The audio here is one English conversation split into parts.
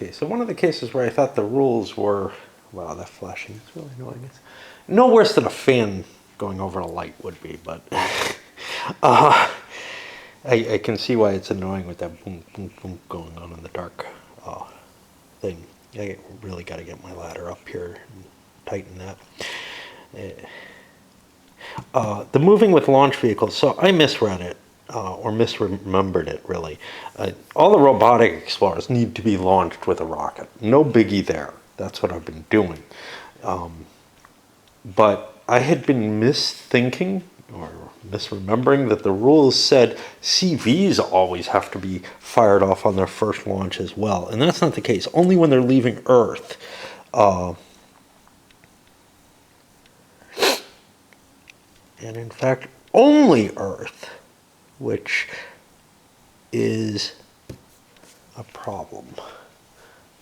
Okay, so one of the cases where I thought the rules were, wow, that flashing is really annoying. It's no worse than a fan going over a light would be, but I can see why it's annoying with that boom, boom, boom going on in the dark thing. I really got to get my ladder up here and tighten that. The moving with launch vehicles, so I misread it, or misremembered it, really. All the robotic explorers need to be launched with a rocket. No biggie there. That's what I've been doing. But I had been misthinking, or misremembering, that the rules said CVs always have to be fired off on their first launch as well. And that's not the case. Only when they're leaving Earth. And in fact, only Earth, which is a problem.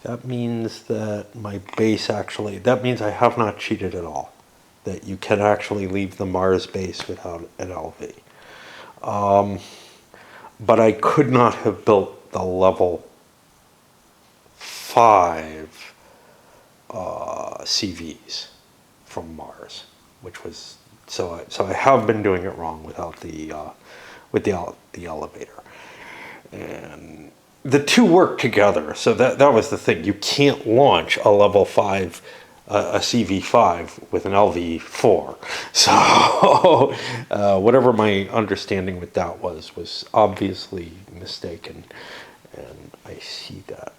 That means that my base actually, that means I have not cheated at all. That you can actually leave the Mars base without an LV. But I could not have built the level 5 CVs from Mars, which was, so I have been doing it wrong without the elevator. And the two work together, so that was the thing. You can't launch a level 5, a CV5 with an LV4. So whatever my understanding with that was obviously mistaken. And I see that,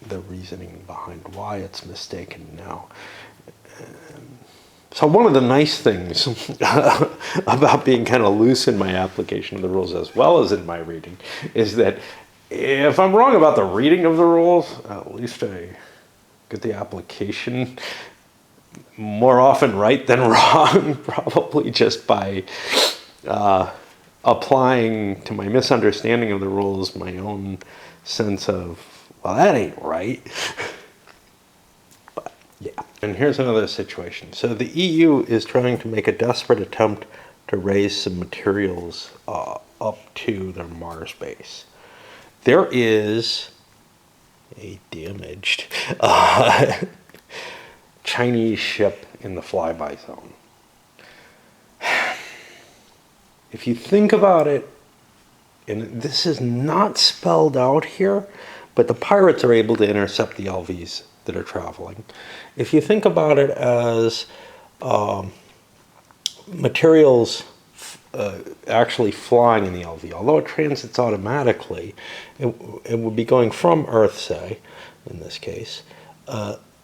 the reasoning behind why it's mistaken now. So one of the nice things about being kind of loose in my application of the rules as well as in my reading is that if I'm wrong about the reading of the rules, at least I get the application more often right than wrong, probably just by applying to my misunderstanding of the rules my own sense of, well, that ain't right. But yeah. And here's another situation. So the EU is trying to make a desperate attempt to raise some materials up to their Mars base. There is a damaged Chinese ship in the flyby zone. If you think about it, and this is not spelled out here, but the pirates are able to intercept the LVs that are traveling. If you think about it as materials actually flying in the LV, although it transits automatically, it would be going from Earth, say, in this case.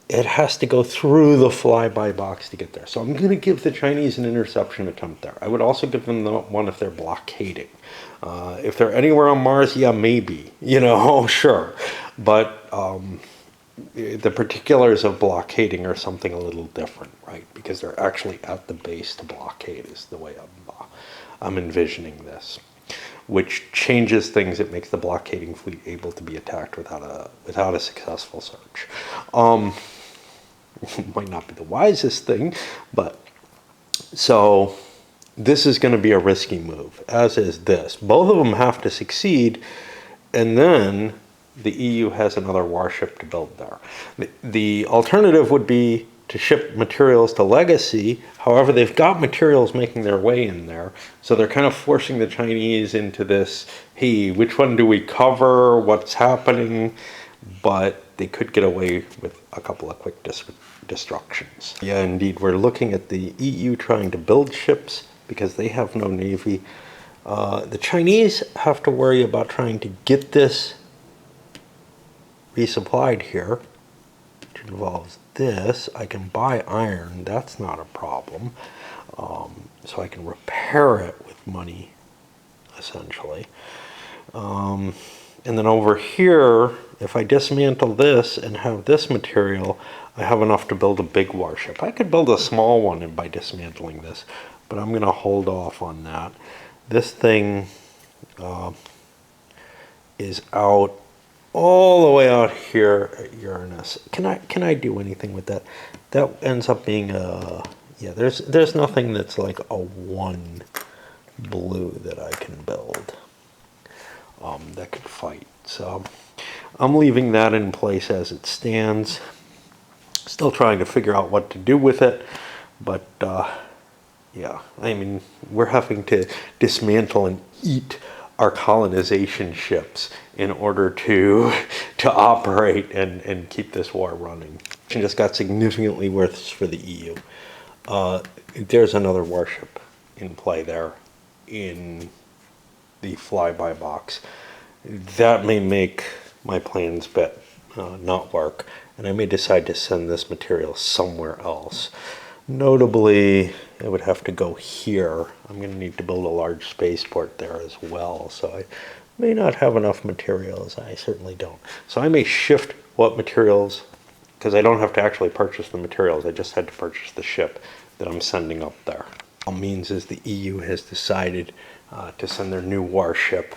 It has to go through the flyby box to get there. So I'm going to give the Chinese an interception attempt there. I would also give them the one if they're blockading. If they're anywhere on Mars, yeah, maybe, sure. But the particulars of blockading are something a little different, right? Because they're actually at the base to blockade is the way I'm envisioning this, which changes things. It makes the blockading fleet able to be attacked without a successful search. Might not be the wisest thing, but so this is going to be a risky move, as is this. Both of them have to succeed, and then the EU has another warship to build there. The alternative would be to ship materials to Legacy. However, they've got materials making their way in there, so they're kind of forcing the Chinese into this, hey, which one do we cover, what's happening? But they could get away with a couple of quick destructions. Yeah, indeed, we're looking at the EU trying to build ships because they have no navy. The Chinese have to worry about trying to get this resupplied here, which involves this. I can buy iron, that's not a problem. So I can repair it with money, essentially. And then over here, if I dismantle this and have this material, I have enough to build a big warship. I could build a small one by dismantling this, but I'm going to hold off on that. This thing is out all the way out here at Uranus. Can I do anything with that? That ends up being a, yeah, there's nothing that's like a 1 blue that I can build that could fight. So I'm leaving that in place as it stands. Still trying to figure out what to do with it, but yeah, I mean, we're having to dismantle and eat our colonization ships in order to operate and keep this war running. It just got significantly worse for the EU. There's another warship in play there in the flyby box. That may make my plans not work, and I may decide to send this material somewhere else. Notably, it would have to go here. I'm going to need to build a large spaceport there as well, so I may not have enough materials. I certainly don't. So I may shift what materials, because I don't have to actually purchase the materials. I just had to purchase the ship that I'm sending up there. All means is the EU has decided to send their new warship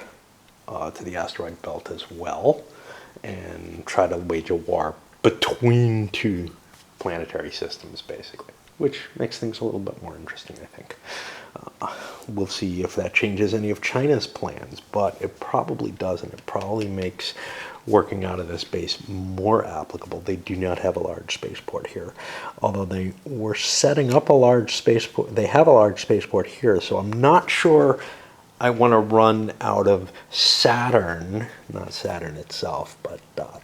to the asteroid belt as well, and try to wage a war between two planetary systems, basically, which makes things a little bit more interesting, I think. We'll see if that changes any of China's plans, but it probably doesn't. It probably makes working out of this base more applicable. They do not have a large spaceport here, although they were setting up a large spaceport. They have a large spaceport here, so I'm not sure I want to run out of Saturn, not Saturn itself, but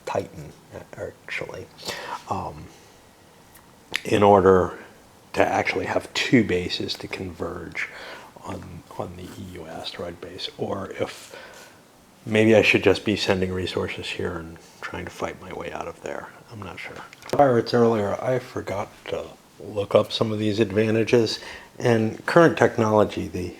Titan, actually, in order to actually have two bases to converge on the EU asteroid base, or if maybe I should just be sending resources here and trying to fight my way out of there. I'm not sure. Pirates earlier, I forgot to look up some of these advantages, and current technology, the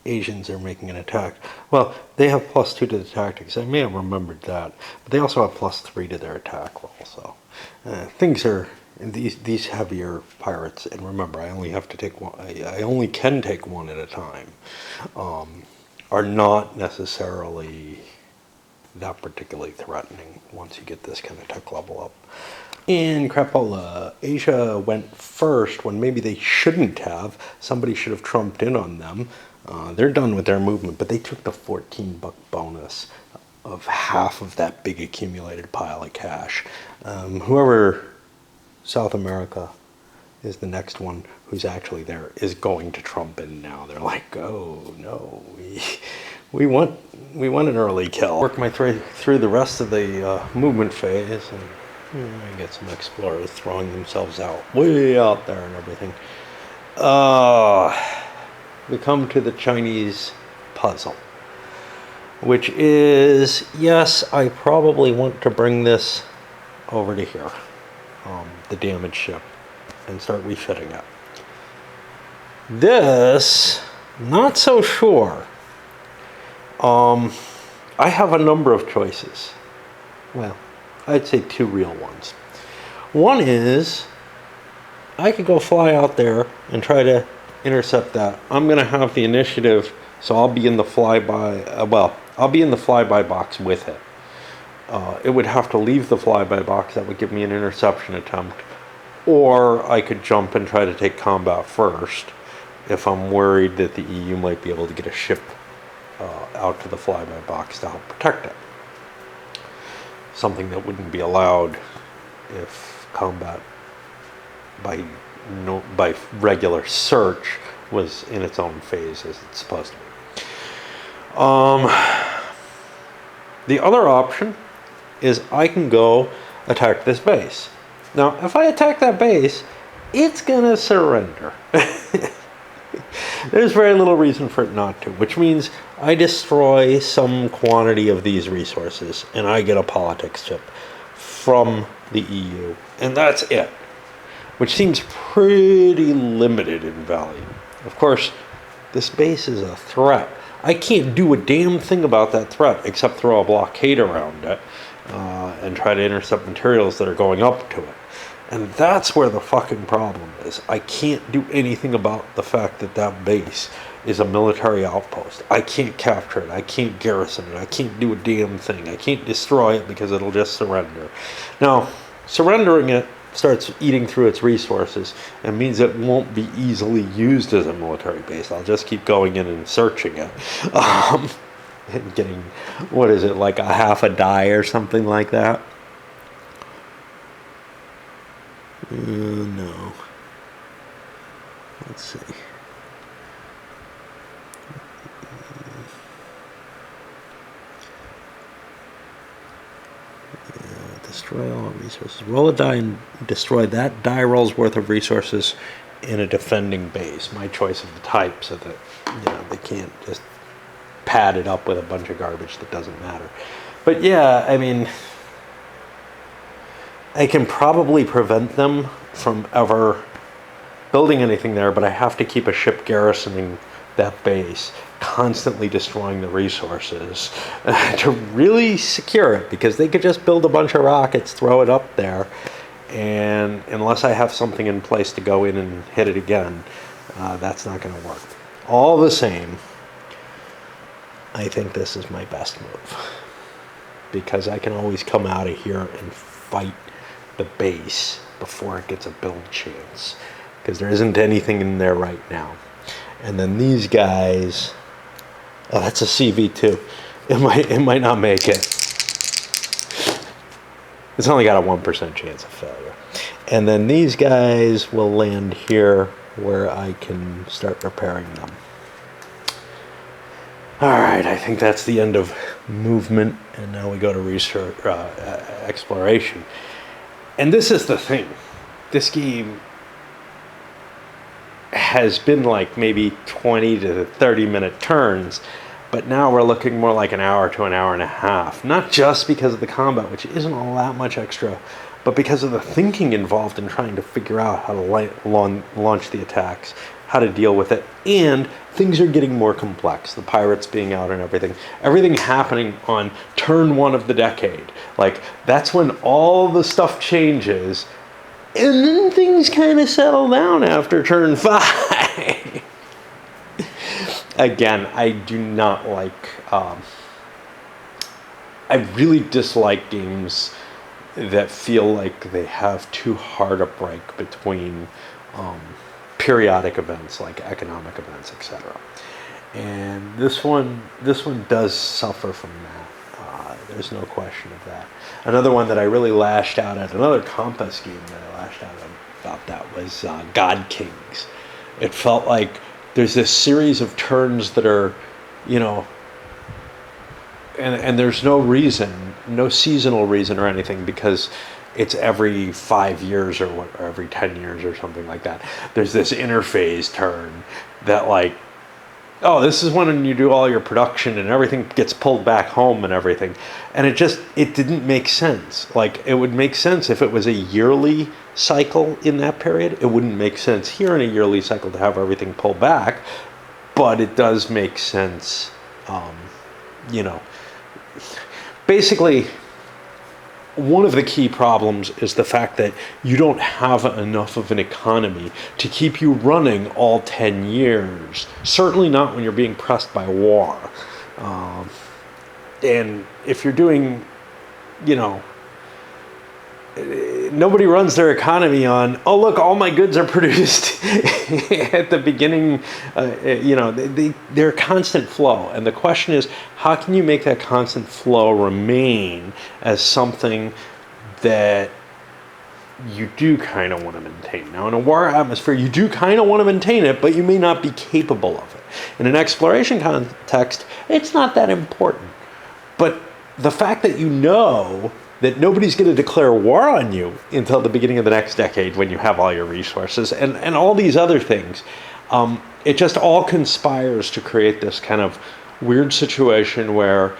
Asians are making an attack. Well, they have +2 to the tactics. I may have remembered that, but they also have +3 to their attack roll. So things are these heavier pirates. And remember, I only have to take one. I only can take one at a time. Are not necessarily that particularly threatening once you get this kind of tech level up. In Crapola, Asia went first when maybe they shouldn't have. Somebody should have trumped in on them. They're done with their movement, but they took the $14 bonus of half of that big accumulated pile of cash. Whoever, South America is the next one who's actually there, is going to trump in now. They're like, oh no, we want an early kill. Work my way through the rest of the movement phase, and I get some explorers throwing themselves out, way out there and everything. We come to the Chinese puzzle, which is, yes, I probably want to bring this over to here, the damaged ship, and start refitting it. This, not so sure. I have a number of choices. Well, I'd say two real ones. One is, I could go fly out there and try to intercept that. I'm going to have the initiative, so I'll be in the flyby, I'll be in the flyby box with it. It would have to leave the flyby box. That would give me an interception attempt. Or I could jump and try to take combat first if I'm worried that the EU might be able to get a ship out to the flyby box to help protect it. Something that wouldn't be allowed if combat by regular search was in its own phase as it's supposed to be. The other option is I can go attack this base. Now, if I attack that base, it's gonna surrender. There's very little reason for it not to, which means I destroy some quantity of these resources and I get a politics chip from the EU, and that's it, which seems pretty limited in value. Of course, this base is a threat. I can't do a damn thing about that threat except throw a blockade around it and try to intercept materials that are going up to it. And that's where the fucking problem is. I can't do anything about the fact that that base is a military outpost. I can't capture it. I can't garrison it. I can't do a damn thing. I can't destroy it because it'll just surrender. Now, surrendering it starts eating through its resources and means it won't be easily used as a military base. I'll just keep going in and searching it. and getting, what is it, like a half a die or something like that? No. Let's see. Destroy all resources. Roll a die and destroy that die roll's worth of resources in a defending base. My choice of the type, so that they can't just pad it up with a bunch of garbage that doesn't matter. But yeah, I mean, I can probably prevent them from ever building anything there, but I have to keep a ship garrisoning that base, constantly destroying the resources to really secure it, because they could just build a bunch of rockets, throw it up there, and unless I have something in place to go in and hit it again, that's not going to work. All the same, I think this is my best move, because I can always come out of here and fight the base before it gets a build chance, because there isn't anything in there right now. And then these guys, oh, that's a CV2. It might not make it. It's only got a 1% chance of failure. And then these guys will land here where I can start repairing them. All right, I think that's the end of movement, and now we go to research, exploration. And this is the thing. This game has been like maybe 20 to 30 minute turns, but now we're looking more like an hour to an hour and a half. Not just because of the combat, which isn't all that much extra, but because of the thinking involved in trying to figure out how to launch the attacks, how to deal with it, and things are getting more complex. The pirates being out and everything happening on turn 1 of the decade. Like, that's when all the stuff changes, and then things kind of settle down after turn 5. Again, I do not like, I really dislike games that feel like they have too hard a break between periodic events like economic events, etc. And this one does suffer from that. There's no question of that. Another one that I really lashed out at, another Compass game that I lashed out about that was God Kings. It felt like there's this series of turns that are, and there's no reason, no seasonal reason or anything, because it's every 5 years or every 10 years or something like that. There's this interphase turn that, like, oh, this is when you do all your production and everything gets pulled back home and everything. And it didn't make sense. Like, it would make sense if it was a yearly cycle in that period. It wouldn't make sense here in a yearly cycle to have everything pull back, but it does make sense, Basically, one of the key problems is the fact that you don't have enough of an economy to keep you running all 10 years. Certainly not when you're being pressed by war. And if you're doing, nobody runs their economy on, oh, look, all my goods are produced at the beginning. They're a constant flow. And the question is, how can you make that constant flow remain as something that you do kind of want to maintain? Now, in a war atmosphere, you do kind of want to maintain it, but you may not be capable of it. In an exploration context, it's not that important. But the fact that you know that nobody's going to declare war on you until the beginning of the next decade when you have all your resources and all these other things, it just all conspires to create this kind of weird situation where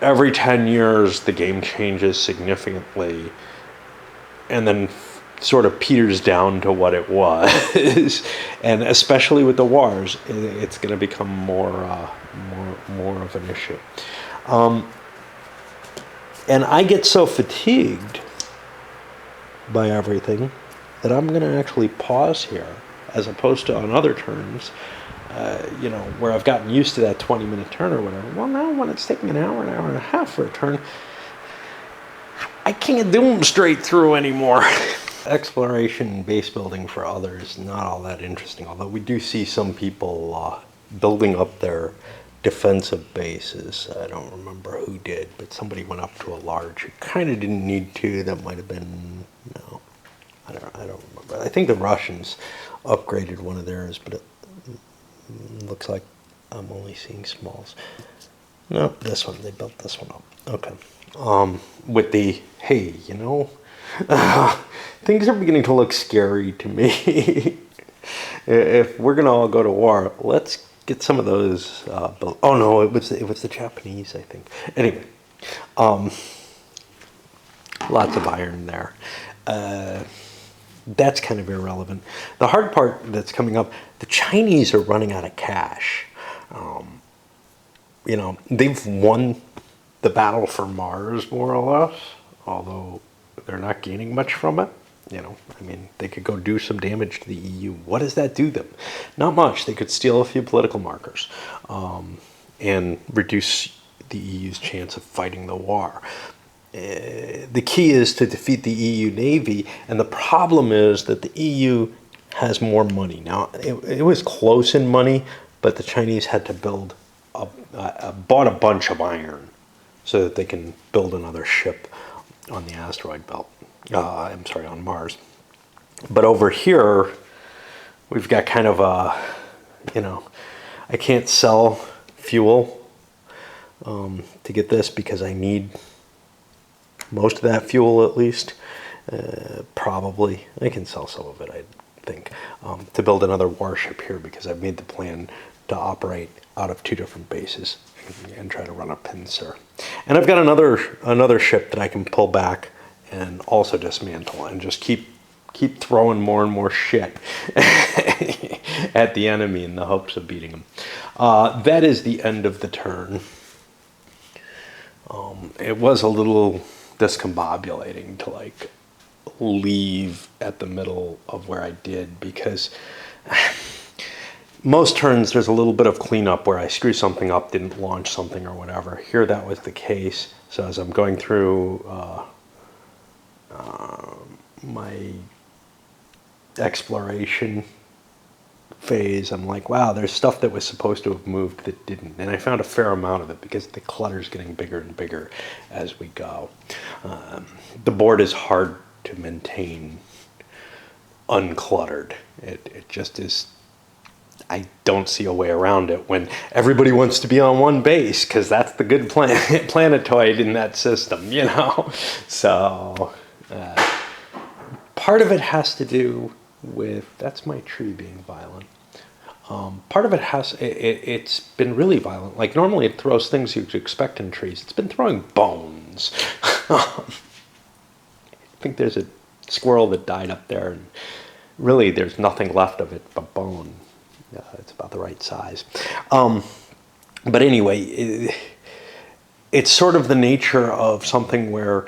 every 10 years the game changes significantly and then sort of peters down to what it was. And especially with the wars, it's going to become more of an issue. And I get so fatigued by everything that I'm going to actually pause here, as opposed to on other turns, where I've gotten used to that 20-minute turn or whatever. Well, now when it's taking an hour and a half for a turn, I can't do them straight through anymore. Exploration and base building for others, not all that interesting, although we do see some people building up their defensive bases. I don't remember who did, but somebody went up to a large. It kind of didn't need to. That might have been, no, I don't remember. I think the Russians upgraded one of theirs, but it looks like I'm only seeing smalls. No, this one, they built this one up. Okay. With the, hey, you know, things are beginning to look scary to me. If we're gonna all go to war, let's get some of those built. Oh no, it was the Japanese, I think. Anyway, lots of iron there. That's kind of irrelevant. The hard part that's coming up, the Chinese are running out of cash. You know, they've won the battle for Mars, more or less, although they're not gaining much from it. You know, I mean, they could go do some damage to the EU. What does that do them? Not much. They could steal a few political markers and reduce the EU's chance of fighting the war. The key is to defeat the EU Navy, and the problem is that the EU has more money. Now, it was close in money, but the Chinese had to build, bought a bunch of iron so that they can build another ship on the asteroid belt. I'm sorry, on Mars. But over here, we've got kind of a, you know, I can't sell fuel to get this because I need most of that fuel at least. Probably, I can sell some of it, I think, to build another warship here because I've made the plan to operate out of 2 different bases and try to run a pincer. And I've got another ship that I can pull back and also dismantle and just keep throwing more and more shit at the enemy in the hopes of beating them. That is the end of the turn. It was a little discombobulating to like leave at the middle of where I did because most turns there's a little bit of cleanup where I screw something up, didn't launch something or whatever. Here that was the case. So as I'm going through my exploration phase, I'm like, wow, there's stuff that was supposed to have moved that didn't. And I found a fair amount of it because the clutter's getting bigger and bigger as we go. The board is hard to maintain uncluttered. It just is. I don't see a way around it when everybody wants to be on one base because that's the good planetoid in that system, you know? So part of it has to do with, that's my tree being violent. Part of it it's been really violent. Like normally it throws things you'd expect in trees. It's been throwing bones. I think there's a squirrel that died up there and really there's nothing left of it but bone. It's about the right size. But anyway, it's sort of the nature of something where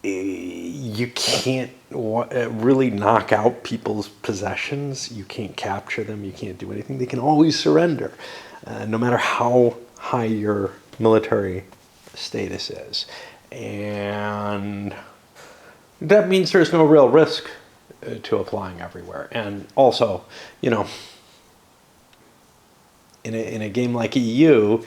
you can't really knock out people's possessions. You can't capture them. You can't do anything. They can always surrender, no matter how high your military status is. And that means there's no real risk to applying everywhere. And also, you know, in a game like EU,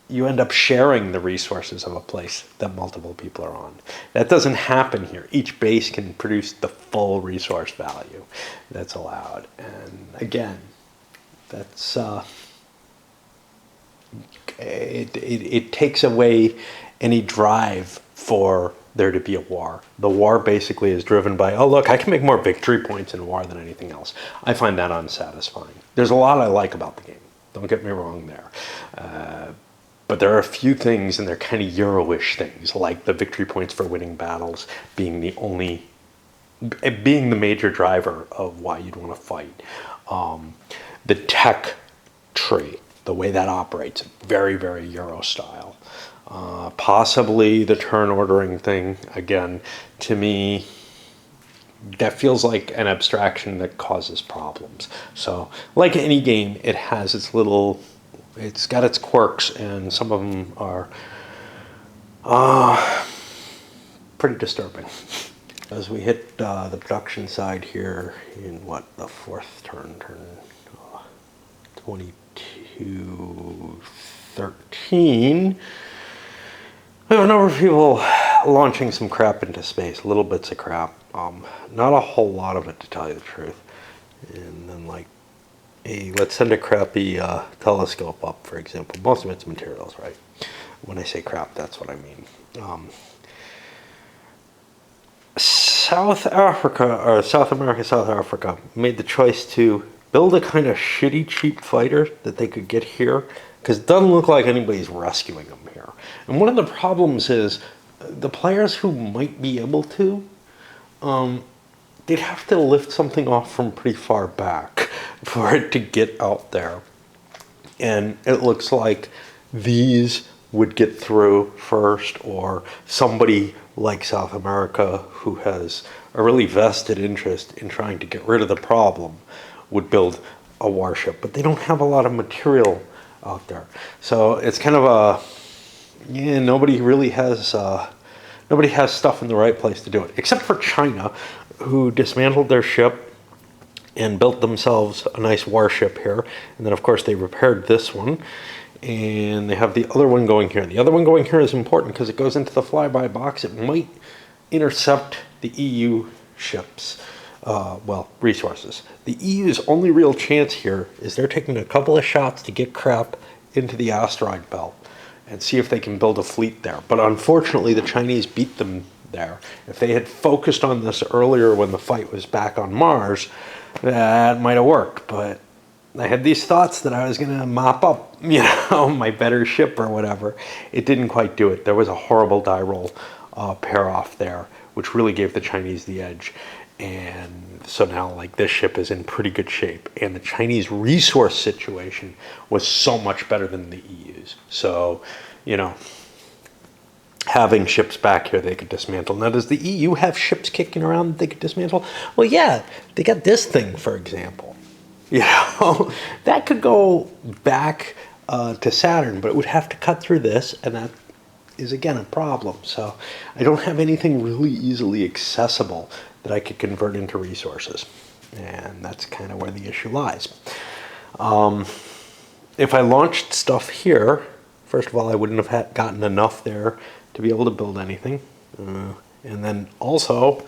you end up sharing the resources of a place that multiple people are on. That doesn't happen here. Each base can produce the full resource value that's allowed. And again, that's it takes away any drive for there to be a war. The war basically is driven by, oh look, I can make more victory points in war than anything else. I find that unsatisfying. There's a lot I like about the game. Don't get me wrong there. But there are a few things, and they're kind of Euro-ish things, like the victory points for winning battles being the major driver of why you'd want to fight. The tech tree, the way that operates, very, very Euro style. Possibly the turn ordering thing, again, to me, that feels like an abstraction that causes problems. So, like any game, it has its little, it's got its quirks, and some of them are pretty disturbing. As we hit the production side here in the fourth turn 22, to 13. We have a number of people launching some crap into space, little bits of crap. Not a whole lot of it, to tell you the truth. And then, like, hey, let's send a crappy telescope up, for example. Most of it's materials, right? When I say crap, that's what I mean. South Africa made the choice to build a kind of shitty, cheap fighter that they could get here, because it doesn't look like anybody's rescuing them here. And one of the problems is the players who might be able to, they'd have to lift something off from pretty far back for it to get out there. And it looks like these would get through first, or somebody like South America who has a really vested interest in trying to get rid of the problem would build a warship. But they don't have a lot of material out there. So it's kind of a, yeah, nobody really has, nobody has stuff in the right place to do it. Except for China, who dismantled their ship and built themselves a nice warship here. And then, of course, they repaired this one. And they have the other one going here. The other one going here is important because it goes into the flyby box. It might intercept the EU ships, resources. The EU's only real chance here is they're taking a couple of shots to get crap into the asteroid belt and see if they can build a fleet there. But unfortunately, the Chinese beat them there. If they had focused on this earlier when the fight was back on Mars, that might have worked. But I had these thoughts that I was going to mop up, you know, my better ship or whatever. It didn't quite do it. There was a horrible die roll pair off there, which really gave the Chinese the edge. And so now, like, this ship is in pretty good shape. And the Chinese resource situation was so much better than the EU's. So, you know, having ships back here they could dismantle. Now, does the EU have ships kicking around that they could dismantle? Well, yeah, they got this thing, for example. You know, that could go back to Saturn, but it would have to cut through this, and that is, again, a problem. So I don't have anything really easily accessible that I could convert into resources. And that's kind of where the issue lies. If I launched stuff here, first of all, I wouldn't have gotten enough there to be able to build anything. And then also,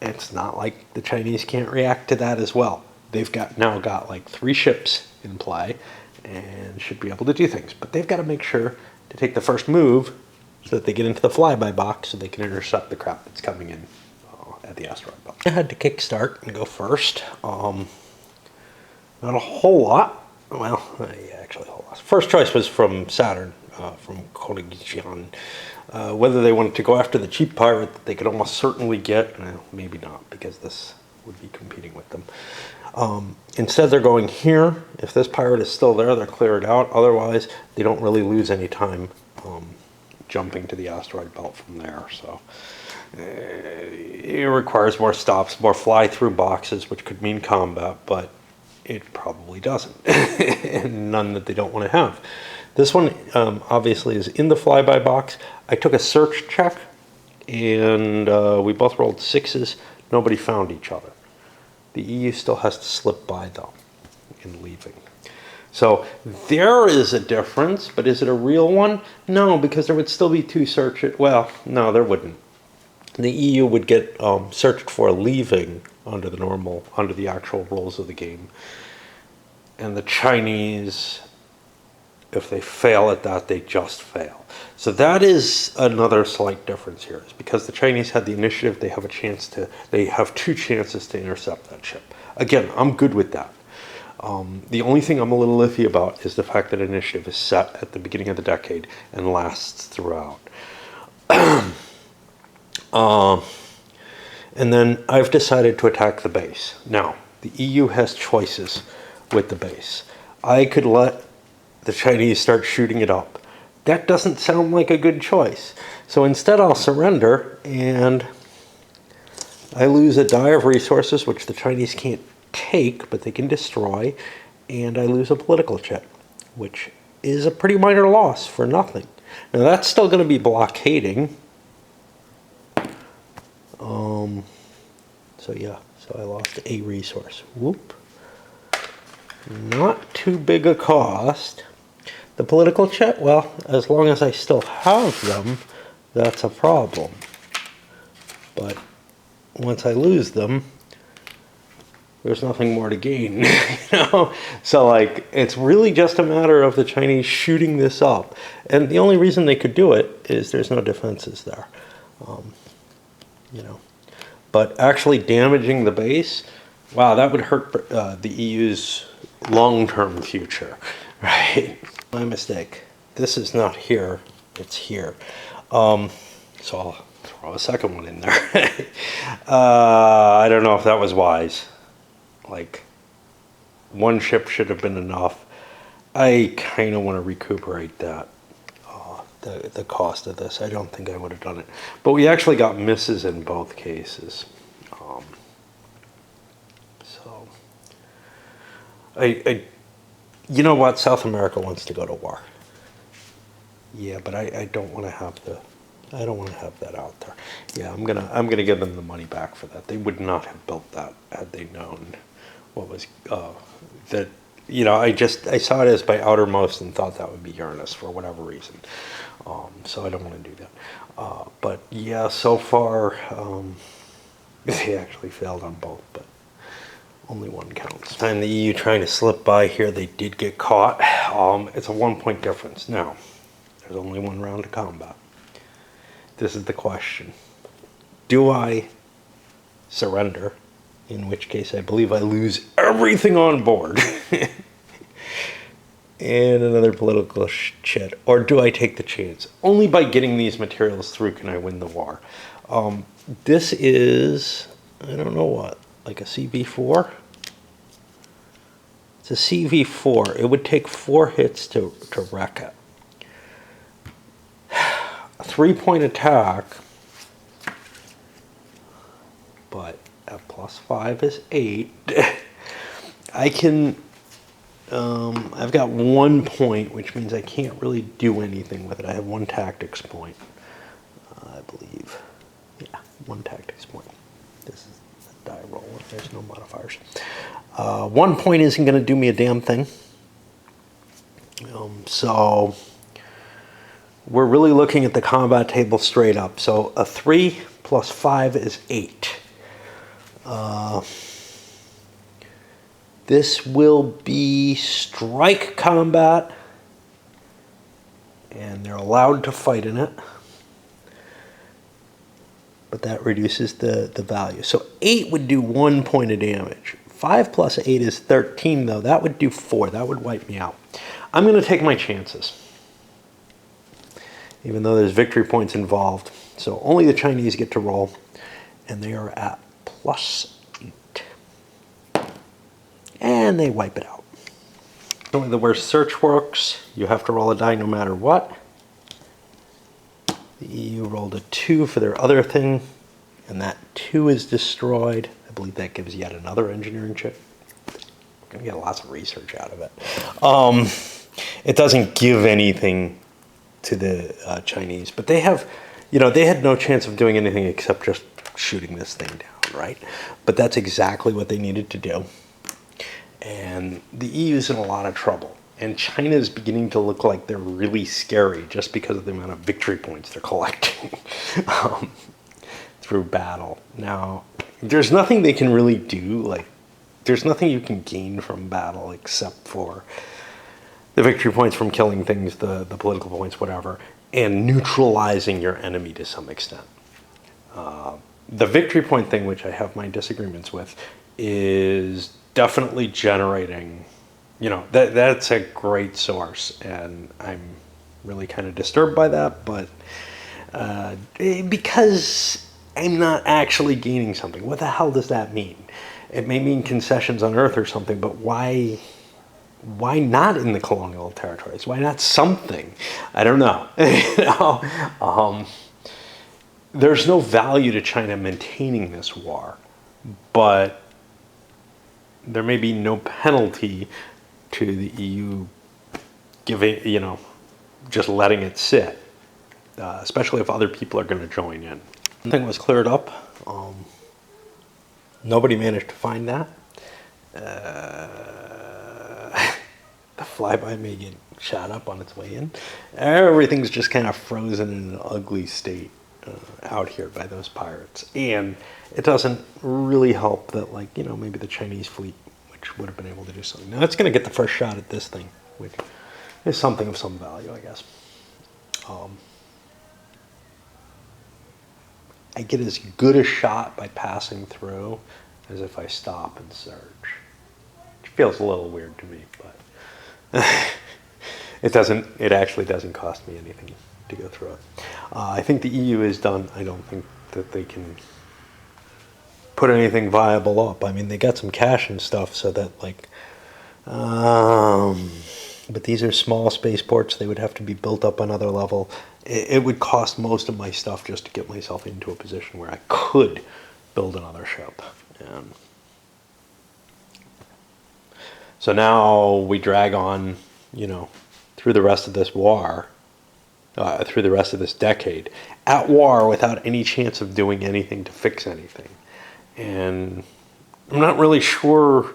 it's not like the Chinese can't react to that as well. They've now got like 3 ships in play and should be able to do things. But they've got to make sure to take the first move so that they get into the flyby box so they can intercept the crap that's coming in at the asteroid belt. I had to kickstart and go first. Not a whole lot. Well, yeah, actually a whole lot. First choice was from Saturn, from coalitional. Whether they wanted to go after the cheap pirate that they could almost certainly get, maybe not, because this would be competing with them. Instead, they're going here. If this pirate is still there, they're cleared out. Otherwise, they don't really lose any time jumping to the asteroid belt from there. So it requires more stops, more fly-through boxes, which could mean combat, but it probably doesn't. And none that they don't want to have. This one obviously is in the flyby box. I took a search check, and we both rolled 6s. Nobody found each other. The EU still has to slip by, though, in leaving. So there is a difference, but is it a real one? No, because there would still be 2 searches. Well, no, there wouldn't. The EU would get searched for leaving under the actual rules of the game. And the Chinese, if they fail at that, they just fail. So that is another slight difference here. Is because the Chinese had the initiative, they have 2 chances to intercept that ship. Again, I'm good with that. The only thing I'm a little iffy about is the fact that initiative is set at the beginning of the decade and lasts throughout. And then I've decided to attack the base. Now, the EU has choices with the base. I could let the Chinese start shooting it up. That doesn't sound like a good choice. So instead I'll surrender, and I lose a die of resources, which the Chinese can't take, but they can destroy, and I lose a political chit, which is a pretty minor loss for nothing. Now that's still going to be blockading. So yeah, so I lost a resource. Whoop. Not too big a cost. The political chit, well, as long as I still have them, that's a problem. But once I lose them, there's nothing more to gain, you know? So like, it's really just a matter of the Chinese shooting this up. And the only reason they could do it is there's no defenses there, you know? But actually damaging the base, wow, that would hurt the EU's long-term future, right? My mistake. This is not here, it's here. So I'll throw a second one in there. I don't know if that was wise. Like, one ship should have been enough. I kind of want to recuperate that, the cost of this. I don't think I would have done it. But we actually got misses in both cases. So, you know what? South America wants to go to war. Yeah, but I don't want to have I don't want to have that out there. Yeah, I'm gonna give them the money back for that. They would not have built that had they known what was that. You know, I saw it as by outermost and thought that would be Uranus for whatever reason. So I don't want to do that. But yeah, so far they actually failed on both, but only one counts. And the EU trying to slip by here, they did get caught. It's a 1-point difference. Now, there's only one round of combat. This is the question. Do I surrender? In which case I believe I lose everything on board. And another political chit. Or do I take the chance? Only by getting these materials through can I win the war. This is, I don't know what, like a CV4? It's a CV4. It would take 4 hits to wreck it. A 3-point attack, but at +5 is 8. I can, I've got 1 point, which means I can't really do anything with it. I have 1 tactics point, I believe. Yeah, 1 tactics point. This is a die roll, there's no modifiers. 1 point isn't going to do me a damn thing. So we're really looking at the combat table straight up. So a 3 + 5 is 8. This will be strike combat, and they're allowed to fight in it, but that reduces the value. So 8 would do 1 point of damage. 5 + 8 is 13, though. That would do 4. That would wipe me out. I'm going to take my chances, even though there's victory points involved. So only the Chinese get to roll, and they are at +8. And they wipe it out. The way search works, you have to roll a die no matter what. The EU rolled a 2 for their other thing, and that 2 is destroyed. I believe that gives yet another engineering chip. We're going to get lots of research out of it. It doesn't give anything to the Chinese, but they have, you know, they had no chance of doing anything except just shooting this thing down, right? But that's exactly what they needed to do. And the EU's in a lot of trouble. And China is beginning to look like they're really scary just because of the amount of victory points they're collecting through battle. Now, there's nothing they can really do. Like, there's nothing you can gain from battle except for the victory points from killing things, the political points, whatever, and neutralizing your enemy to some extent. The victory point thing, which I have my disagreements with, is definitely generating, you know, that's a great source, and I'm really kind of disturbed by that, but because I'm not actually gaining something. What the hell does that mean? It may mean concessions on Earth or something, but why not in the colonial territories? Why not something? I don't know. You know? There's no value to China maintaining this war, but there may be no penalty to the EU giving, you know, just letting it sit, especially if other people are going to join in. One thing was cleared up. Nobody managed to find that. fly by may get shot up on its way in. Everything's just kind of frozen in an ugly state out here by those pirates. And it doesn't really help that, like, you know, maybe the Chinese fleet, which would have been able to do something. Now, it's going to get the first shot at this thing, which is something of some value, I guess. I get as good a shot by passing through as if I stop and search. Which feels a little weird to me, but it actually doesn't cost me anything to go through it. I think the EU is done. I don't think that they can put anything viable up. I mean, they got some cash and stuff, so that, like, but these are small spaceports. They would have to be built up another level. It would cost most of my stuff just to get myself into a position where I could build another ship. And so now we drag on, you know, through the rest of this war, through the rest of this decade, at war without any chance of doing anything to fix anything. And I'm not really sure,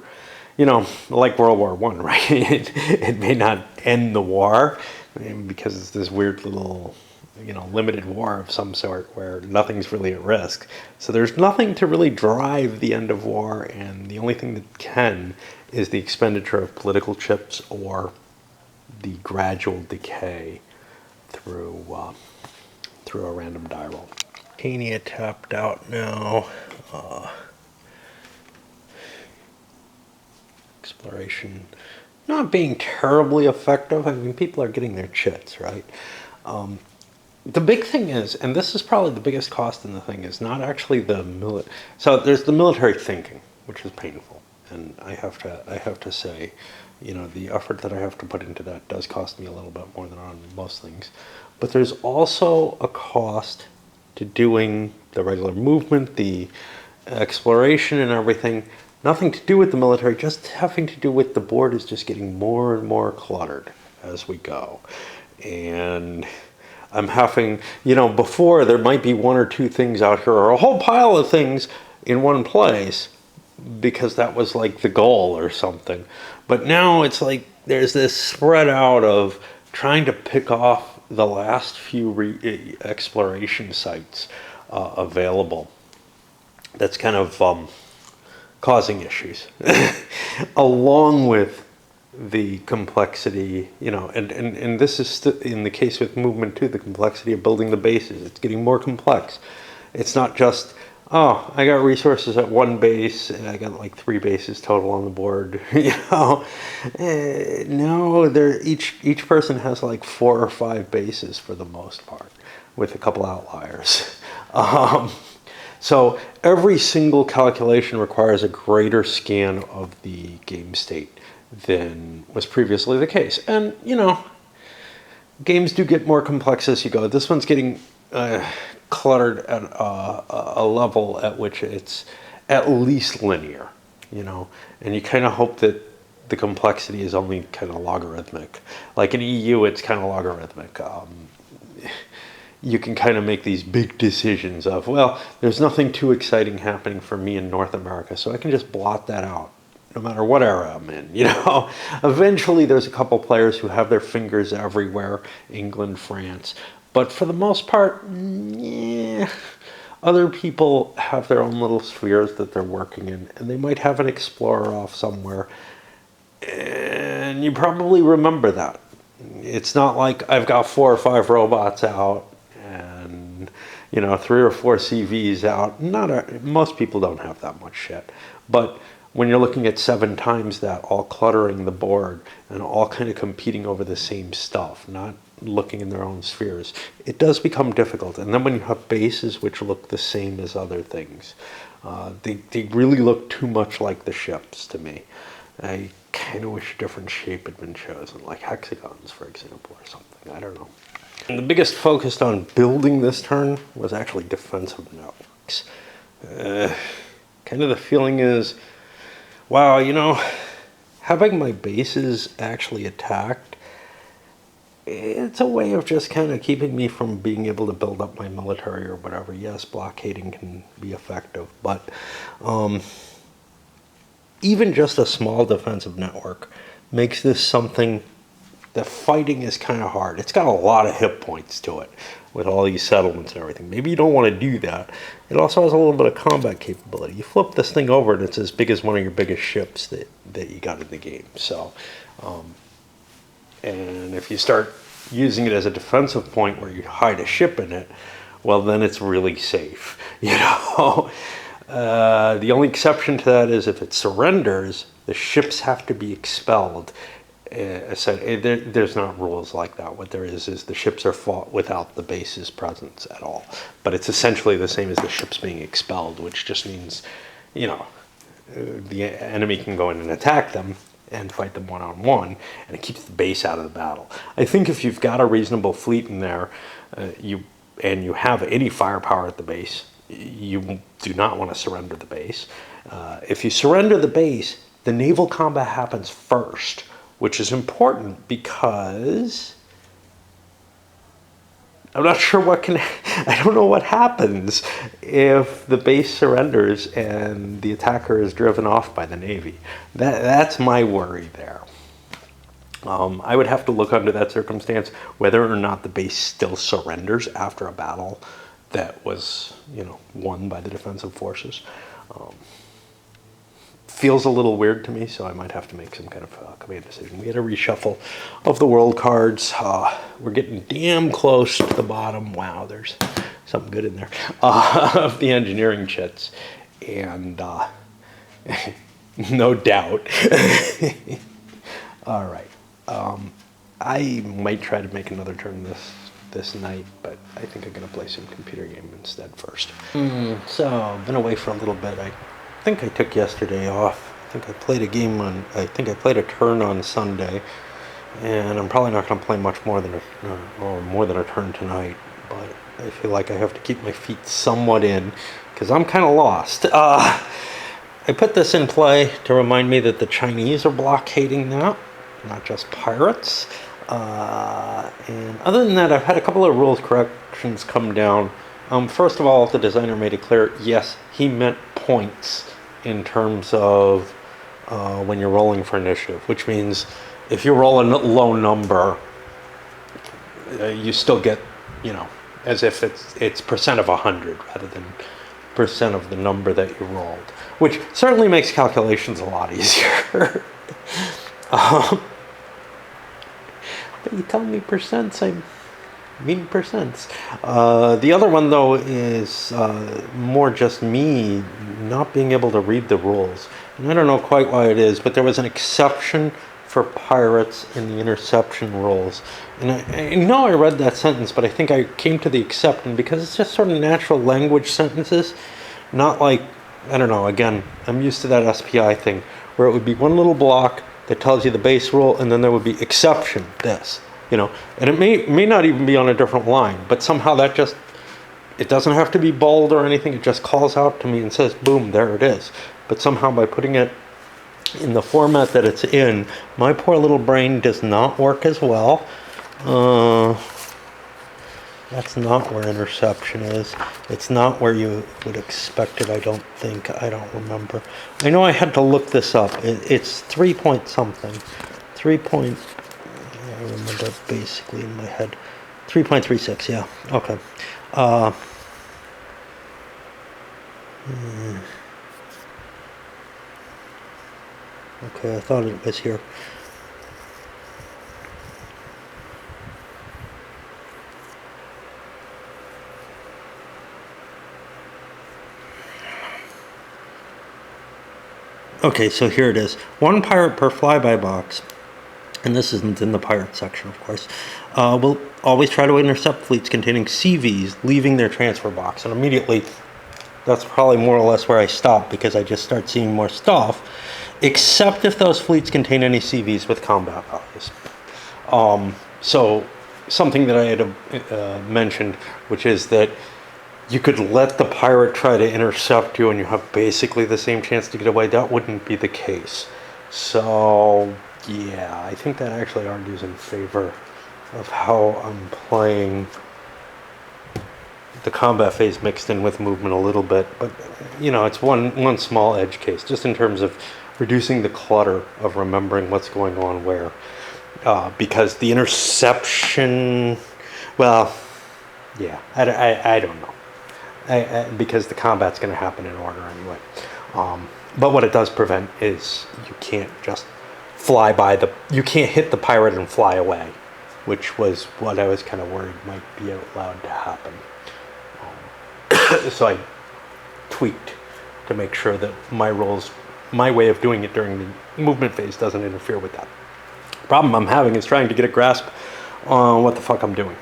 you know, like World War I, right? It may not end the war because it's this weird little, you know, limited war of some sort where nothing's really at risk. So there's nothing to really drive the end of war, and the only thing that can is the expenditure of political chips or the gradual decay through a random die roll. Tania tapped out now. Exploration not being terribly effective. I mean, people are getting their chits, right? The big thing is, and this is probably the biggest cost in the thing, is not actually the military. So there's the military thinking, which is painful, and I have to say, you know, the effort that I have to put into that does cost me a little bit more than on most things. But there's also a cost to doing the regular movement, the exploration and everything. Nothing to do with the military, just having to do with the board is just getting more and more cluttered as we go. And I'm having, you know, before there might be one or two things out here or a whole pile of things in one place because that was like the goal or something. But now it's like there's this spread out of trying to pick off the last few exploration sites available. That's kind of causing issues, along with the complexity, you know, and this is in the case with movement too, the complexity of building the bases. It's getting more complex. It's not just, oh, I got resources at one base and I got like 3 bases total on the board, you know. No, each person has like 4 or 5 bases for the most part, with a couple outliers. So every single calculation requires a greater scan of the game state than was previously the case. And, you know, games do get more complex as you go. This one's getting cluttered at a level at which it's at least linear, you know, and you kind of hope that the complexity is only kind of logarithmic. Like in EU, it's kind of logarithmic. You can kind of make these big decisions of, well, there's nothing too exciting happening for me in North America, so I can just blot that out, no matter what era I'm in, you know. Eventually, there's a couple players who have their fingers everywhere, England, France, but for the most part, yeah, other people have their own little spheres that they're working in, and they might have an explorer off somewhere, and you probably remember that. It's not like I've got 4 or 5 robots out, and, you know, 3 or 4 CVs out. Most people don't have that much shit. But when you're looking at 7 times that, all cluttering the board and all kind of competing over the same stuff, not looking in their own spheres, it does become difficult. And then when you have bases which look the same as other things, they really look too much like the ships to me. I kind of wish a different shape had been chosen, like hexagons, for example, or something. I don't know. And the biggest focus on building this turn was actually defensive networks. Kind of the feeling is, wow, you know, having my bases actually attacked, it's a way of just kind of keeping me from being able to build up my military or whatever. Yes, blockading can be effective, but even just a small defensive network makes this something the fighting is kind of hard. It's got a lot of hit points to it with all these settlements and everything. Maybe you don't want to do that. It also has a little bit of combat capability. You flip this thing over and it's as big as one of your biggest ships that you got in the game. So, and if you start using it as a defensive point where you hide a ship in it, well, then it's really safe, you know. The only exception to that is if it surrenders, the ships have to be expelled. There's not rules like that. What there is the ships are fought without the base's presence at all. But it's essentially the same as the ships being expelled, which just means, you know, the enemy can go in and attack them and fight them one-on-one, and it keeps the base out of the battle. I think if you've got a reasonable fleet in there, you have any firepower at the base, you do not want to surrender the base. If you surrender the base, the naval combat happens first, which is important because I'm not sure I don't know what happens if the base surrenders and the attacker is driven off by the Navy. That's my worry there. I would have to look under that circumstance whether or not the base still surrenders after a battle that was, you know, won by the defensive forces. Feels a little weird to me, so I might have to make some kind of command decision. We had a reshuffle of the world cards. We're getting damn close to the bottom. Wow, there's something good in there. Of the engineering chits. And no doubt. All right. I might try to make another turn this night, but I think I'm going to play some computer game instead first. So, I've been away for a little bit. I think I took yesterday off. I think I played a turn on Sunday, and I'm probably not going to play much more than a turn tonight, but I feel like I have to keep my feet somewhat in, because I'm kind of lost. I put this in play to remind me that the Chinese are blockading that, not just pirates. And other than that, I've had a couple of rules corrections come down. First of all, the designer made it clear, yes, he meant points in terms of when you're rolling for initiative, which means if you roll a low number, you still get, you know, as if it's percent of 100 rather than percent of the number that you rolled, which certainly makes calculations a lot easier. But you tell me percents, I mean percents. The other one, though, is more just me not being able to read the rules. And I don't know quite why it is, but there was an exception for pirates in the interception rules. And I know I read that sentence, but I think I came to the except, and because it's just sort of natural language sentences, not like, I don't know, again, I'm used to that SPI thing, where it would be one little block that tells you the base rule, and then there would be exception, this, you know, and it may not even be on a different line, but somehow that just, it doesn't have to be bold or anything, it just calls out to me and says, boom, there it is. But somehow by putting it in the format that it's in, my poor little brain does not work as well. That's not where interception is. It's not where you would expect it, I don't think. I don't remember. I know I had to look this up. It's 3 point something. I remember basically in my head. 3.36, yeah. Okay. Okay, I thought it was here. Okay, so here it is. One pirate per flyby box, and this isn't in the pirate section, of course, will always try to intercept fleets containing CVs leaving their transfer box. And immediately, that's probably more or less where I stop, because I just start seeing more stuff, except if those fleets contain any CVs with combat values. So something that I had mentioned, which is that you could let the pirate try to intercept you and you have basically the same chance to get away. That wouldn't be the case. So, yeah, I think that actually argues in favor of how I'm playing the combat phase mixed in with movement a little bit. But, you know, it's one small edge case, just in terms of reducing the clutter of remembering what's going on where. because the interception, well, yeah, I don't know. Because the combat's going to happen in order anyway. But what it does prevent is you can't just fly by you can't hit the pirate and fly away, which was what I was kind of worried might be allowed to happen. So I tweaked to make sure that my way of doing it during the movement phase doesn't interfere with that. The problem I'm having is trying to get a grasp on what the fuck I'm doing.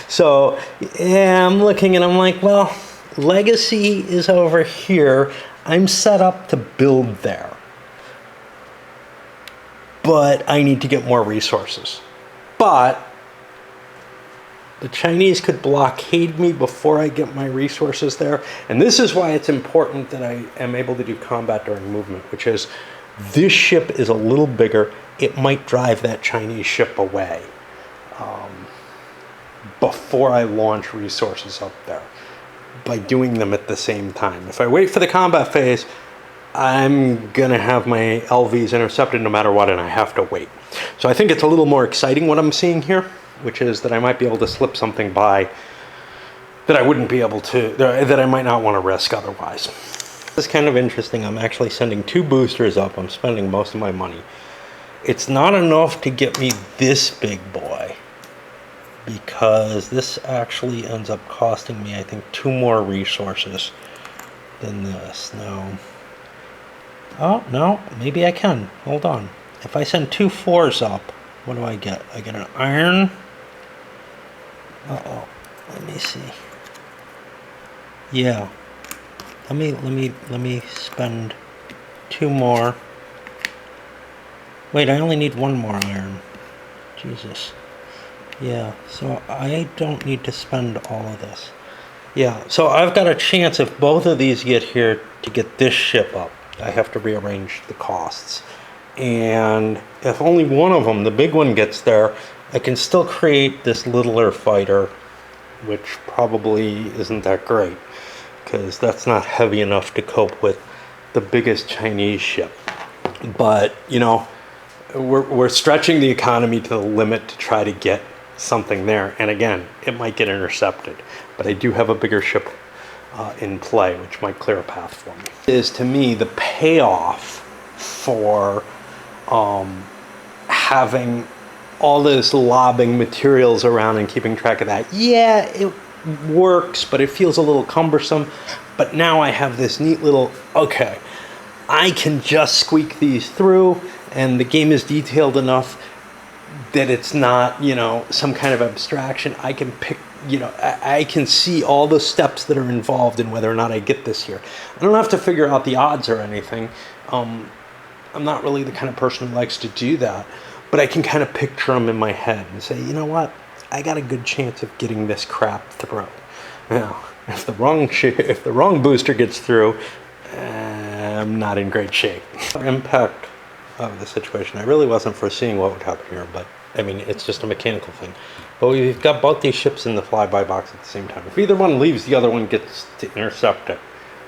So yeah, I'm looking and I'm like, well, legacy is over here. I'm set up to build there. But I need to get more resources. But the Chinese could blockade me before I get my resources there. And this is why it's important that I am able to do combat during movement, which is this ship is a little bigger. It might drive that Chinese ship away before I launch resources up there by doing them at the same time. If I wait for the combat phase, I'm going to have my LVs intercepted no matter what, and I have to wait. So I think it's a little more exciting what I'm seeing here, which is that I might be able to slip something by that I wouldn't be able to, that I might not want to risk otherwise. It's kind of interesting. I'm actually sending 2 boosters up. I'm spending most of my money. It's not enough to get me this big boy, because this actually ends up costing me, I think, 2 more resources than this. No. Oh, no, maybe I can. Hold on. If I send 2 4s up, what do I get? I get an iron. Uh-oh. Let me see. Yeah. Let me spend 2 more. Wait, I only need 1 more iron. Jesus. Yeah, so I don't need to spend all of this. Yeah, so I've got a chance if both of these get here to get this ship up. I have to rearrange the costs. And if only one of them, the big one, gets there, I can still create this littler fighter, which probably isn't that great, because that's not heavy enough to cope with the biggest Chinese ship. But, you know, we're stretching the economy to the limit to try to get something there. And again, it might get intercepted. But I do have a bigger ship in play, which might clear a path for me. Is, to me, the payoff for having all this lobbing materials around and keeping track of that. Yeah, it works, but it feels a little cumbersome. But now I have this neat little, okay, I can just squeak these through, and the game is detailed enough that it's not, you know, some kind of abstraction. I can pick, you know, I can see all the steps that are involved in whether or not I get this here. I don't have to figure out the odds or anything. I'm not really the kind of person who likes to do that, but I can kind of picture them in my head and say, you know what, I got a good chance of getting this crap through. Now, if the wrong booster gets through, I'm not in great shape. Impact of the situation. I really wasn't foreseeing what would happen here, but I mean, it's just a mechanical thing. But we've got both these ships in the flyby box at the same time. If either one leaves, the other one gets to intercept it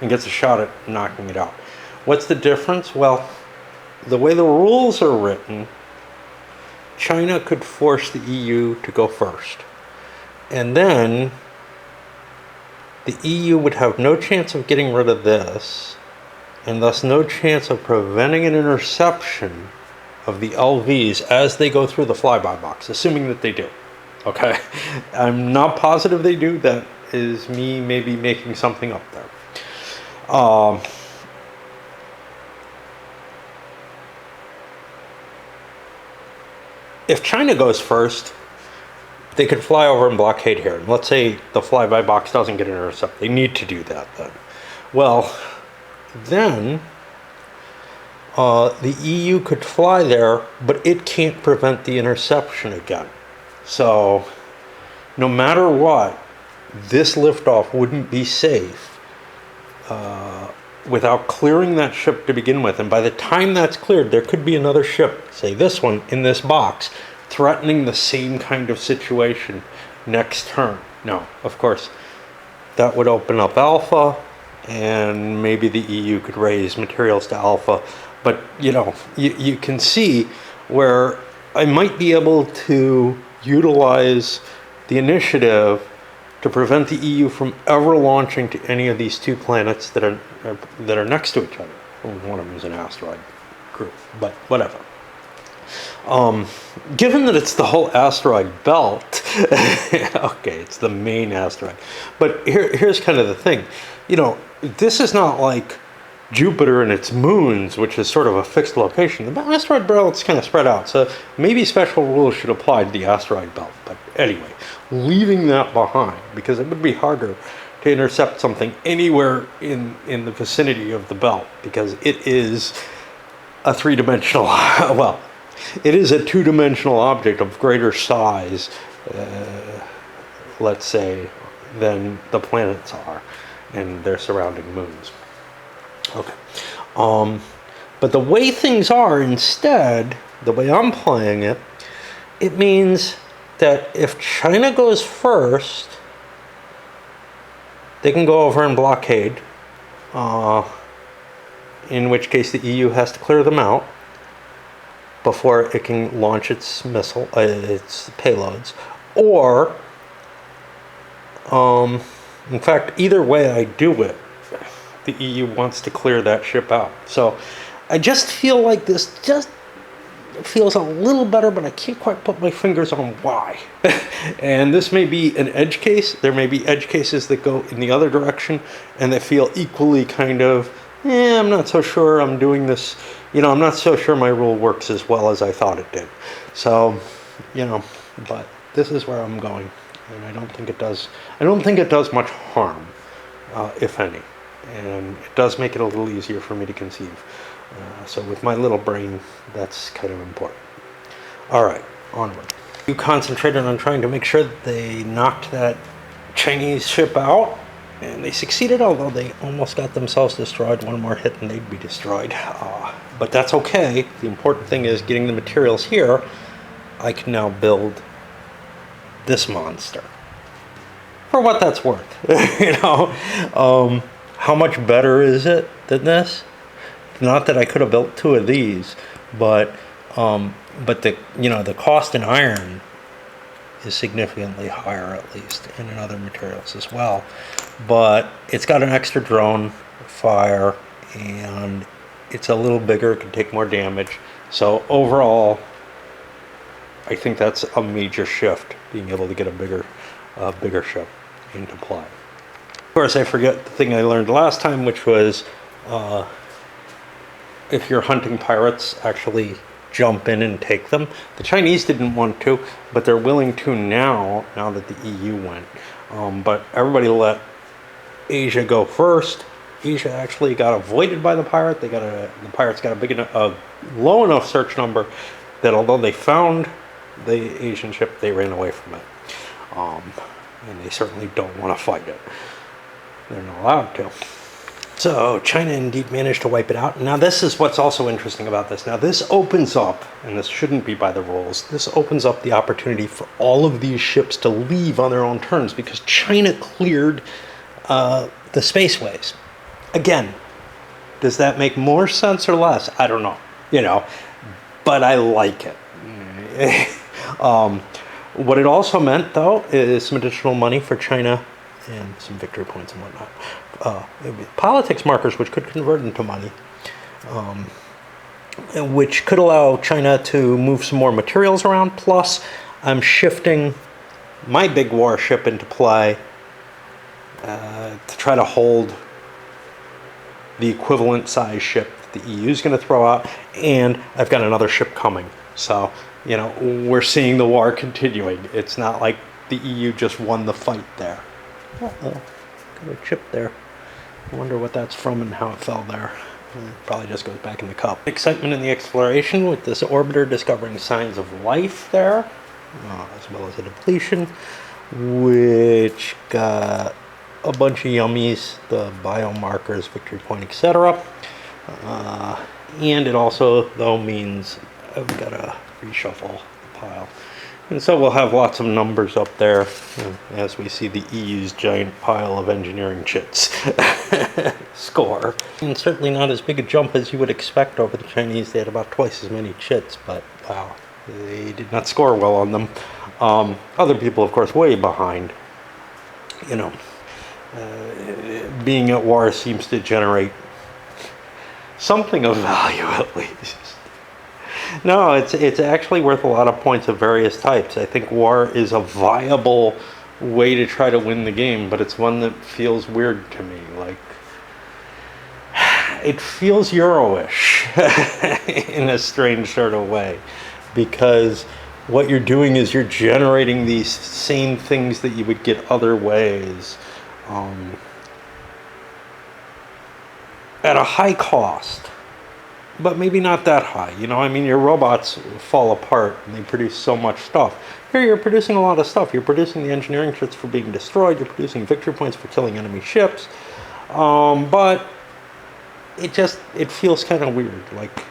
and gets a shot at knocking it out. What's the difference? Well, the way the rules are written, China could force the EU to go first. And then the EU would have no chance of getting rid of this, and thus no chance of preventing an interception of the LVs as they go through the flyby box, assuming that they do. Okay? I'm not positive they do. That is me maybe making something up there. If China goes first, they could fly over and blockade here. And let's say the flyby box doesn't get intercepted. They need to do that then. Well, then the EU could fly there, but it can't prevent the interception again. So no matter what, this liftoff wouldn't be safe without clearing that ship to begin with. And by the time that's cleared, there could be another ship, say this one, in this box, threatening the same kind of situation next turn. Now, of course, that would open up Alpha, and maybe the EU could raise materials to alpha. But you can see where I might be able to utilize the initiative to prevent the EU from ever launching to any of these two planets that are next to each other. One of them is an asteroid group, but whatever. Given that it's the whole asteroid belt, okay, it's the main asteroid. But here's kind of the thing. This is not like Jupiter and its moons, which is sort of a fixed location. The asteroid belt's kind of spread out, so maybe special rules should apply to the asteroid belt. But anyway, leaving that behind, because it would be harder to intercept something anywhere in the vicinity of the belt, because it is a three-dimensional, well, it is a two-dimensional object of greater size, let's say, than the planets are and their surrounding moons. Okay. But the way things are instead, the way I'm playing it, it means that if China goes first, they can go over and blockade, in which case the EU has to clear them out before it can launch its its payloads. Or, in fact, either way I do it, the EU wants to clear that ship out. So I just feel like this just feels a little better, but I can't quite put my fingers on why. And this may be an edge case. There may be edge cases that go in the other direction and that feel equally kind of, I'm not so sure I'm doing this. I'm not so sure my rule works as well as I thought it did. So, but this is where I'm going. And I don't think it does much harm, if any. And it does make it a little easier for me to conceive. So with my little brain, that's kind of important. All right, onward. You concentrated on trying to make sure that they knocked that Chinese ship out, and they succeeded, although they almost got themselves destroyed. One more hit and they'd be destroyed. But that's okay. The important thing is getting the materials here. I can now build this monster. For what that's worth, How much better is it than this? Not that I could have built two of these, but the cost in iron is significantly higher, at least, and in other materials as well. But it's got an extra drone fire, and it's a little bigger. It can take more damage. So overall, I think that's a major shift, being able to get a bigger ship into play. Of course, I forget the thing I learned last time, which was if you're hunting pirates, actually jump in and take them. The Chinese didn't want to, but they're willing to now that the EU went. But everybody let Asia go first. Asia actually got avoided by the pirate. The pirates got a low enough search number that although they found the Asian ship, they ran away from it. And they certainly don't want to fight it. They're not allowed to. So China indeed managed to wipe it out. Now this is what's also interesting about this. Now this opens up, and this shouldn't be by the rules, this opens up the opportunity for all of these ships to leave on their own terms because China cleared the spaceways. Again, does that make more sense or less? I don't know, but I like it. What it also meant, though, is some additional money for China and some victory points and whatnot. Politics markers, which could convert into money, which could allow China to move some more materials around. Plus, I'm shifting my big warship into play to try to hold the equivalent size ship that the EU is going to throw out, and I've got another ship coming. So, we're seeing the war continuing. It's not like the EU just won the fight there. Uh-oh, got a chip there. I wonder what that's from and how it fell there. Probably just goes back in the cup. Excitement in the exploration with this orbiter discovering signs of life there, as well as a depletion, which got a bunch of yummies, the biomarkers, victory point, etc. And it also, though, means I've got to reshuffle the pile And so we'll have lots of numbers up there as we see the EU's giant pile of engineering chits score. And certainly not as big a jump as you would expect over the Chinese. They had about twice as many chits, but wow, they did not score well on them. Other people, of course, way behind. You know, being at war seems to generate something of value at least. No, it's actually worth a lot of points of various types. I think war is a viable way to try to win the game, but it's one that feels weird to me. Like, it feels Euro-ish in a strange sort of way, because what you're doing is you're generating these same things that you would get other ways at a high cost. But maybe not that high, you know. I mean, your robots fall apart and they produce so much stuff. Here you're producing a lot of stuff. You're producing the engineering chits for being destroyed. You're producing victory points for killing enemy ships. But it feels kind of weird. Like,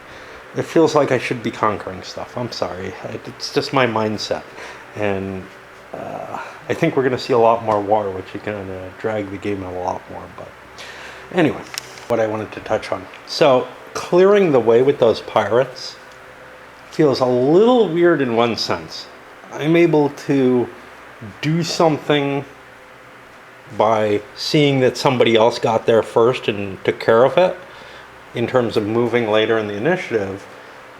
it feels like I should be conquering stuff. I'm sorry. It's just my mindset. And I think we're going to see a lot more war, which is going to drag the game out a lot more. But anyway, what I wanted to touch on. So, clearing the way with those pirates feels a little weird in one sense. I'm able to do something by seeing that somebody else got there first and took care of it in terms of moving later in the initiative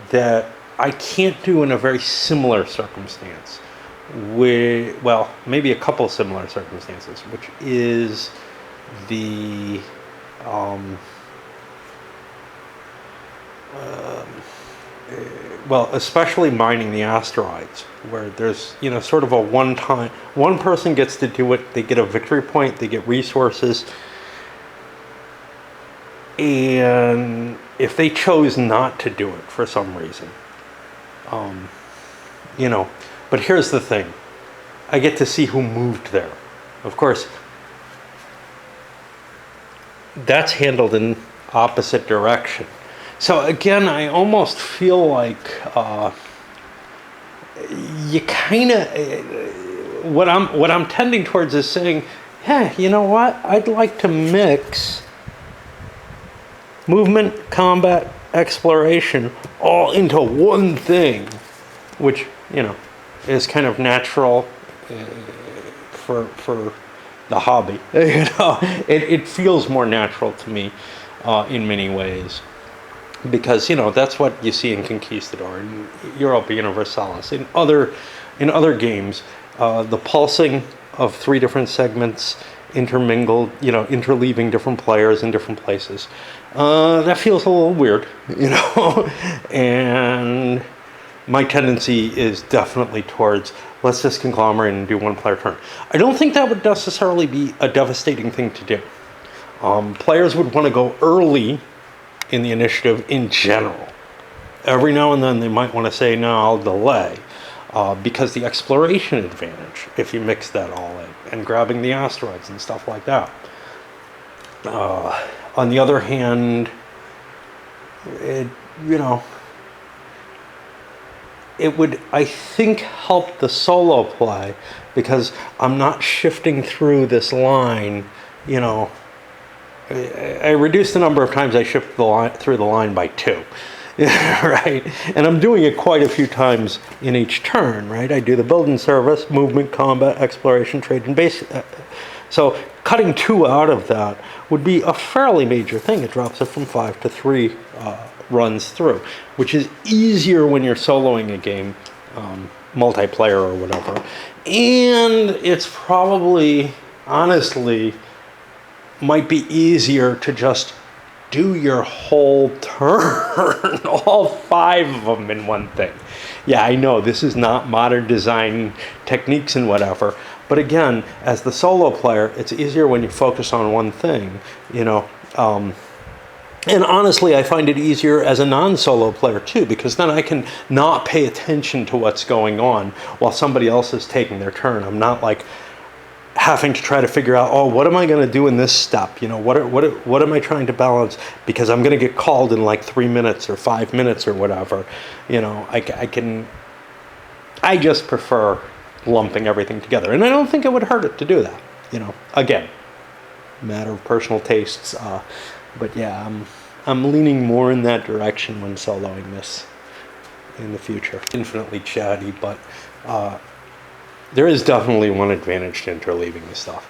that I can't do in a very similar circumstance. Well, maybe a couple similar circumstances, which is the well, especially mining the asteroids, where there's, you know, sort of a one person gets to do it, they get a victory point, they get resources, and if they chose not to do it for some reason, you know, but here's the thing, I get to see who moved there. Of course, that's handled in opposite direction. So again, I almost feel like you kind of what I'm tending towards is saying, hey, you know what? I'd like to mix movement, combat, exploration all into one thing, which, you know, is kind of natural for the hobby. You know, it feels more natural to me in many ways. Because, you know, that's what you see in Conquistador, in Europa Universalis, in other games, the pulsing of three different segments intermingled, you know, interleaving different players in different places. That feels a little weird, you know, and my tendency is definitely towards, let's just conglomerate and do one player turn. I don't think that would necessarily be a devastating thing to do. Players would want to go early in the initiative in general. Every now and then they might want to say, no, I'll delay, because the exploration advantage, if you mix that all in, and grabbing the asteroids and stuff like that. On the other hand, it would, I think, help the solo play, because I'm not shifting through this line, you know. I reduced the number of times I shift through the line by 2, right? And I'm doing it quite a few times in each turn, right? I do the build and service, movement, combat, exploration, trade, and base. So cutting 2 out of that would be a fairly major thing. It drops it from 5 to 3 runs through, which is easier when you're soloing a game, multiplayer or whatever. And it's probably, honestly, might be easier to just do your whole turn, all 5 of them in one thing. Yeah, I know this is not modern design techniques and whatever, but again, as the solo player, it's easier when you focus on one thing, you know. And honestly, I find it easier as a non-solo player too, because then I can not pay attention to what's going on while somebody else is taking their turn. I'm not like having to try to figure out, oh, what am I going to do in this step? You know, what am I trying to balance? Because I'm going to get called in like 3 minutes or 5 minutes or whatever. You know, I I just prefer lumping everything together, and I don't think it would hurt it to do that. Again, matter of personal tastes. But yeah, I'm leaning more in that direction when soloing this in the future. Infinitely chatty, but there is definitely one advantage to interleaving this stuff.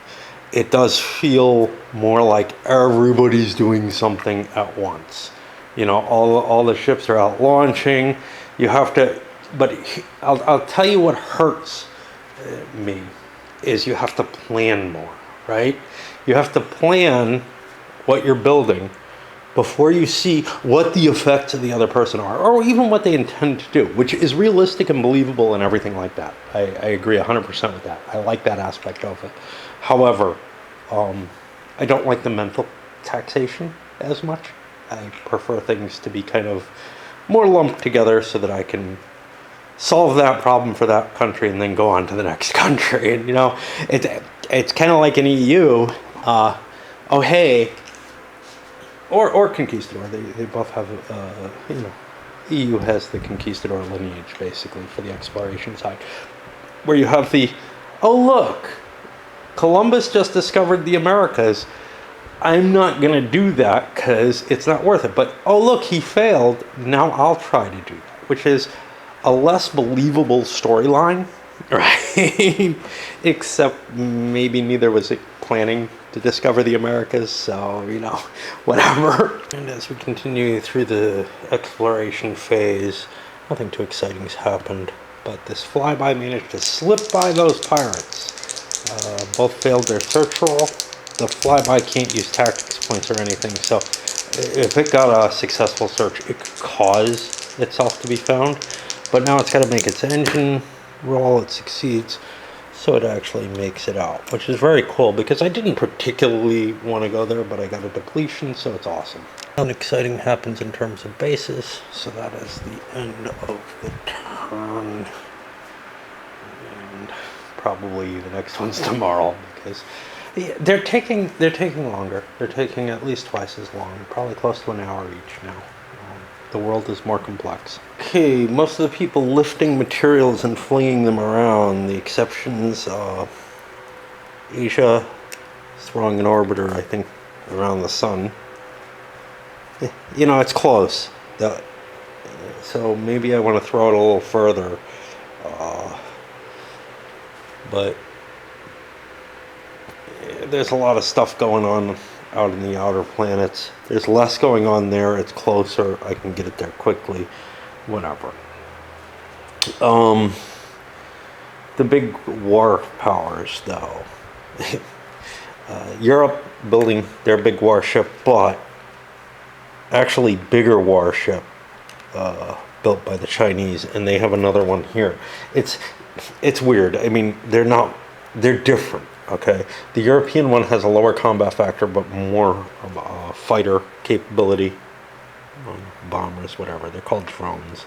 It does feel more like everybody's doing something at once. All the ships are out launching. You have to, but I'll tell you what hurts me is you have to plan more, right? You have to plan what you're building before you see what the effects of the other person are, or even what they intend to do, which is realistic and believable and everything like that. I agree 100% with that. I like that aspect of it. However, I don't like the mental taxation as much. I prefer things to be kind of more lumped together so that I can solve that problem for that country and then go on to the next country. And it's kind of like an EU. Oh hey, or conquistador. They both have EU has the conquistador lineage basically for the exploration side, where you have the look, Columbus just discovered the Americas. I'm not going to do that because it's not worth it. But, look, he failed. Now I'll try to do that, which is a less believable storyline, right? Except maybe neither was it planning to discover the Americas, so, whatever. And as we continue through the exploration phase, nothing too exciting has happened, but this flyby managed to slip by those pirates. Both failed their search roll. The flyby can't use tactics points or anything, so if it got a successful search, it could cause itself to be found. But now it's got to make its engine roll. It succeeds, so it actually makes it out, which is very cool because I didn't particularly want to go there, but I got a depletion, so it's awesome. Nothing exciting happens in terms of bases, so that is the end of the turn. And probably the next one's tomorrow because they're taking longer. They're taking at least twice as long, probably close to an hour each now. The world is more complex. Okay, most of the people lifting materials and flinging them around. The exceptions, Asia is throwing an orbiter, I think, around the sun. It's close. So maybe I want to throw it a little further. But there's a lot of stuff going on out in the outer planets. There's less going on there. It's closer. I can get it there quickly. Whatever. The big war powers, though. Europe building their big warship, but actually bigger warship built by the Chinese, and they have another one here. It's weird. I mean, they're different. Okay, the European one has a lower combat factor, but more fighter capability. Bombers, whatever they're called, drones.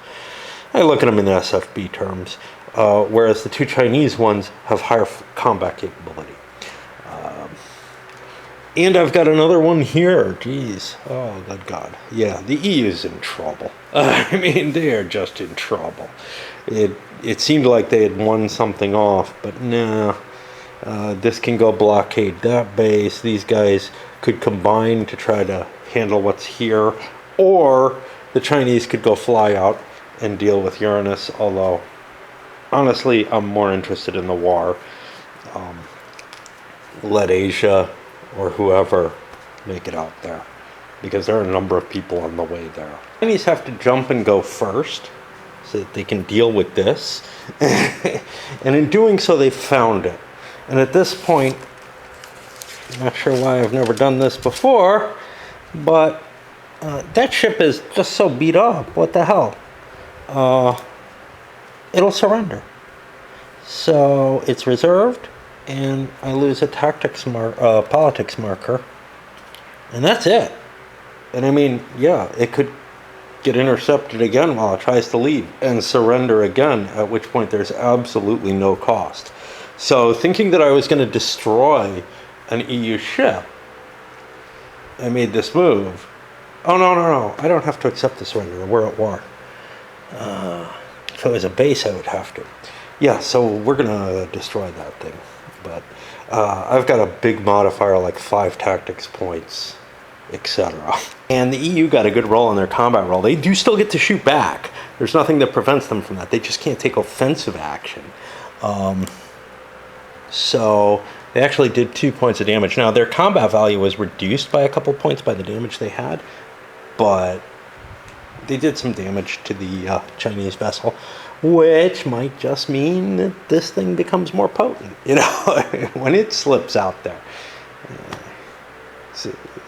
I look at them in SFB terms, whereas the two Chinese ones have higher combat capability. And I've got another one here. Jeez, oh good God, yeah, the EU's in trouble. I mean, they are just in trouble. It seemed like they had won something off, but nah. This can go blockade that base. These guys could combine to try to handle what's here, or the Chinese could go fly out and deal with Uranus, although honestly I'm more interested in the war. Let Asia or whoever make it out there, because there are a number of people on the way there. The Chinese have to jump and go first so that they can deal with this. And in doing so, they found it. And at this point, I'm not sure why I've never done this before, but that ship is just so beat up. What the hell? It'll surrender. So it's reserved, and I lose a politics marker, and that's it. And I mean, yeah, it could get intercepted again while it tries to leave and surrender again, at which point there's absolutely no cost. So thinking that I was going to destroy an EU ship, I made this move. Oh, no. I don't have to accept the surrender. We're at war. If it was a base, I would have to. yeah, so we're gonna destroy that thing. But I've got a big modifier like 5 tactics points, etc. And the EU got a good roll in their combat roll. They do still get to shoot back. There's nothing that prevents them from that. They just can't take offensive action. So they actually did 2 points of damage. Now their combat value was reduced by a couple points by the damage they had, but they did some damage to the Chinese vessel, which might just mean that this thing becomes more potent, you know, when it slips out there.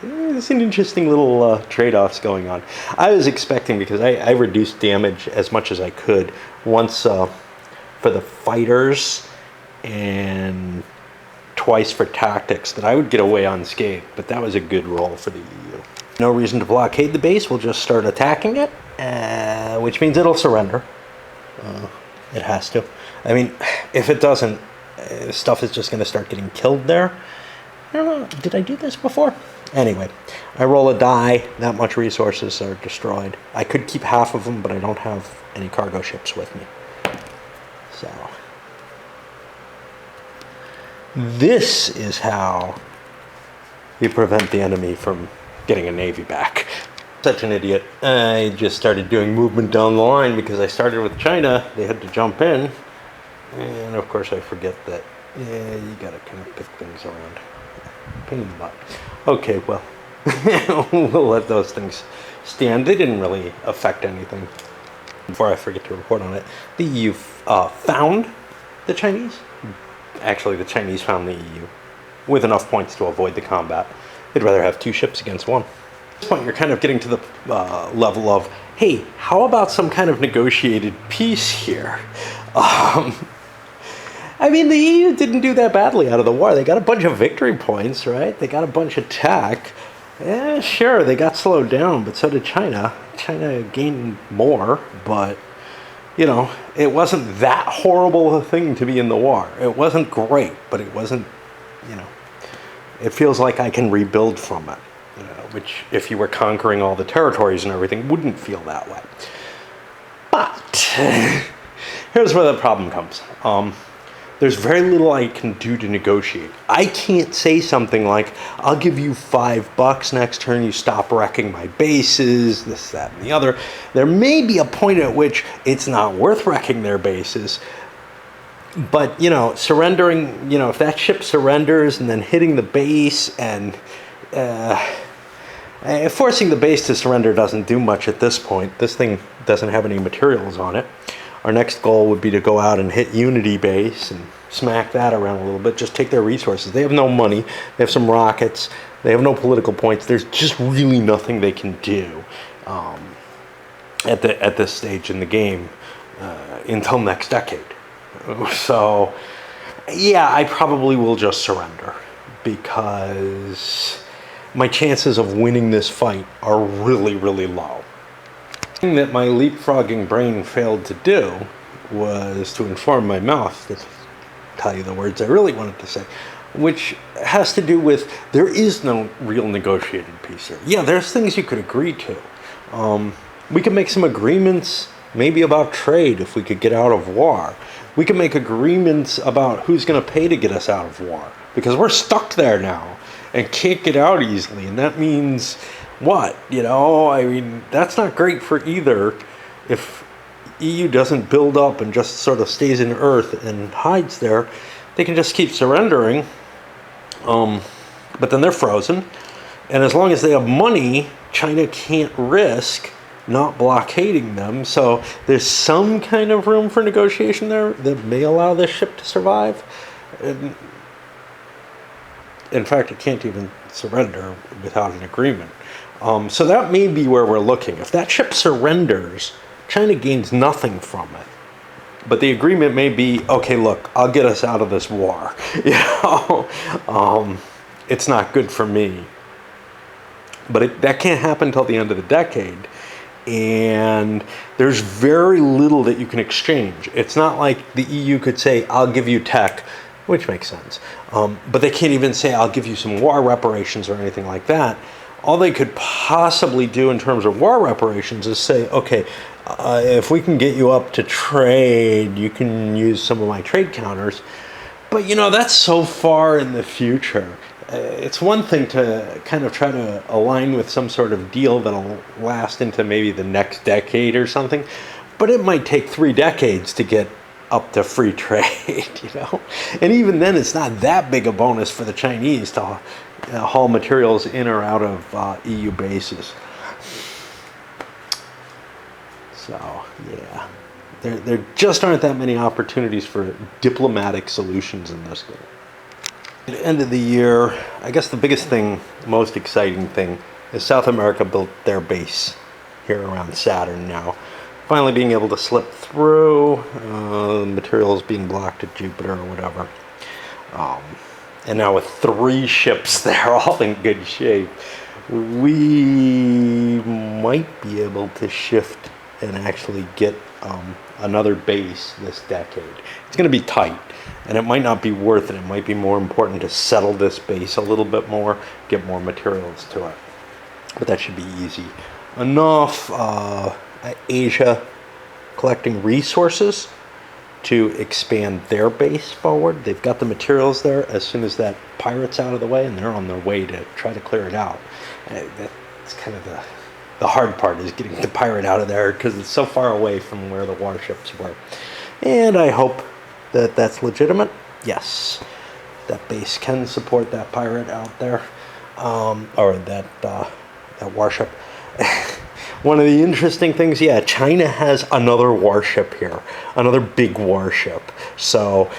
It's an interesting little trade-offs going on. I was expecting, because I reduced damage as much as I could once for the fighters and twice for tactics, that I would get away unscathed, but that was a good roll for the EU. No reason to blockade the base. We'll just start attacking it, which means it'll surrender. It has to. I mean, if it doesn't, stuff is just going to start getting killed there. I don't know. Did I do this before? Anyway, I roll a die. That much resources are destroyed. I could keep half of them, but I don't have any cargo ships with me. So this is how you prevent the enemy from getting a navy back. Such an idiot. I just started doing movement down the line because I started with China. They had to jump in. And of course I forget that, yeah, you gotta kind of pick things around. Pain in the butt. Okay, well, we'll let those things stand. They didn't really affect anything. Before I forget to report on it, the EU found the Chinese. Actually, the Chinese found the EU with enough points to avoid the combat. They'd rather have 2 ships against 1. At this point, you're kind of getting to the level of, hey, how about some kind of negotiated peace here? I mean, the EU didn't do that badly out of the war. They got a bunch of victory points, right? They got a bunch of tech. Yeah, sure, they got slowed down, but so did China. China gained more, but, you know, it wasn't that horrible a thing to be in the war. It wasn't great, but it wasn't, you know, it feels like I can rebuild from it, you know, which, if you were conquering all the territories and everything, wouldn't feel that way. But here's where the problem comes. There's very little I can do to negotiate. I can't say something like, I'll give you $5 next turn you stop wrecking my bases, this, that, and the other. There may be a point at which it's not worth wrecking their bases, but, you know, surrendering, you know, if that ship surrenders and then hitting the base and forcing the base to surrender doesn't do much at this point. This thing doesn't have any materials on it. Our next goal would be to go out and hit Unity base and smack that around a little bit, just take their resources. They have no money, they have some rockets, they have no political points. There's just really nothing they can do at this stage in the game until next decade. So, yeah, I probably will just surrender because my chances of winning this fight are really, really low. The thing that my leapfrogging brain failed to do was to inform my mouth to tell you the words I really wanted to say, which has to do with there is no real negotiated peace here. Yeah, there's things you could agree to. We could make some agreements maybe about trade if we could get out of war. We can make agreements about who's going to pay to get us out of war, because we're stuck there now and can't get out easily, and that means what? You know, I mean, that's not great for either. If EU doesn't build up and just sort of stays in Earth and hides there, they can just keep surrendering, but then they're frozen, and as long as they have money, China can't risk not blockading them, so there's some kind of room for negotiation there that may allow this ship to survive. And in fact, it can't even surrender without an agreement. So that may be where we're looking. If that ship surrenders, China gains nothing from it. But the agreement may be, okay, look, I'll get us out of this war. You know, it's not good for me. But that can't happen until the end of the decade. And there's very little that you can exchange. It's not like the EU could say, I'll give you tech, which makes sense. But they can't even say, I'll give you some war reparations or anything like that. All they could possibly do in terms of war reparations is say, okay, If we can get you up to trade, you can use some of my trade counters. But you know, that's so far in the future. It's one thing to kind of try to align with some sort of deal that'll last into maybe the next decade or something, but it might take 3 decades to get up to free trade, you know? And even then, it's not that big a bonus for the Chinese to haul materials in or out of EU bases. So, yeah. There just aren't that many opportunities for diplomatic solutions in this game. At the end of the year, I guess the biggest thing, most exciting thing, is South America built their base here around Saturn now. Finally being able to slip through, materials being blocked at Jupiter or whatever. And now with 3 ships there, all in good shape, we might be able to shift and actually get another base this decade. It's going to be tight, and it might not be worth it. It might be more important to settle this base a little bit more, get more materials to it. But that should be easy enough. Asia collecting resources to expand their base forward. They've got the materials there as soon as that pirate's out of the way, and they're on their way to try to clear it out. That's kind of the hard part, is getting the pirate out of there because it's so far away from where the warships were. And I hope that that's legitimate. Yes, that base can support that pirate out there, or that warship. One of the interesting things, yeah, China has another warship here, another big warship. So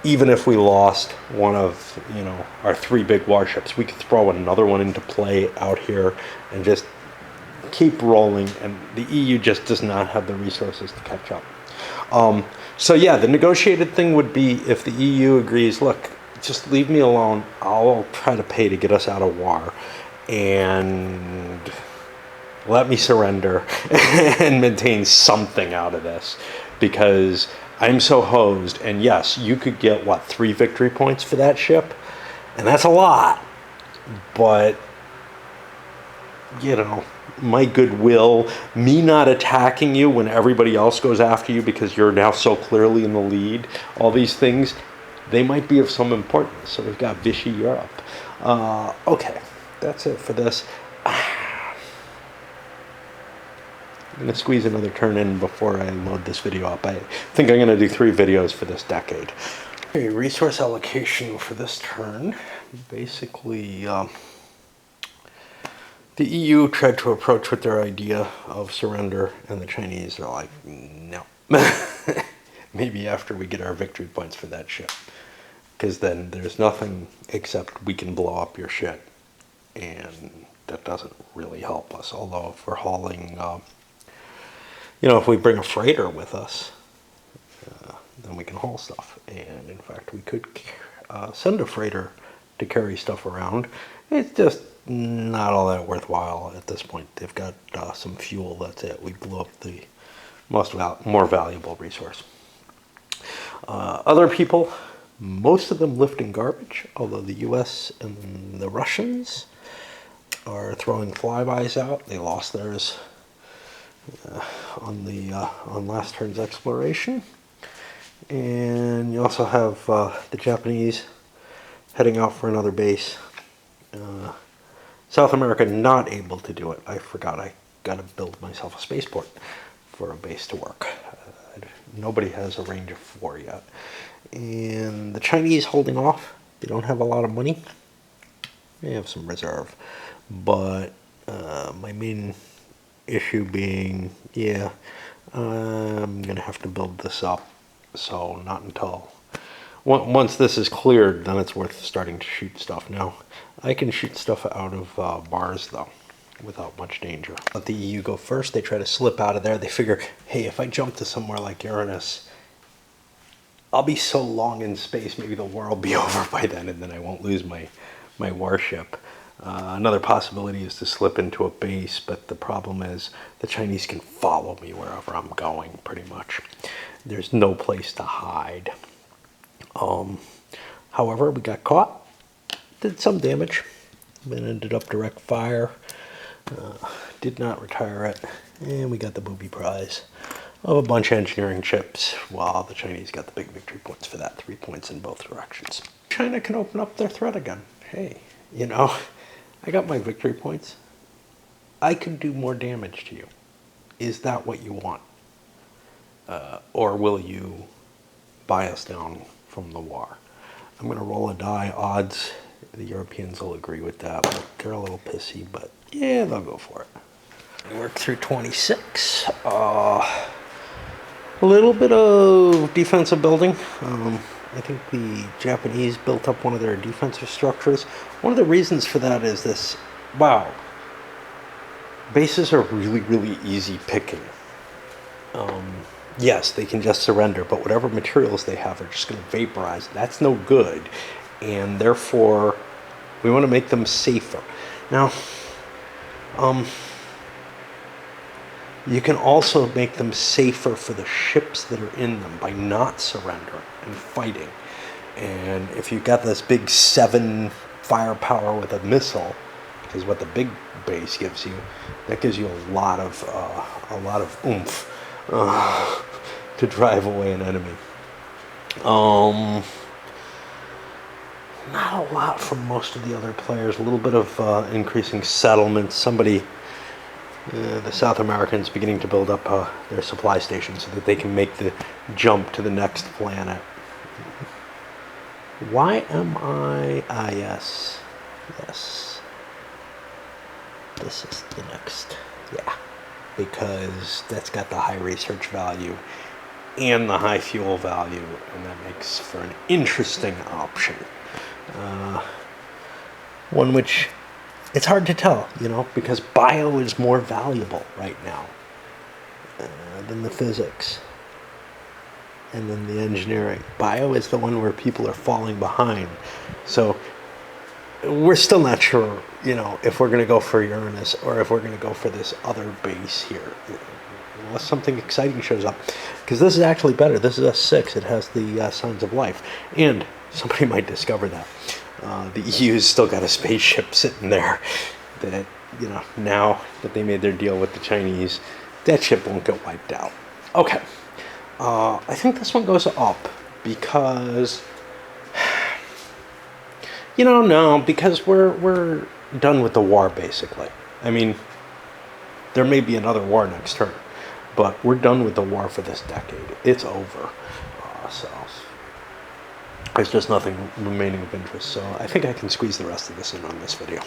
even if we lost one of, our 3 big warships, we could throw another one into play out here and just keep rolling. And the EU just does not have the resources to catch up. So yeah, the negotiated thing would be if the EU agrees, look, just leave me alone. I'll try to pay to get us out of war. And let me surrender and maintain something out of this, because I'm so hosed. And yes, you could get 3 victory points for that ship, and that's a lot. But my goodwill, me not attacking you when everybody else goes after you because you're now so clearly in the lead, all these things, they might be of some importance. So we've got Vichy Europe. Okay, that's it for this. I'm going to squeeze another turn in before I load this video up. I think I'm going to do 3 videos for this decade. Okay, resource allocation for this turn. Basically, the EU tried to approach with their idea of surrender, and the Chinese are like, no. Maybe after we get our victory points for that ship. Because then there's nothing except we can blow up your shit. And that doesn't really help us. Although if we're hauling... if we bring a freighter with us, then we can haul stuff. And in fact, we could send a freighter to carry stuff around. It's just not all that worthwhile at this point. They've got some fuel, that's it. We blew up the more valuable resource. Other people, most of them lifting garbage, although the US and the Russians are throwing flybys out. They lost theirs on last turn's exploration. And you also have the Japanese heading out for another base. South America not able to do it. I forgot, I got to build myself a spaceport for a base to work. Nobody has a range of 4 yet. And the Chinese holding off. They don't have a lot of money. They have some reserve. But my main issue being, I'm going to have to build this up. So not until... Once this is cleared, then it's worth starting to shoot stuff. Now, I can shoot stuff out of bars, though, without much danger. Let the EU go first. They try to slip out of there. They figure, hey, if I jump to somewhere like Uranus, I'll be so long in space, maybe the war will be over by then, and then I won't lose my warship. Another possibility is to slip into a base, but the problem is the Chinese can follow me wherever I'm going, pretty much. There's no place to hide. However, we got caught, did some damage, then ended up direct fire. Did not retire it, and we got the booby prize of a bunch of engineering chips, while the Chinese got the big victory points for that, 3 points in both directions. China can open up their threat again. Hey, you know, I got my victory points. I could do more damage to you. Is that what you want? Or will you buy us down from the war? I'm going to roll a die. Odds, the Europeans will agree with that. They're a little pissy, but yeah, they'll go for it. Work through 26. A little bit of defensive building. I think the Japanese built up one of their defensive structures. One of the reasons for that is this. Wow. Bases are really, really easy picking. Yes, they can just surrender, but whatever materials they have are just going to vaporize. That's no good, and therefore we want to make them safer. Now, you can also make them safer for the ships that are in them by not surrendering and fighting. And if you've got this big 7 firepower with a missile, which is what the big base gives you, that gives you a lot of oomph to drive away an enemy. Not a lot from most of the other players. A little bit of increasing settlements. Somebody, the South Americans, beginning to build up their supply station so that they can make the jump to the next planet. Why am I? Ah, yes. Yes. This is the next. Yeah. Because that's got the high research value and the high fuel value, and that makes for an interesting option. One which it's hard to tell, you know, because bio is more valuable right now than the physics and then the engineering. Bio is the one where people are falling behind. So we're still not sure, you know, if we're going to go for Uranus or if we're going to go for this other base here, unless something exciting shows up. Because this is actually better. This is a 6. It has the signs of life. And somebody might discover that. The EU's still got a spaceship sitting there that, you know, now that they made their deal with the Chinese, that ship won't get wiped out. Okay. I think this one goes up because... You know, no, because we're done with the war, basically. I mean, there may be another war next turn, but we're done with the war for this decade. It's over. So there's just nothing remaining of interest. So I think I can squeeze the rest of this in on this video.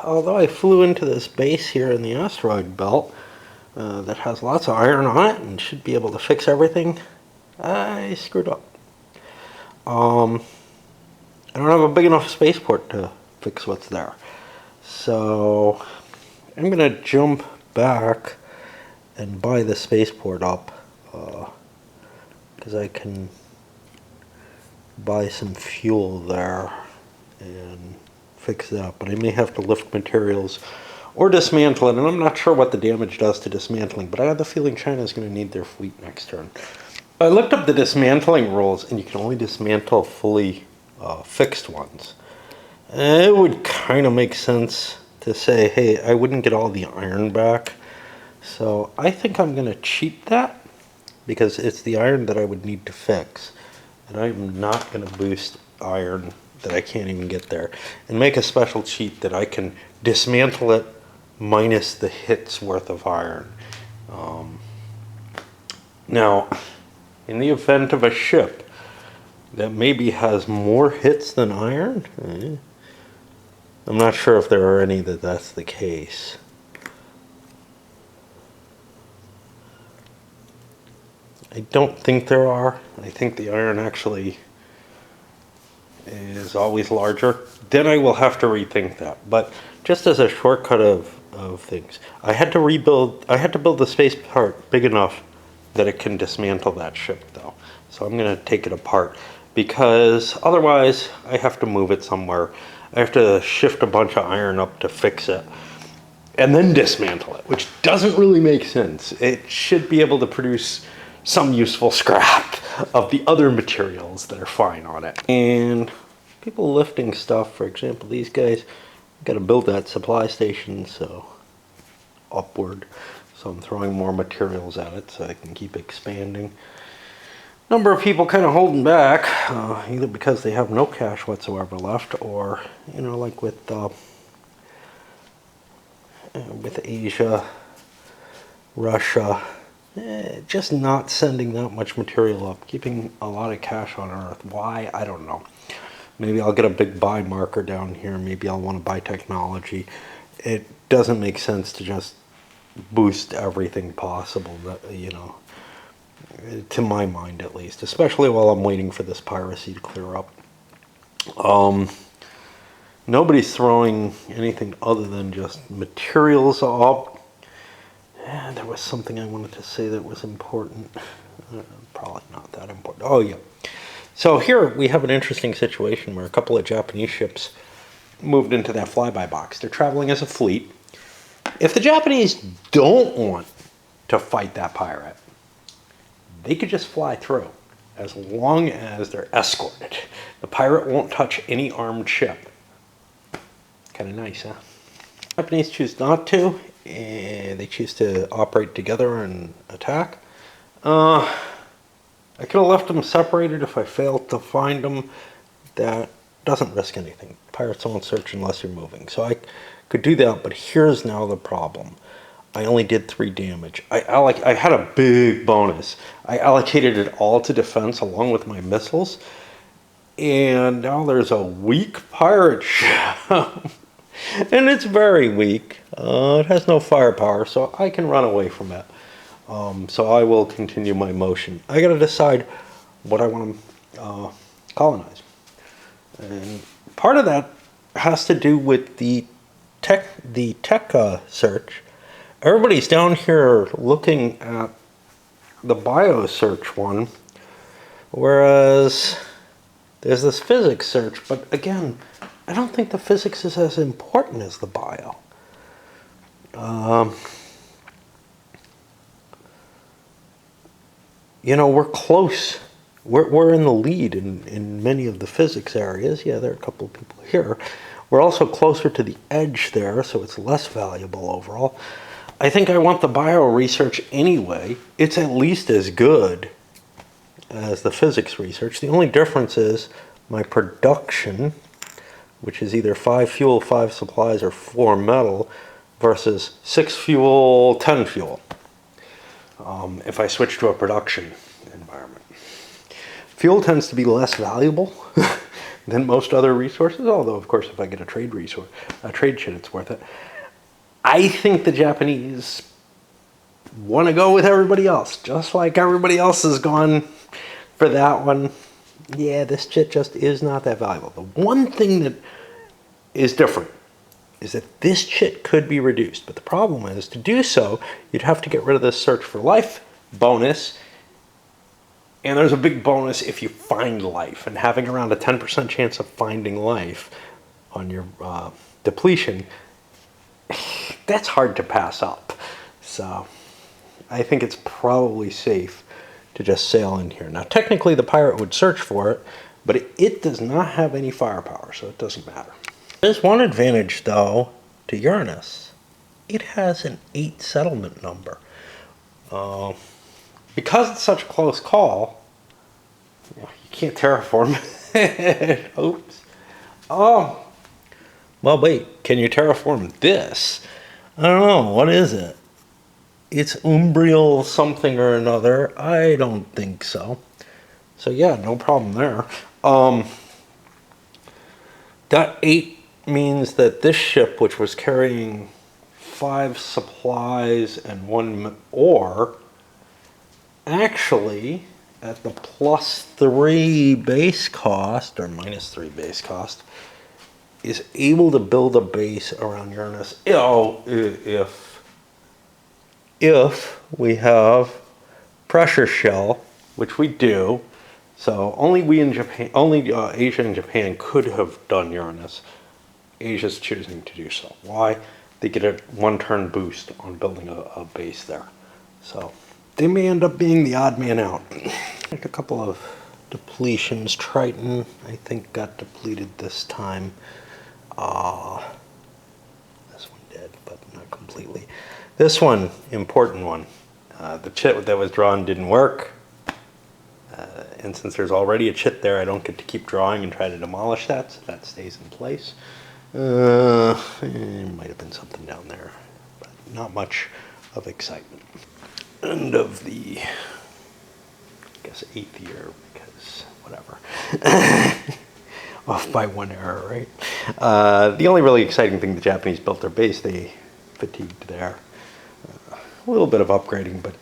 Although I flew into this base here in the asteroid belt that has lots of iron on it and should be able to fix everything, I screwed up. I don't have a big enough spaceport to fix what's there. So I'm going to jump back and buy the spaceport up because I can buy some fuel there and fix that. But I may have to lift materials or dismantle it, and I'm not sure what the damage does to dismantling, but I have the feeling China's going to need their fleet next turn. I looked up the dismantling rules, and you can only dismantle fully fixed ones. It would kind of make sense to say, hey, I wouldn't get all the iron back. So I think I'm going to cheat that because it's the iron that I would need to fix. And I'm not going to boost iron that I can't even get there. And make a special cheat that I can dismantle it minus the hits worth of iron. Now, in the event of a ship that maybe has more hits than iron, I'm not sure if there are any that's the case. I don't think there are. I think the iron actually is always larger. Then I will have to rethink that. But just as a shortcut of things, I had to build the space part big enough that it can dismantle that ship though. So I'm going to take it apart because otherwise I have to move it somewhere. I have to shift a bunch of iron up to fix it and then dismantle it, which doesn't really make sense. It should be able to produce some useful scrap of the other materials that are fine on it. And people lifting stuff, for example, these guys, Got to build that supply station, so upward. So I'm throwing more materials at it so I can keep expanding. Number of people kind of holding back, either because they have no cash whatsoever left, or like with Asia, Russia, just not sending that much material up, keeping a lot of cash on Earth. Why? I don't know. Maybe I'll get a big buy marker down here. Maybe I'll want to buy technology. It doesn't make sense to just boost everything possible, to my mind at least, especially while I'm waiting for this piracy to clear up. Nobody's throwing anything other than just materials up. And there was something I wanted to say that was important. Probably not that important. Oh yeah. So here we have an interesting situation where a couple of Japanese ships moved into that flyby box. They're traveling as a fleet. If the Japanese don't want to fight that pirate, they could just fly through as long as they're escorted. The pirate won't touch any armed ship. Kind of nice, huh? Japanese choose not to, and they choose to operate together and attack. I could have left them separated if I failed to find them. That doesn't risk anything. Pirates won't search unless you're moving. So I could do that, but here's now the problem. I only did 3 damage. I had a big bonus. I allocated it all to defense along with my missiles. And now there's a weak pirate ship. And it's very weak. It has no firepower, so I can run away from it. So I will continue my motion. I gotta decide what I want to colonize. And part of that has to do with the tech search. Everybody's down here looking at the bio search one, whereas there's this physics search, but again, I don't think the physics is as important as the bio. We're close. We're in the lead in many of the physics areas. Yeah, there are a couple of people here. We're also closer to the edge there, so it's less valuable overall. I think I want the bio research anyway. It's at least as good as the physics research. The only difference is my production, which is either 5 fuel, 5 supplies, or 4 metal, versus 6 fuel, 10 fuel. If I switch to a production environment. Fuel tends to be less valuable than most other resources, although of course if I get a trade chit, it's worth it. I think the Japanese want to go with everybody else, just like everybody else has gone for that one. Yeah, this chit just is not that valuable. The one thing that is different is that this chit could be reduced, but the problem is, to do so, you'd have to get rid of this search for life bonus, and there's a big bonus if you find life, and having around a 10% chance of finding life on your depletion, that's hard to pass up. So I think it's probably safe to just sail in here. Now technically the pirate would search for it, but it does not have any firepower, so it doesn't matter. There's one advantage though to Uranus. It has an 8 settlement number. Because it's such a close call, you can't terraform it. Oops. Oh, well wait, can you terraform this? I don't know, what is it? It's Umbriel something or another. I don't think so. So yeah, no problem there. That 8 means that this ship, which was carrying 5 supplies and 1 ore, actually at the +3 base cost, or -3 base cost, is able to build a base around Uranus. If we have pressure shell, which we do. So only Asia and Japan could have done Uranus. Asia's choosing to do so. Why? They get a 1-turn boost on building a base there. So they may end up being the odd man out. A couple of depletions. Triton, I think, got depleted this time. This one, important one. The chit that was drawn didn't work. And since there's already a chit there, I don't get to keep drawing and try to demolish that, so that stays in place. There might have been something down there, but not much of excitement. End of the, I guess, 8th year, because whatever. Off by 1 error, right? The only really exciting thing, the Japanese built their base. They fatigued there. A little bit of upgrading, but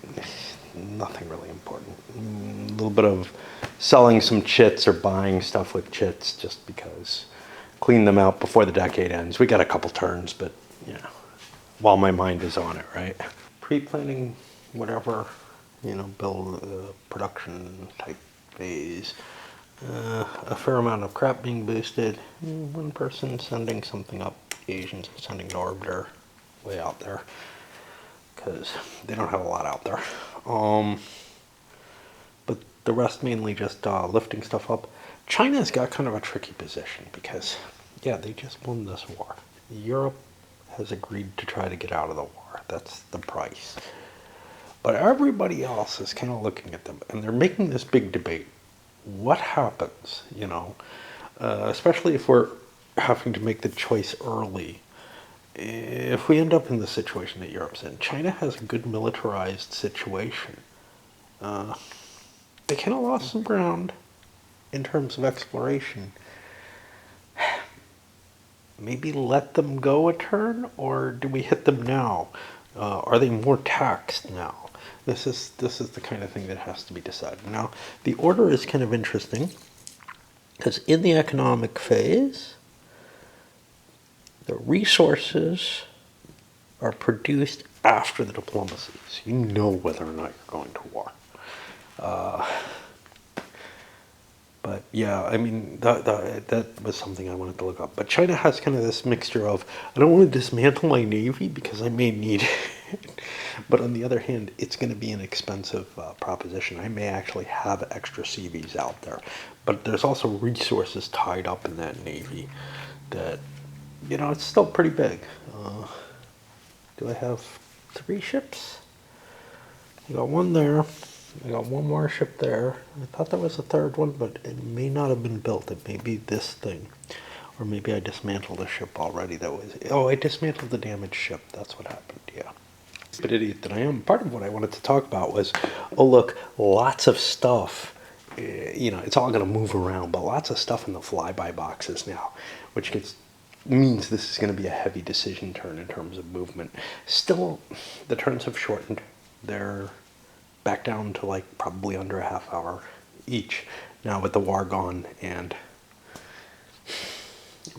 nothing really important. A little bit of selling some chits or buying stuff with chits just because. Clean them out before the decade ends. We got a couple turns, but you know, while my mind is on it, right? Pre-planning, whatever, you know, build a production type phase. A fair amount of crap being boosted. One person sending something up. The Asians are sending an orbiter way out there because they don't have a lot out there. But the rest mainly just lifting stuff up. China's got kind of a tricky position because, yeah, they just won this war. Europe has agreed to try to get out of the war. That's the price. But everybody else is kind of looking at them, and they're making this big debate. What happens, you know, especially if we're having to make the choice early? If we end up in the situation that Europe's in, China has a good militarized situation. They kind of lost some ground in terms of exploration. Maybe let them go a turn, or do we hit them now? Are they more taxed now? This is the kind of thing that has to be decided. Now, the order is kind of interesting, because in the economic phase, the resources are produced after the diplomacy. So you know whether or not you're going to war. But yeah, I mean, that was something I wanted to look up. But China has kind of this mixture of, I don't want to dismantle my navy because I may need it. But on the other hand, it's going to be an expensive proposition. I may actually have extra CVs out there. But there's also resources tied up in that navy that, you know, it's still pretty big. Do I have 3 ships? I got 1 there. I got 1 more ship there. I thought there was a 3rd one, but it may not have been built. It may be this thing. Or maybe I dismantled a ship already that was... Oh, I dismantled the damaged ship. That's what happened, yeah. But idiot that I am. Part of what I wanted to talk about was, oh look, lots of stuff. You know, it's all going to move around, but lots of stuff in the flyby boxes now, which means this is going to be a heavy decision turn in terms of movement. Still, the turns have shortened. They're back down to like probably under a half hour each now with the war gone and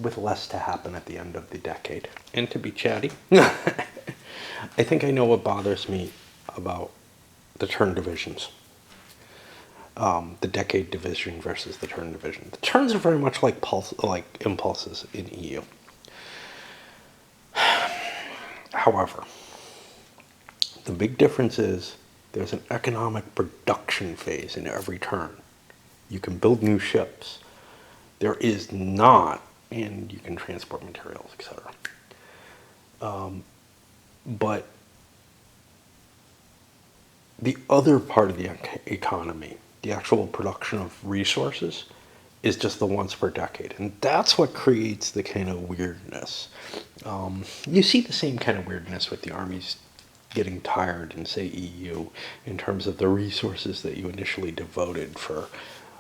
with less to happen at the end of the decade. And to be chatty, I think I know what bothers me about the turn divisions. The decade division versus the turn division. The turns are very much like impulses in EU. However, the big difference is there's an economic production phase in every turn. You can build new ships. There is not, and you can transport materials, etc. But the other part of the economy, the actual production of resources, is just the once per decade. And that's what creates the kind of weirdness. You see the same kind of weirdness with the armies getting tired in, say, EU, in terms of the resources that you initially devoted for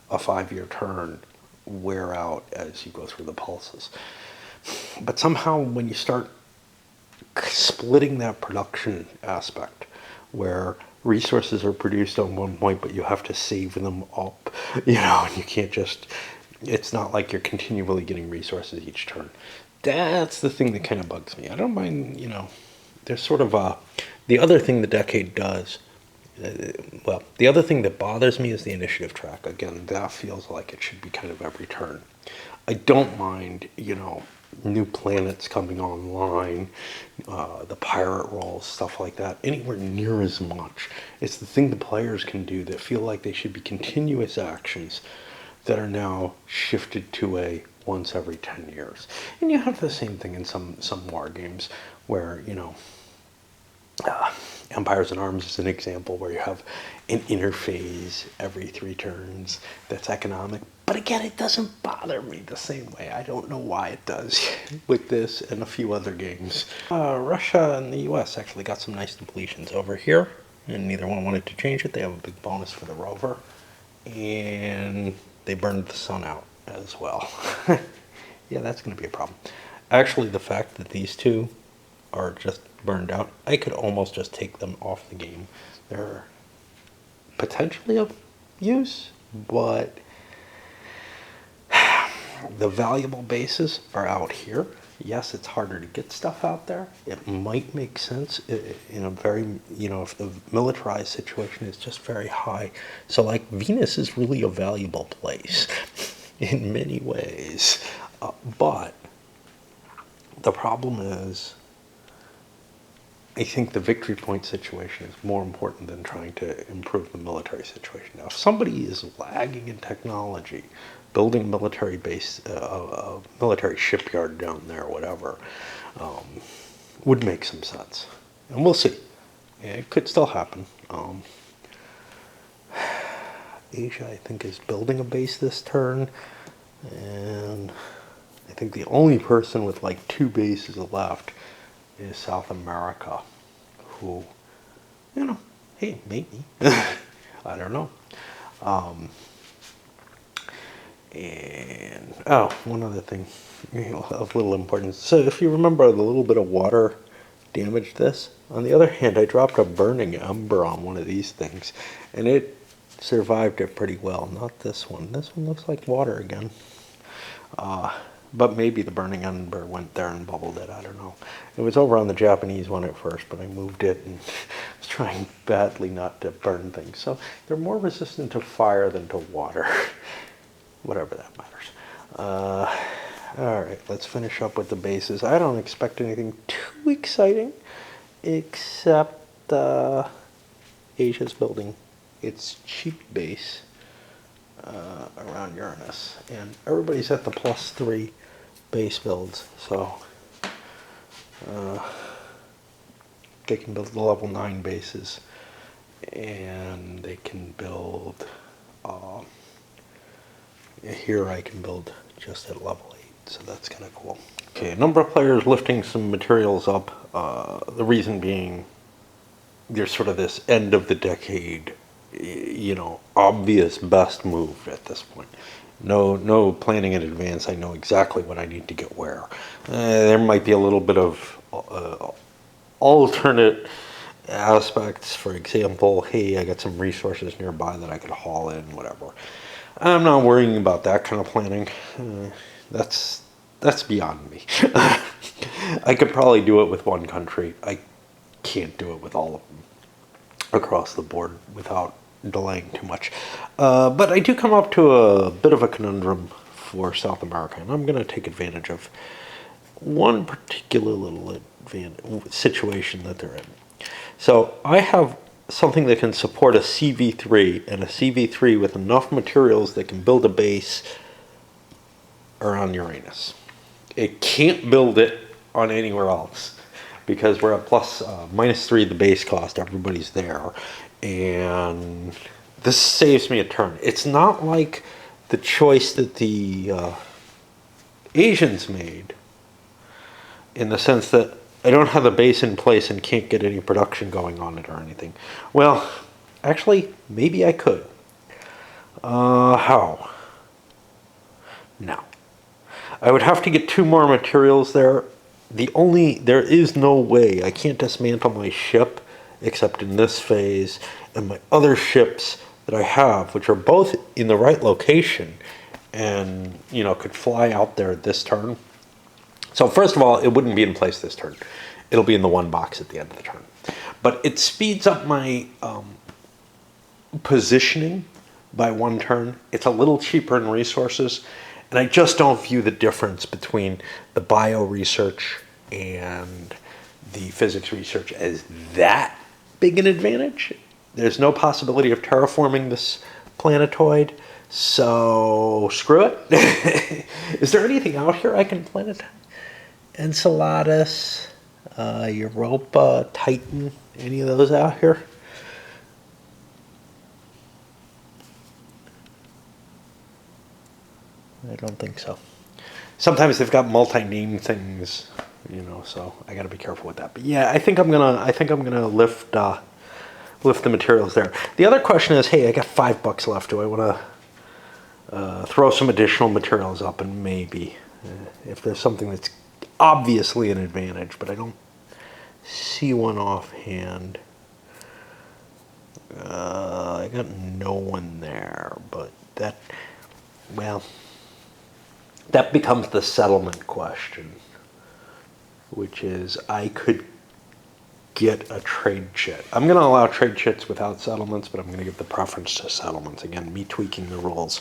a 5-year turn wear out as you go through the pulses. But somehow when you start splitting that production aspect, where resources are produced on one point, but you have to save them up, you know, and you can't just, it's not like you're continually getting resources each turn. That's the thing that kind of bugs me. I don't mind, you know, there's sort of the other thing the decade does, well, the other thing that bothers me is the initiative track. Again, that feels like it should be kind of every turn. I don't mind, you know, new planets coming online, the pirate rolls, stuff like that, anywhere near as much. It's the thing the players can do that feel like they should be continuous actions that are now shifted to a once every 10 years. And you have the same thing in some war games where, you know, Empires in Arms is an example where you have an interphase every 3 turns that's economic. But again, it doesn't bother me the same way. I don't know why it does with this and a few other games. Russia and the US actually got some nice depletions over here, and neither one wanted to change it. They have a big bonus for the rover, and they burned the sun out as well. Yeah, that's going to be a problem. Actually, the fact that these two are just burned out, I could almost just take them off the game. They're potentially of use, but the valuable bases are out here. Yes, it's harder to get stuff out there. It might make sense in a very, if the militarized situation is just very high. So like Venus is really a valuable place in many ways. But the problem is, I think the victory point situation is more important than trying to improve the military situation. Now, if somebody is lagging in technology, building a military base, a military shipyard down there, whatever, would make some sense. And we'll see. It could still happen. Asia, I think, is building a base this turn. And I think the only person with like 2 bases left is South America, who, hey, maybe. I don't know. And, one other thing of little importance. So if you remember, the little bit of water damaged this. On the other hand, I dropped a burning ember on one of these things, and it survived it pretty well. Not this one. This one looks like water again. But maybe the burning ember went there and bubbled it. I don't know. It was over on the Japanese one at first, but I moved it and was trying badly not to burn things. So they're more resistant to fire than to water. Whatever that matters. All right, let's finish up with the bases. I don't expect anything too exciting, except Asia's building its cheap base around Uranus, and everybody's at the +3 base builds, so they can build the level 9 bases, and they can build here I can build just at level 8, so that's kind of cool. Okay, a number of players lifting some materials up, the reason being there's sort of this end of the decade, obvious best move at this point. No planning in advance. I know exactly what I need to get where. There might be a little bit of alternate aspects. For example, hey, I got some resources nearby that I could haul in, whatever. I'm not worrying about that kind of planning. That's beyond me. I could probably do it with one country. I can't do it with all of them across the board without delaying too much. But I do come up to a bit of a conundrum for South America, and I'm going to take advantage of one particular little situation that they're in. So I have something that can support a CV3, and a CV3 with enough materials that can build a base around Uranus. It can't build it on anywhere else because we're at -3 the base cost. Everybody's there, and this saves me a turn. It's not like the choice that the Asians made, in the sense that I don't have the base in place and can't get any production going on it or anything. Well, actually, maybe I could. How? No. I would have to get 2 more materials there. There is no way, I can't dismantle my ship, except in this phase, and my other ships that I have, which are both in the right location, and, could fly out there this turn. So first of all, it wouldn't be in place this turn. It'll be in the 1 box at the end of the turn. But it speeds up my positioning by 1 turn. It's a little cheaper in resources, and I just don't view the difference between the bio research and the physics research as that big an advantage. There's no possibility of terraforming this planetoid, so screw it. Is there anything out here I can planet? Enceladus. Europa, Titan, any of those out here? I don't think so. Sometimes they've got multi-name things, you know, so I got to be careful with that. But yeah, I think I'm gonna lift lift the materials there. The other question is, hey, I got $5 left. Do I want to throw some additional materials up, and maybe if there's something that's obviously an advantage, but I don't see one offhand. I got no one there, but that, well, that becomes the settlement question, which is I could get a trade chit. I'm going to allow trade chits without settlements, but I'm going to give the preference to settlements. Again, me tweaking the rules.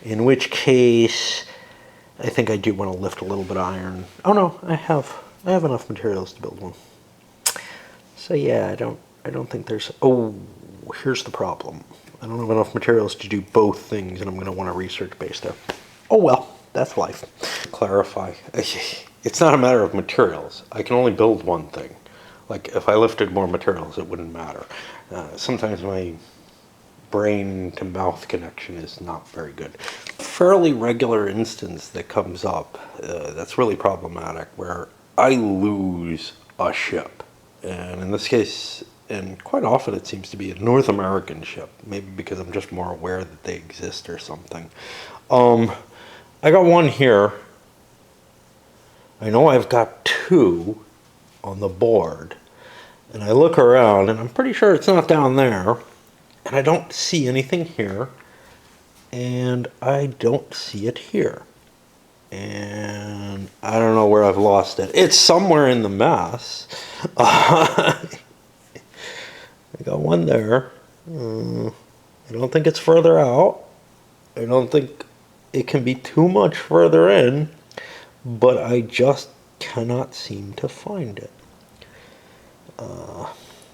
In which case, I think I do want to lift a little bit of iron. Oh no, I have enough materials to build one. So yeah, I don't think there's, oh, here's the problem. I don't have enough materials to do both things, and I'm going to want a research base there. Oh well, that's life. Clarify. It's not a matter of materials. I can only build one thing. Like, if I lifted more materials, it wouldn't matter. Sometimes my brain to mouth connection is not very good. Fairly regular instance that comes up that's really problematic, where I lose a ship. And in this case, and quite often it seems to be a North American ship, maybe because I'm just more aware that they exist or something. I got one here. I know I've got two on the board, and I look around and I'm pretty sure it's not down there, and I don't see anything here, and I don't see it here, and I don't know where I've lost it. It's somewhere in the mess. I got one there. I don't think it's further out. I don't think it can be too much further in, but I just cannot seem to find it.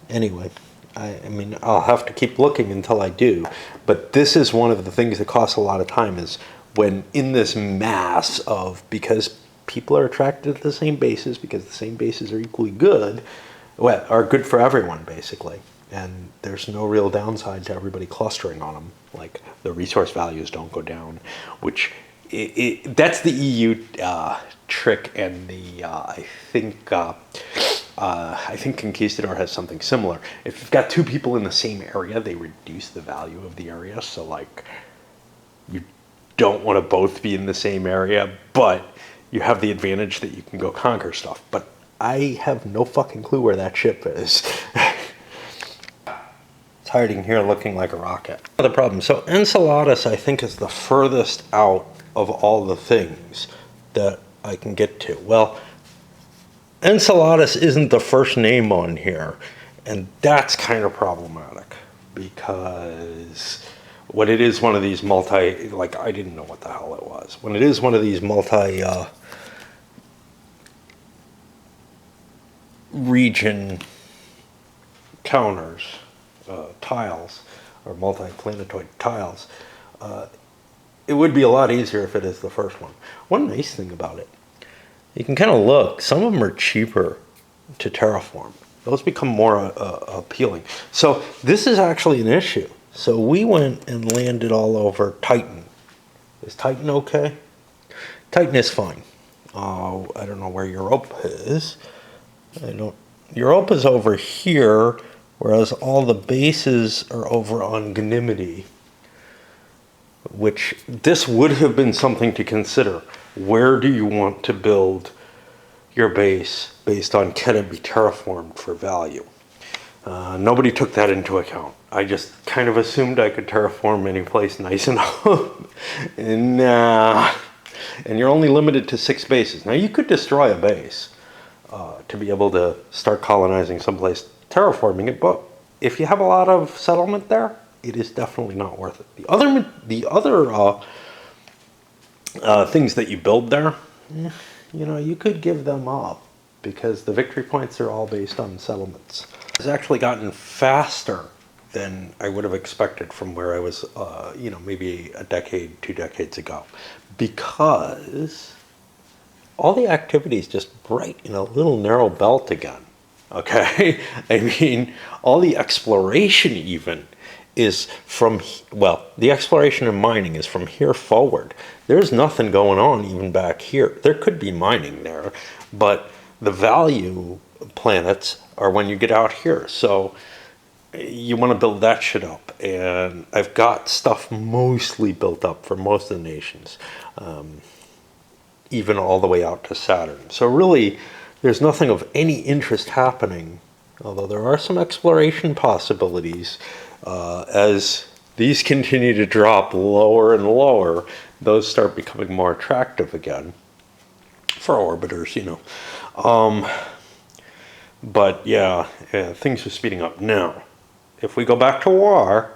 Anyway, I mean, I'll have to keep looking until I do, but this is one of the things that costs a lot of time, is when in this mass of, because people are attracted to the same bases, because the same bases are equally good, well, are good for everyone, basically. And there's no real downside to everybody clustering on them. Like, the resource values don't go down, which that's the EU trick, and the I think Conquistador has something similar. If you've got two people in the same area, they reduce the value of the area. So like, you don't want to both be in the same area, but you have the advantage that you can go conquer stuff. But I have no fucking clue where that ship is. It's hiding here looking like a rocket. Another problem. So Enceladus, I think, is the furthest out of all the things that I can get to. Well, Enceladus isn't the first name on here, and that's kind of problematic, because when it is one of these multi, like, I didn't know what the hell it was. When it is one of these multi region counters, tiles, or multi-planetoid tiles, it would be a lot easier if it is the first one. One nice thing about it, you can kind of look, some of them are cheaper to terraform. Those become more appealing. So this is actually an issue. So we went and landed all over Titan. Is Titan okay? Titan is fine. I don't know where Europa is. Europa's over here, whereas all the bases are over on Ganymede, which this would have been something to consider. Where do you want to build your base based on can it be terraformed for value? Nobody took that into account. I just kind of assumed I could terraform any place nice enough. And you're only limited to 6 bases. Now you could destroy a base to be able to start colonizing someplace, terraforming it, but if you have a lot of settlement there, it is definitely not worth it. The other things that you build there, you know, you could give them up, because the victory points are all based on settlements. It's actually gotten faster than I would have expected from where I was, you know, maybe a decade, 2 decades ago, because all the activity is just right in a little narrow belt again. Okay? I mean, all the exploration even is from, well, the exploration and mining is from here forward. There's nothing going on even back here. There could be mining there, but the value planets are when you get out here. So you want to build that shit up. And I've got stuff mostly built up for most of the nations, even all the way out to Saturn. So really, there's nothing of any interest happening, although there are some exploration possibilities. As these continue to drop lower and lower, those start becoming more attractive again for orbiters, you know. But yeah, things are speeding up. Now, if we go back to war,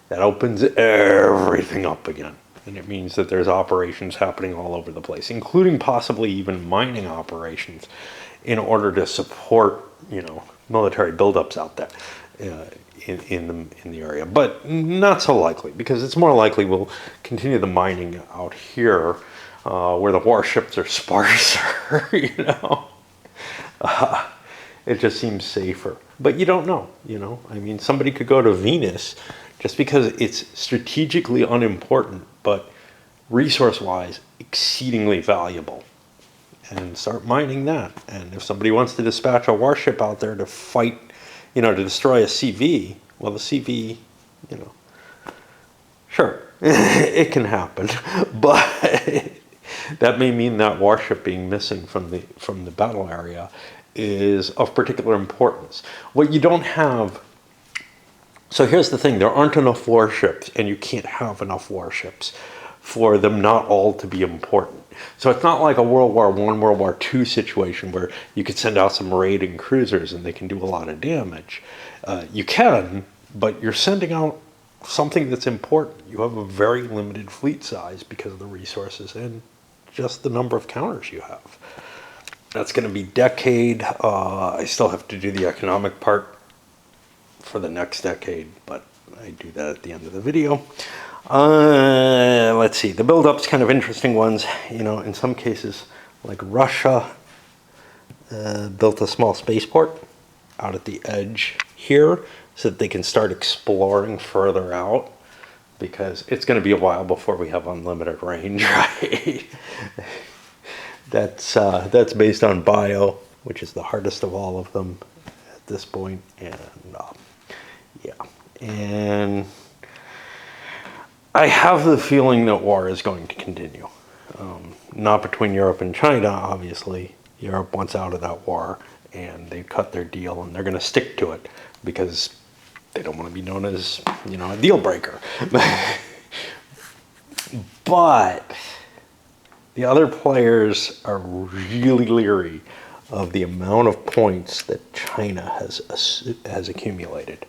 that opens everything up again. And it means that there's operations happening all over the place, including possibly even mining operations in order to support, you know, military buildups out there in the area. But not so likely, because it's more likely we'll continue the mining out here where the warships are sparser, you know. It just seems safer. But you don't know, you know. I mean, somebody could go to Venus just because it's strategically unimportant, but resource-wise, exceedingly valuable, and start mining that. And if somebody wants to dispatch a warship out there to fight, you know, to destroy a CV, well, the CV, you know, sure, it can happen, but that may mean that warship being missing from the battle area is of particular importance. What you don't have. So here's the thing, there aren't enough warships, and you can't have enough warships for them not all to be important. So it's not like a World War I, World War II situation where you could send out some raiding cruisers and they can do a lot of damage. You can, but you're sending out something that's important. You have a very limited fleet size because of the resources and just the number of counters you have. That's going to be decade. I still have to do the economic part for the next decade, but I do that at the end of the video. Let's see, the build-up's kind of interesting ones. You know, in some cases, like Russia built a small spaceport out at the edge here so that they can start exploring further out, because it's going to be a while before we have unlimited range, right? That's based on bio, which is the hardest of all of them at this point, and yeah, and I have the feeling that war is going to continue. Not between Europe and China, obviously. Europe wants out of that war, and they cut their deal, and they're going to stick to it because they don't want to be known as, you know, a deal breaker. But the other players are really leery of the amount of points that China has accumulated.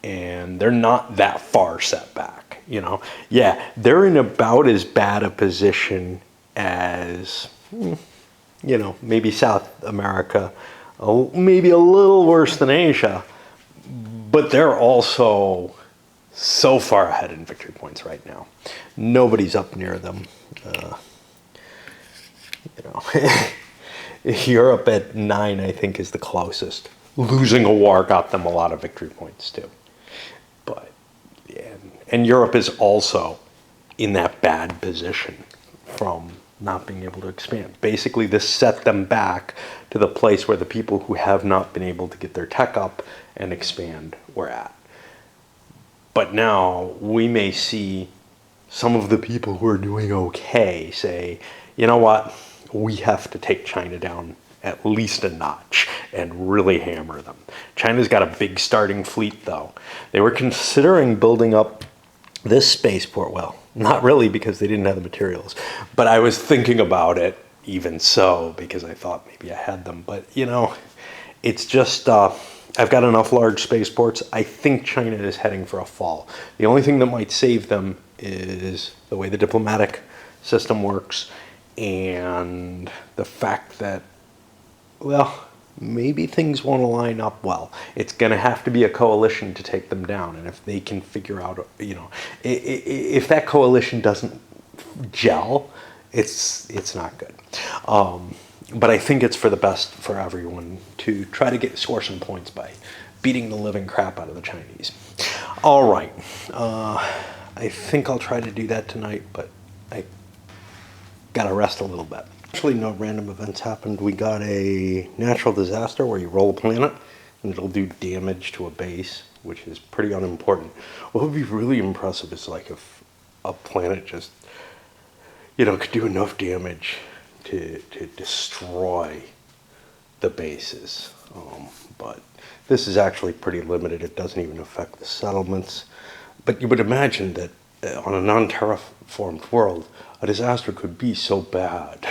And they're not that far set back, you know. Yeah, they're in about as bad a position as, you know, maybe South America, maybe a little worse than Asia, but they're also so far ahead in victory points right now. Nobody's up near them. You know, Europe at 9, I think, is the closest. Losing a war got them a lot of victory points too. But and Europe is also in that bad position from not being able to expand. Basically, this set them back to the place where the people who have not been able to get their tech up and expand were at. But now we may see some of the people who are doing okay say, you know what, we have to take China down at least a notch and really hammer them. China's got a big starting fleet, though. They were considering building up this spaceport. Well, not really, because they didn't have the materials, but I was thinking about it even so, because I thought maybe I had them. But, you know, it's just, I've got enough large spaceports. I think China is heading for a fall. The only thing that might save them is the way the diplomatic system works, and the fact that, well, maybe things won't line up well. It's going to have to be a coalition to take them down. And if they can figure out, you know, if that coalition doesn't gel it's not good. But I think it's for the best for everyone to try to score some points by beating the living crap out of the Chinese. All right. I think I'll try to do that tonight, but I gotta rest a little bit. Actually, no random events happened. We got a natural disaster where you roll a planet and it'll do damage to a base, which is pretty unimportant. What would be really impressive is like if a planet just, could do enough damage to destroy the bases. But this is actually pretty limited. It doesn't even affect the settlements. But you would imagine that on a non-terraformed world, a disaster could be so bad,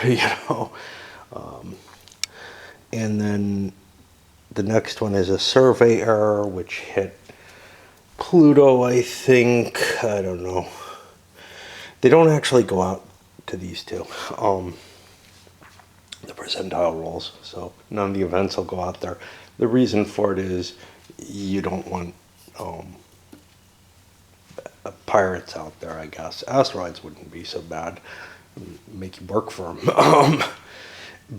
And then the next one is a survey error, which hit Pluto, I think. I don't know. They don't actually go out to these two, the percentile rolls. So none of the events will go out there. The reason for it is you don't want pirates out there, I guess. Asteroids wouldn't be so bad. Make you work for them.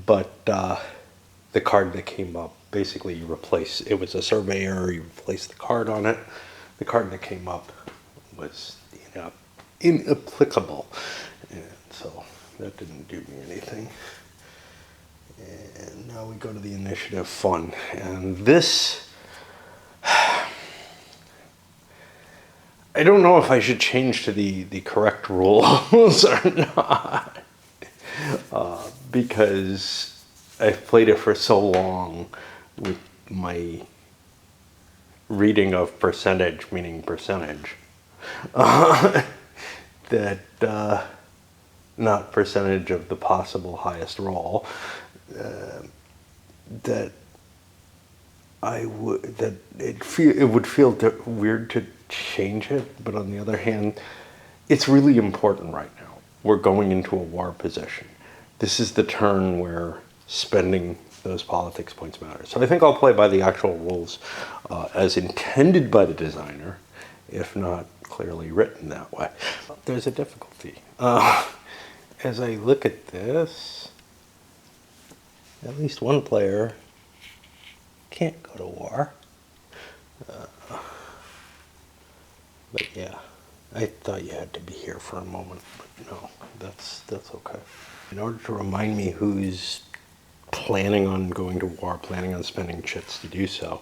But the card that came up, basically you replace, it was a survey error, you replace the card on it. The card that came up was inapplicable. And so that didn't do me anything. And now we go to the initiative fun. And this, I don't know if I should change to the correct rules or not. Because I've played it for so long with my reading of percentage, meaning percentage, that not percentage of the possible highest roll, that it would feel weird to change it. But on the other hand, it's really important right now. We're going into a war position. This is the turn where spending those politics points matter. So I think I'll play by the actual rules as intended by the designer, if not clearly written that way. There's a difficulty. As I look at this, at least one player can't go to war. But yeah, I thought you had to be here for a moment, but no, that's okay. In order to remind me who's planning on going to war, planning on spending chits to do so,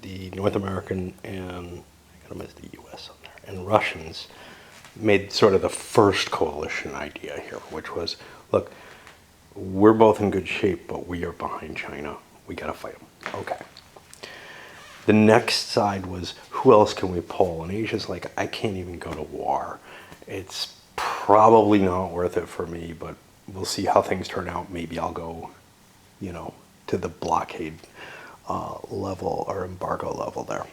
the North American and I gotta miss the US on there, and Russians made sort of the first coalition idea here, which was, look, we're both in good shape, but we are behind China. We gotta fight them. Okay. The next side was, who else can we pull? And Asia's like, I can't even go to war. It's probably not worth it for me, but we'll see how things turn out. Maybe I'll go, to the blockade level or embargo level there.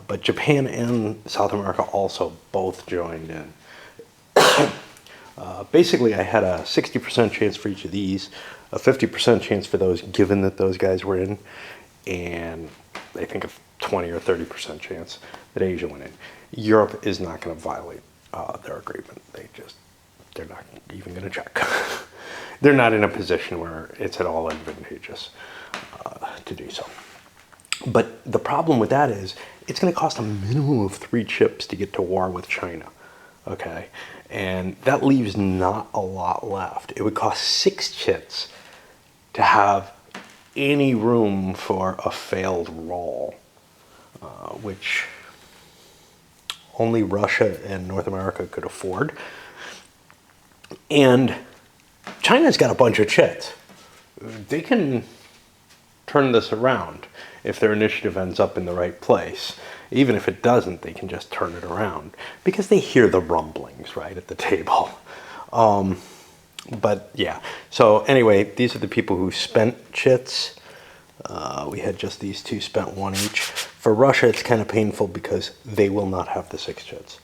But Japan and South America also both joined in. Basically, I had a 60% chance for each of these, a 50% chance for those, given that those guys were in, and I think a 20 or 30% chance that Asia went in. Europe is not going to violate their agreement. They're not even going to check. They're not in a position where it's at all advantageous to do so. But the problem with that is it's going to cost a minimum of 3 chips to get to war with China. Okay, and that leaves not a lot left. It would cost 6 chits to have any room for a failed roll, which only Russia and North America could afford. And China's got a bunch of chits. They can turn this around if their initiative ends up in the right place. Even if it doesn't, they can just turn it around because they hear the rumblings right at the table. But yeah, so anyway, these are the people who spent chits. We had just these two spent 1 each. For Russia, it's kind of painful because they will not have the 6 chits.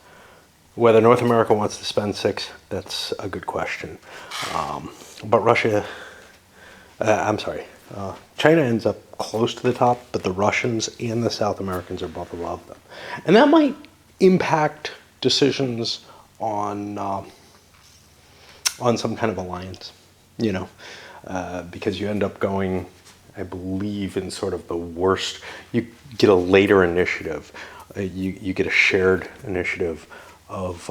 Whether North America wants to spend 6, that's a good question. But China ends up close to the top, but the Russians and the South Americans are both above them. And that might impact decisions on some kind of alliance, you know, because you end up going, I believe, in sort of the worst. You get a later initiative. You get a shared initiative of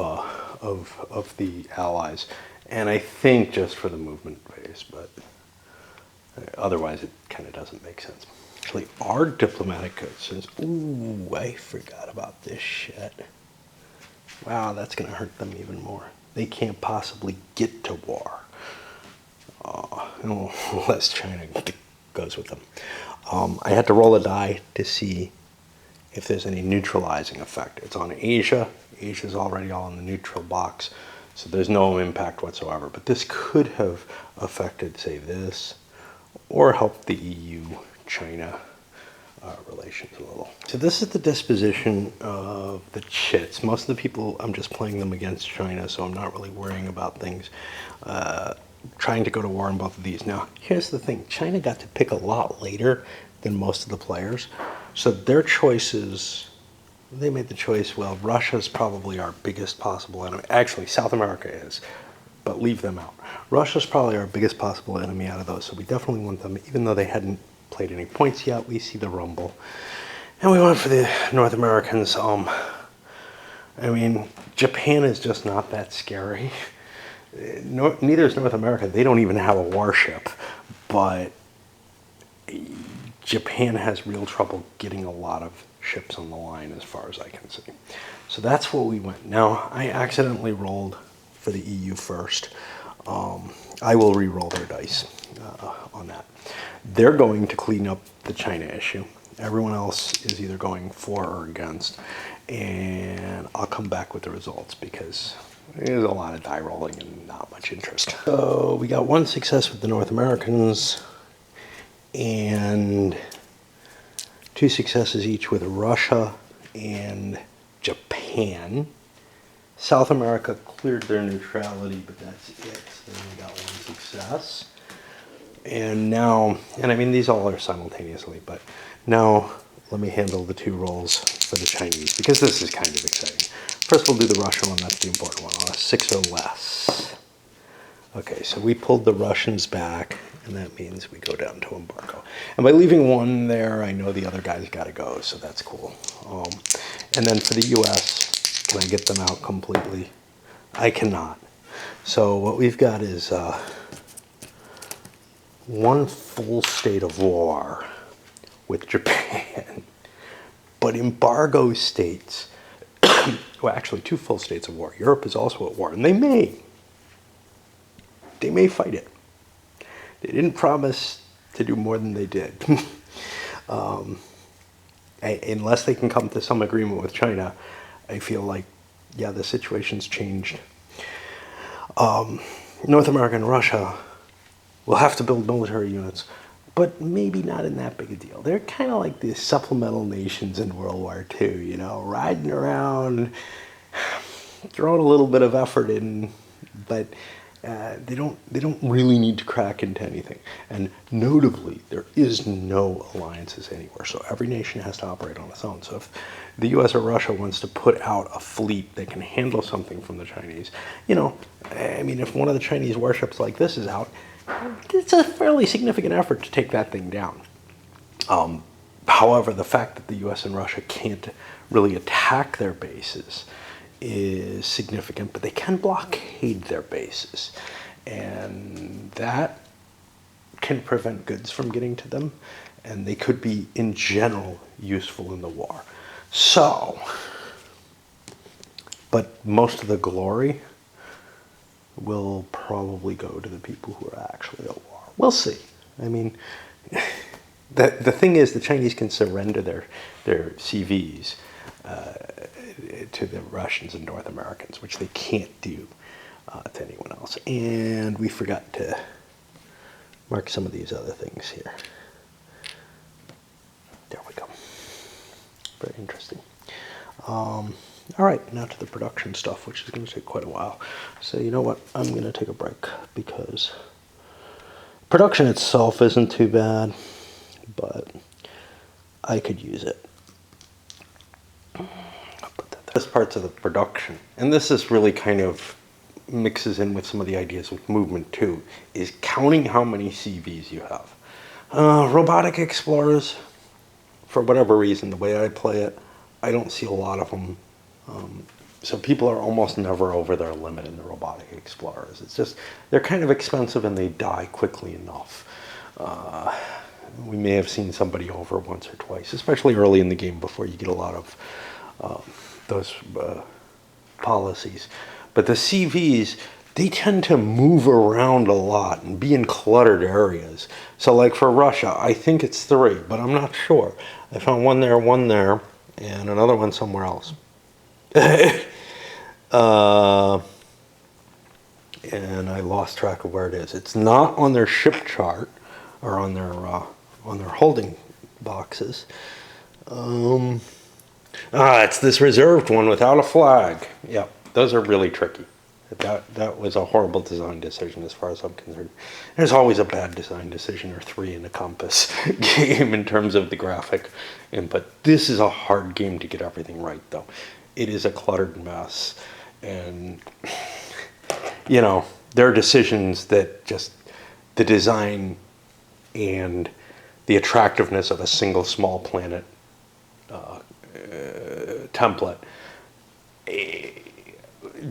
the allies, and I think just for the movement phase, but otherwise it kind of doesn't make sense. Actually, our diplomatic code says, "Ooh, I forgot about this shit." Wow, that's going to hurt them even more. They can't possibly get to war unless China goes with them. I had to roll a die to see if there's any neutralizing effect. It's on Asia. Asia's already all in the neutral box, so there's no impact whatsoever. But this could have affected, say, this, or helped the EU-China relations a little. So this is the disposition of the chits. Most of the people, I'm just playing them against China, so I'm not really worrying about things trying to go to war on both of these. Now, here's the thing. China got to pick a lot later than most of the players. So their choices, they made the choice, well, Russia's probably our biggest possible enemy. Actually, South America is, but leave them out. Russia's probably our biggest possible enemy out of those, so we definitely want them, even though they hadn't played any points yet. We see the rumble. And we went for the North Americans. I mean, Japan is just not that scary. Neither is North America. They don't even have a warship, but Japan has real trouble getting a lot of ships on the line as far as I can see. So that's where we went. Now, I accidentally rolled for the EU first. I will re-roll their dice on that. They're going to clean up the China issue. Everyone else is either going for or against. And I'll come back with the results because there's a lot of die rolling and not much interest. So we got one success with the North Americans and 2 successes each with Russia and Japan. South America cleared their neutrality, but that's it. So we got 1 success. And now, and I mean, these all are simultaneously, but now let me handle the 2 rolls for the Chinese, because this is kind of exciting. First, we'll do the Russian one. That's the important one. 6 or less. Okay, so we pulled the Russians back, and that means we go down to embargo. And by leaving 1 there, I know the other guy's got to go, so that's cool. And then for the U.S., can I get them out completely? I cannot. So what we've got is 1 full state of war with Japan, but embargo states, well, actually 2 full states of war. Europe is also at war, and they may fight it. They didn't promise to do more than they did. Unless they can come to some agreement with China, I feel like, yeah, the situation's changed. North America and Russia will have to build military units, but maybe not in that big a deal. They're kind of like the supplemental nations in World War II, you know, riding around, throwing a little bit of effort in, but they don't really need to crack into anything. And notably, there is no alliances anywhere, so every nation has to operate on its own. So if the US or Russia wants to put out a fleet that can handle something from the Chinese, you know, I mean, if one of the Chinese warships like this is out, it's a fairly significant effort to take that thing down. However, the fact that the US and Russia can't really attack their bases is significant, but they can blockade their bases. And that can prevent goods from getting to them, and they could be, in general, useful in the war. So, but most of the glory will probably go to the people who are actually at war. We'll see. I mean, the thing is, the Chinese can surrender their CVs to the Russians and North Americans, which they can't do to anyone else. And we forgot to mark some of these other things here. There we go. Very interesting. All right, now to the production stuff, which is going to take quite a while. So you know what? I'm going to take a break because production itself isn't too bad, but I could use it. I'll put that there. As parts of the production, and this is really kind of mixes in with some of the ideas with movement too, is counting how many CVs you have. Robotic explorers, for whatever reason, the way I play it, I don't see a lot of them. So people are almost never over their limit in the robotic explorers. It's just, they're kind of expensive and they die quickly enough. We may have seen somebody over once or twice, especially early in the game before you get a lot of those policies. But the CVs, they tend to move around a lot and be in cluttered areas. So like for Russia, I think it's 3, but I'm not sure. I found one there, and another one somewhere else. And I lost track of where it is. It's not on their ship chart or on their holding boxes. It's this reserved one without a flag. Yep, those are really tricky. That was a horrible design decision as far as I'm concerned. There's always a bad design decision or 3 in a Compass game in terms of the graphic input. This is a hard game to get everything right, though. It is a cluttered mess. And, you know, there are decisions that just the design and the attractiveness of a single small planet template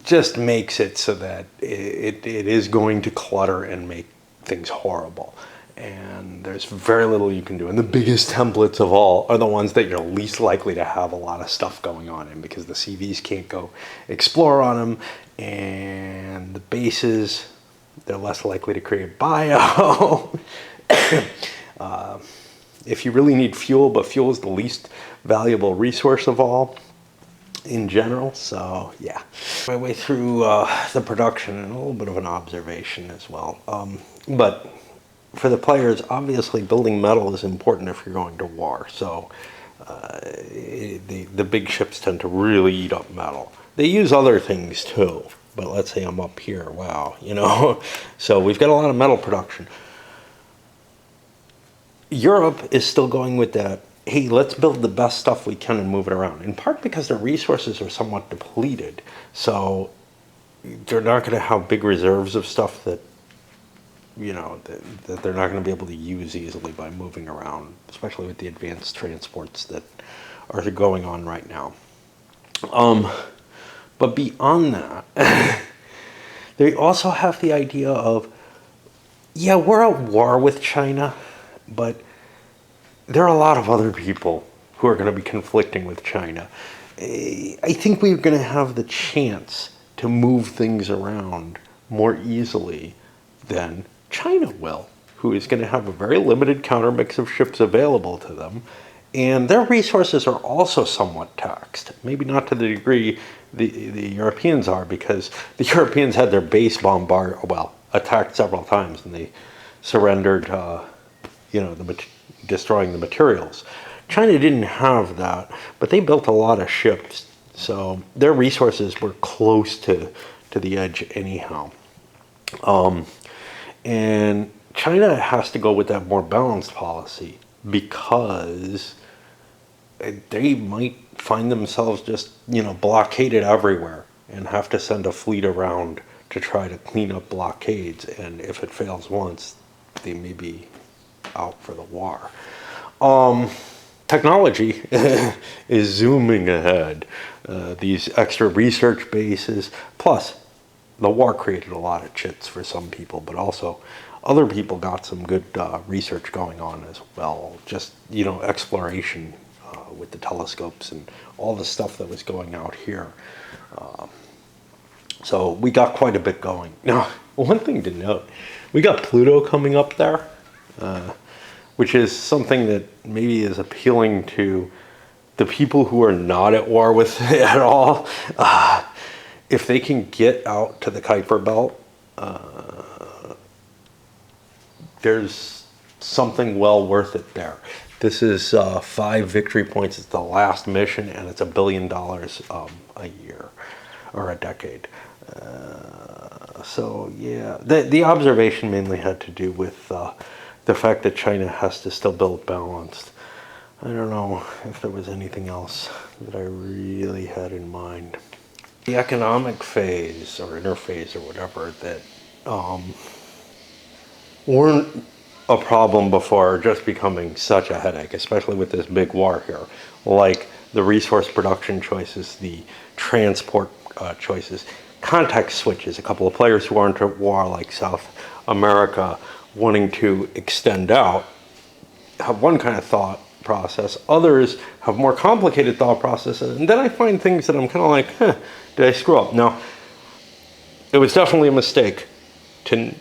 just makes it so that it is going to clutter and make things horrible. And there's very little you can do. And the biggest templates of all are the ones that you're least likely to have a lot of stuff going on in, because the CVs can't go explore on them, and the bases, they're less likely to create bio. If you really need fuel, but fuel is the least valuable resource of all in general. So yeah, my way through the production and a little bit of an observation as well. But for the players, obviously building metal is important if you're going to war. So the big ships tend to really eat up metal. They use other things too, but let's say I'm up here, wow, you know. So we've got a lot of metal production. Europe is still going with that, hey, let's build the best stuff we can and move it around, in part because their resources are somewhat depleted. So they're not going to have big reserves of stuff that, you know, that they're not going to be able to use easily by moving around, especially with the advanced transports that are going on right now. But beyond that, they also have the idea of, yeah, we're at war with China, but there are a lot of other people who are going to be conflicting with China. I think we're going to have the chance to move things around more easily than China will, who is going to have a very limited countermix of ships available to them. And their resources are also somewhat taxed. Maybe not to the degree the Europeans are, because the Europeans had their base attacked several times, and they surrendered, destroying the materials. China didn't have that, but they built a lot of ships, so their resources were close to the edge anyhow. And China has to go with that more balanced policy, because they might find themselves just, blockaded everywhere and have to send a fleet around to try to clean up blockades. And if it fails once, they may be out for the war. Technology is zooming ahead. These extra research bases, plus the war created a lot of chits for some people, but also other people got some good research going on as well. Just, exploration with the telescopes and all the stuff that was going out here. So we got quite a bit going. Now, one thing to note, we got Pluto coming up there, which is something that maybe is appealing to the people who are not at war with it at all. If they can get out to the Kuiper Belt, there's something well worth it there. This is 5 victory points. It's the last mission, and it's $1 billion a year or a decade. So yeah, the observation mainly had to do with the fact that China has to still build balanced. I don't know if there was anything else. that I really had in mind. The economic phase or interphase or whatever that weren't a problem before are just becoming such a headache, especially with this big war here. Like the resource production choices, the transport choices, context switches. A couple of players who aren't at war, like South America, wanting to extend out, have one kind of thought process. Others have more complicated thought processes. And then I find things that I'm kind of like, did I screw up? Now, it was definitely a mistake to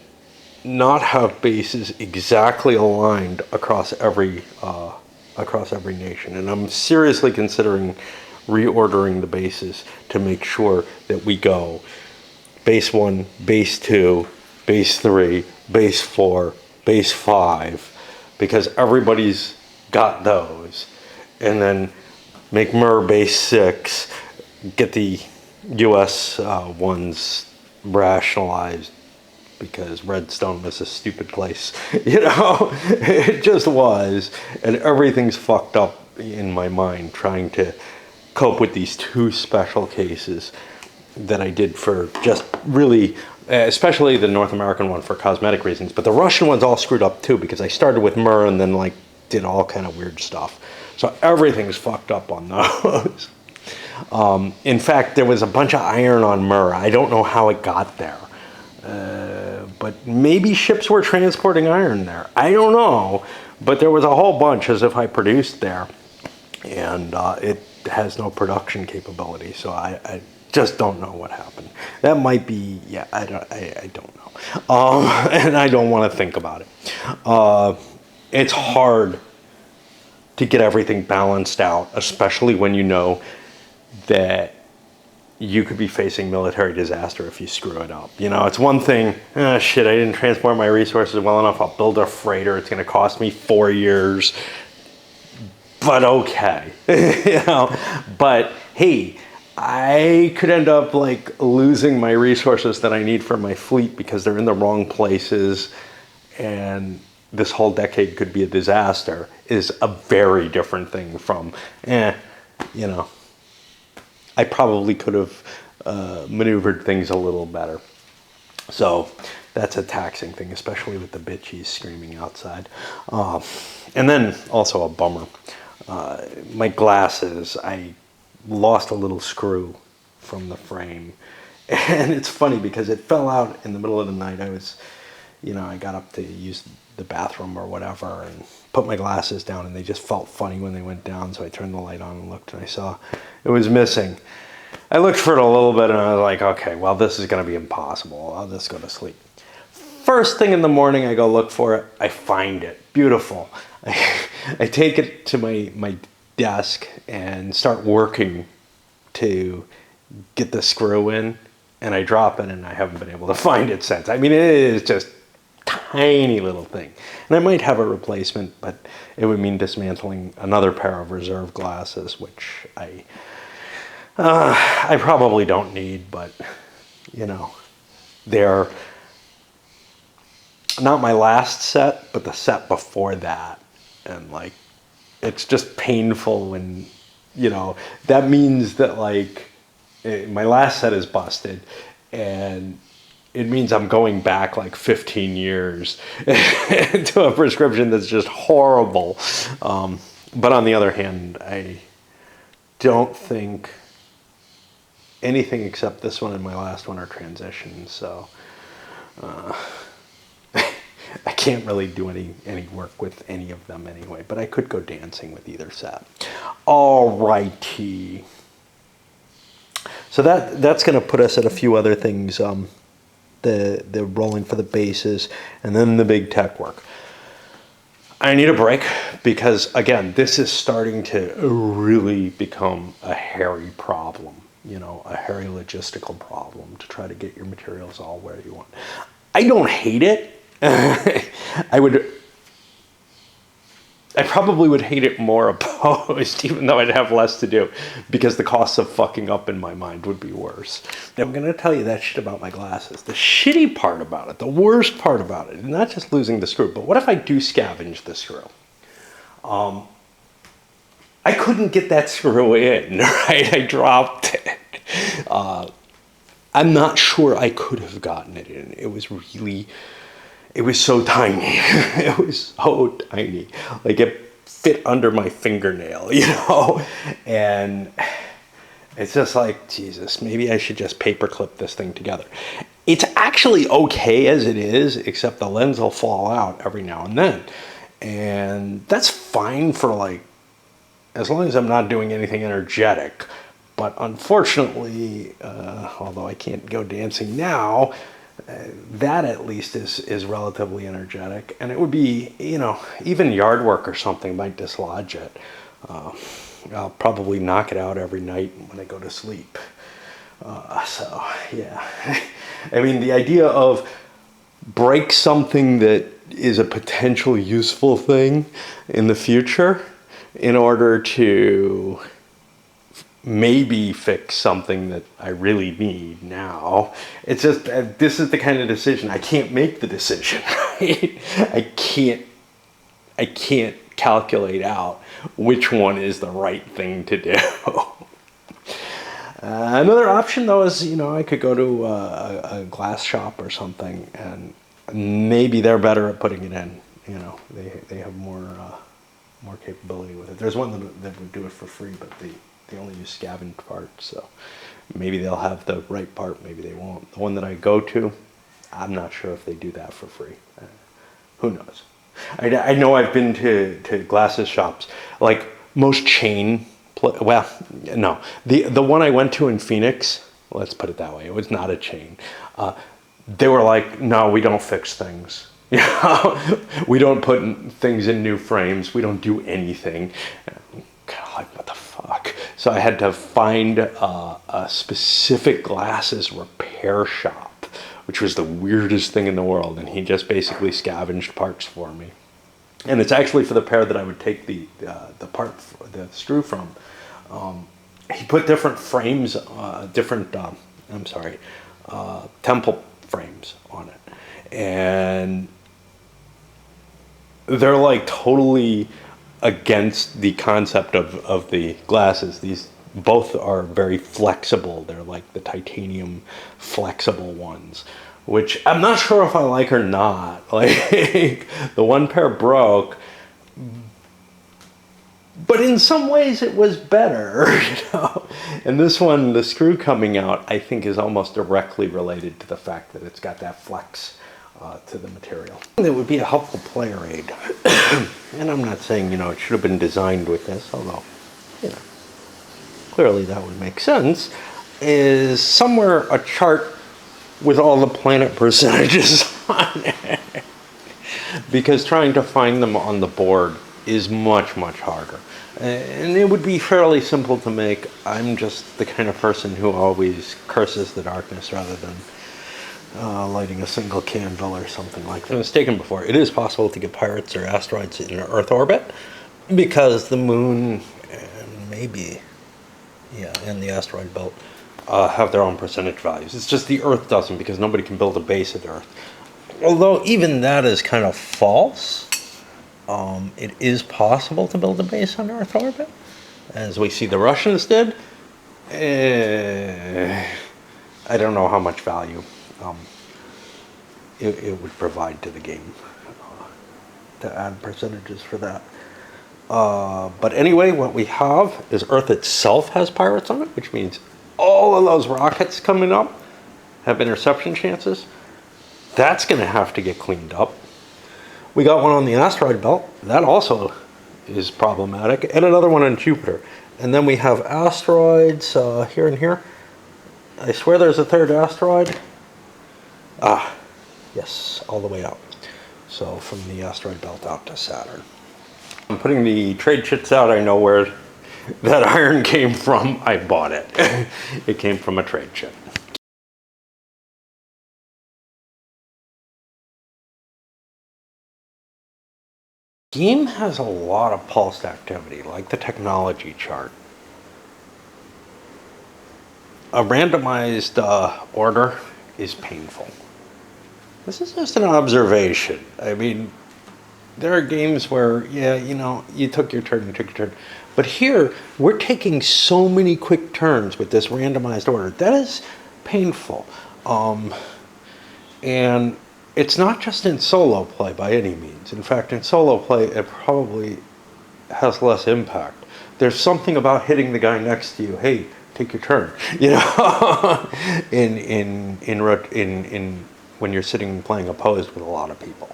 not have bases exactly aligned across every nation. And I'm seriously considering reordering the bases to make sure that we go base 1, base 2, base 3, base 4, base 5, because everybody's got those. And then make Mir base 6, get the US ones rationalized, because Redstone was a stupid place. You know, it just was. And everything's fucked up in my mind trying to cope with these two special cases that I did for just really, especially the North American one for cosmetic reasons, but the Russian one's all screwed up too, because I started with Mir and then like did all kind of weird stuff. So everything's fucked up on those. In fact, there was a bunch of iron on Mir. I don't know how it got there. But maybe ships were transporting iron there. I don't know. But there was a whole bunch as if I produced there. And it has no production capability. So I just don't know what happened. That might be, yeah, I don't know. And I don't want to think about it. It's hard to get everything balanced out, especially when you know that you could be facing military disaster if you screw it up. You know, it's one thing, shit, I didn't transport my resources well enough, I'll build a freighter, it's gonna cost me 4 years, but okay. You know, but hey, I could end up like losing my resources that I need for my fleet because they're in the wrong places, and this whole decade could be a disaster, is a very different thing from, you know, I probably could have maneuvered things a little better. So that's a taxing thing, especially with the bitchies screaming outside. And then also a bummer. My glasses, I lost a little screw from the frame. And it's funny because it fell out in the middle of the night. I was, you know, I got up to use the bathroom or whatever and put my glasses down, and they just felt funny when they went down. So I turned the light on and looked, and I saw it was missing. I looked for it a little bit and I was like, okay, well, this is going to be impossible. I'll just go to sleep. First thing in the morning, I go look for it. I find it. Beautiful. I take it to my desk and start working to get the screw in, and I drop it, and I haven't been able to find it since. I mean, it is just tiny little thing. And I might have a replacement, but it would mean dismantling another pair of reserve glasses, which I probably don't need, but you know, they're not my last set, but the set before that. And like, it's just painful when, you know, that means that like my last set is busted, and it means I'm going back like 15 years to a prescription that's just horrible. But on the other hand, I don't think anything except this one and my last one are transitions. So I can't really do any work with any of them anyway, but I could go dancing with either set. All righty. So that's going to put us at a few other things. The rolling for the bases, and then the big tech work. I need a break because, again, this is starting to really become a hairy problem, you know, a hairy logistical problem to try to get your materials all where you want. I don't hate it. I probably would hate it more opposed, even though I'd have less to do, because the costs of fucking up in my mind would be worse. I'm going to tell you that shit about my glasses. The shitty part about it, the worst part about it, not just losing the screw, but what if I do scavenge the screw? I couldn't get that screw in, right? I dropped it. I'm not sure I could have gotten it in. It was so tiny. It was so tiny. Like it fit under my fingernail, you know? And it's just like, Jesus, maybe I should just paperclip this thing together. It's actually okay as it is, except the lens will fall out every now and then. And that's fine for like, as long as I'm not doing anything energetic. But unfortunately, although I can't go dancing now, that at least is relatively energetic. And it would be, you know, even yard work or something might dislodge it. I'll probably knock it out every night when I go to sleep. So, yeah. I mean, the idea of break something that is a potential useful thing in the future in order to maybe fix something that I really need now. It's just, this is the kind of decision, I can't make the decision, right? I can't calculate out which one is the right thing to do. Another option though is, you know, I could go to a glass shop or something, and maybe they're better at putting it in. You know, they have more capability with it. There's one that would do it for free, but they only use scavenged parts, so maybe they'll have the right part, maybe they won't. The one that I go to, I'm not sure if they do that for free. Who knows? I know I've been to glasses shops, like most chain, well, no. The one I went to in Phoenix, let's put it that way, it was not a chain. They were like, no, we don't fix things. You know, we don't put things in new frames. We don't do anything. God, like, what the fuck? So I had to find a specific glasses repair shop, which was the weirdest thing in the world. And he just basically scavenged parts for me. And it's actually for the pair that I would take the screw from. He put different frames, temple frames on it. And they're like totally against the concept of the glasses. These both are very flexible. They're like the titanium flexible ones, which I'm not sure if I like or not. Like the one pair broke, but in some ways it was better, you know. And this one, the screw coming out, I think is almost directly related to the fact that it's got that flex to the material. It would be a helpful player aid. And I'm not saying, you know, it should have been designed with this, although, you know, clearly that would make sense, is somewhere a chart with all the planet percentages on it. Because trying to find them on the board is much, much harder. And it would be fairly simple to make. I'm just the kind of person who always curses the darkness rather than lighting a single candle or something like that. It was taken before. It is possible to get pirates or asteroids in an Earth orbit because the moon and maybe, and the asteroid belt have their own percentage values. It's just the Earth doesn't, because nobody can build a base at Earth. Although even that is kind of false. It is possible to build a base on Earth orbit, as we see the Russians did. I don't know how much value it would provide to the game to add percentages for that. But anyway, what we have is Earth itself has pirates on it, which means all of those rockets coming up have interception chances. That's going to have to get cleaned up. We got one on the asteroid belt. That also is problematic. And another one on Jupiter. And then we have asteroids here and here. I swear there's a third asteroid. Yes, all the way out. So from the asteroid belt out to Saturn. I'm putting the trade chits out. I know where that iron came from. I bought it. It came from a trade chit. Game has a lot of pulsed activity, like the technology chart. A randomized order is painful. This is just an observation. I mean, there are games where, yeah, you know, you took your turn, But here, we're taking so many quick turns with this randomized order. That is painful. And it's not just in solo play by any means. In fact, in solo play, it probably has less impact. There's something about hitting the guy next to you. Hey, take your turn. You know, in when you're sitting playing opposed with a lot of people.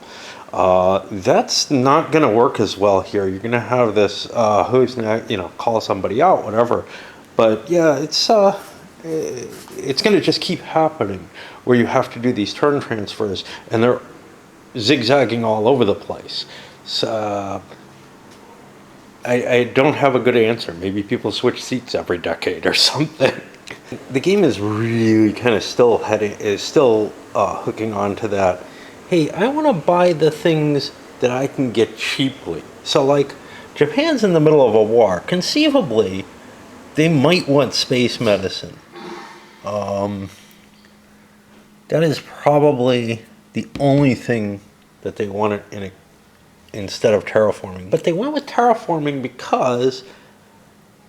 That's not going to work as well here. You're going to have this who's not, you know, call somebody out, whatever. But yeah, it's going to just keep happening where you have to do these turn transfers and they're zigzagging all over the place. So I don't have a good answer. Maybe people switch seats every decade or something. The game is really kind of still hooking on to that. Hey, I want to buy the things that I can get cheaply. So like, Japan's in the middle of a war. Conceivably, they might want space medicine. That is probably the only thing that they wanted instead of terraforming. But they went with terraforming because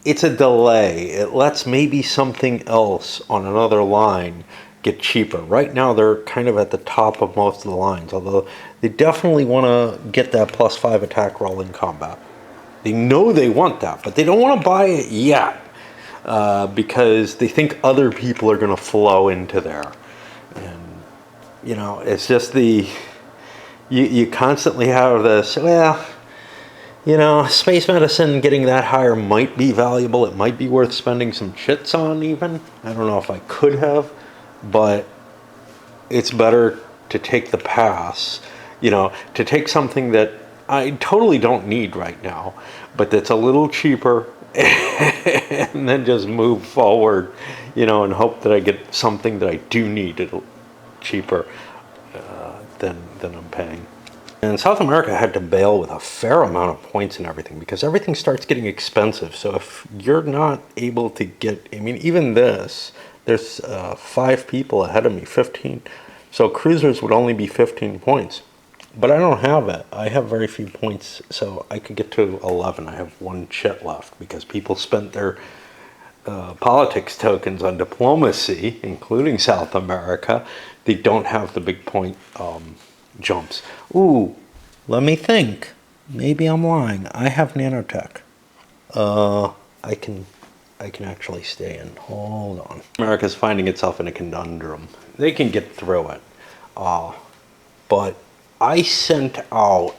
it's a delay. It lets maybe something else on another line get cheaper. Right now they're kind of at the top of most of the lines, although they definitely want to get that +5 attack roll in combat. They know they want that, but they don't want to buy it yet because they think other people are going to flow into there. And, you know, it's just you constantly have this, well, you know, space medicine getting that higher might be valuable. It might be worth spending some chits on even. I don't know if I could have, but it's better to take the pass, you know, to take something that I totally don't need right now, but that's a little cheaper and then just move forward, you know, and hope that I get something that I do need cheaper than I'm paying. And South America had to bail with a fair amount of points and everything because everything starts getting expensive. So if you're not able to get, I mean, even this, there's 5 people ahead of me, 15. So cruisers would only be 15 points. But I don't have it. I have very few points, so I could get to 11. I have 1 chit left because people spent their politics tokens on diplomacy, including South America. They don't have the big point jumps. Ooh, let me think. Maybe I'm lying. I have nanotech. I can actually stay in. Hold on. America's finding itself in a conundrum. They can get through it. But I sent out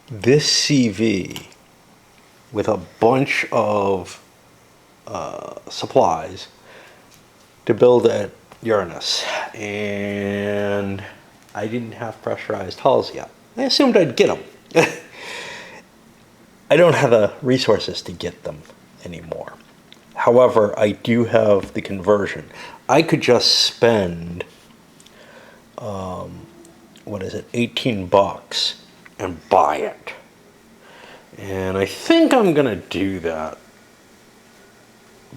this CV with a bunch of supplies to build at Uranus, and I didn't have pressurized hulls yet. I assumed I'd get them. I don't have the resources to get them anymore. However, I do have the conversion. I could just spend, what is it, 18 bucks and buy it. And I think I'm gonna do that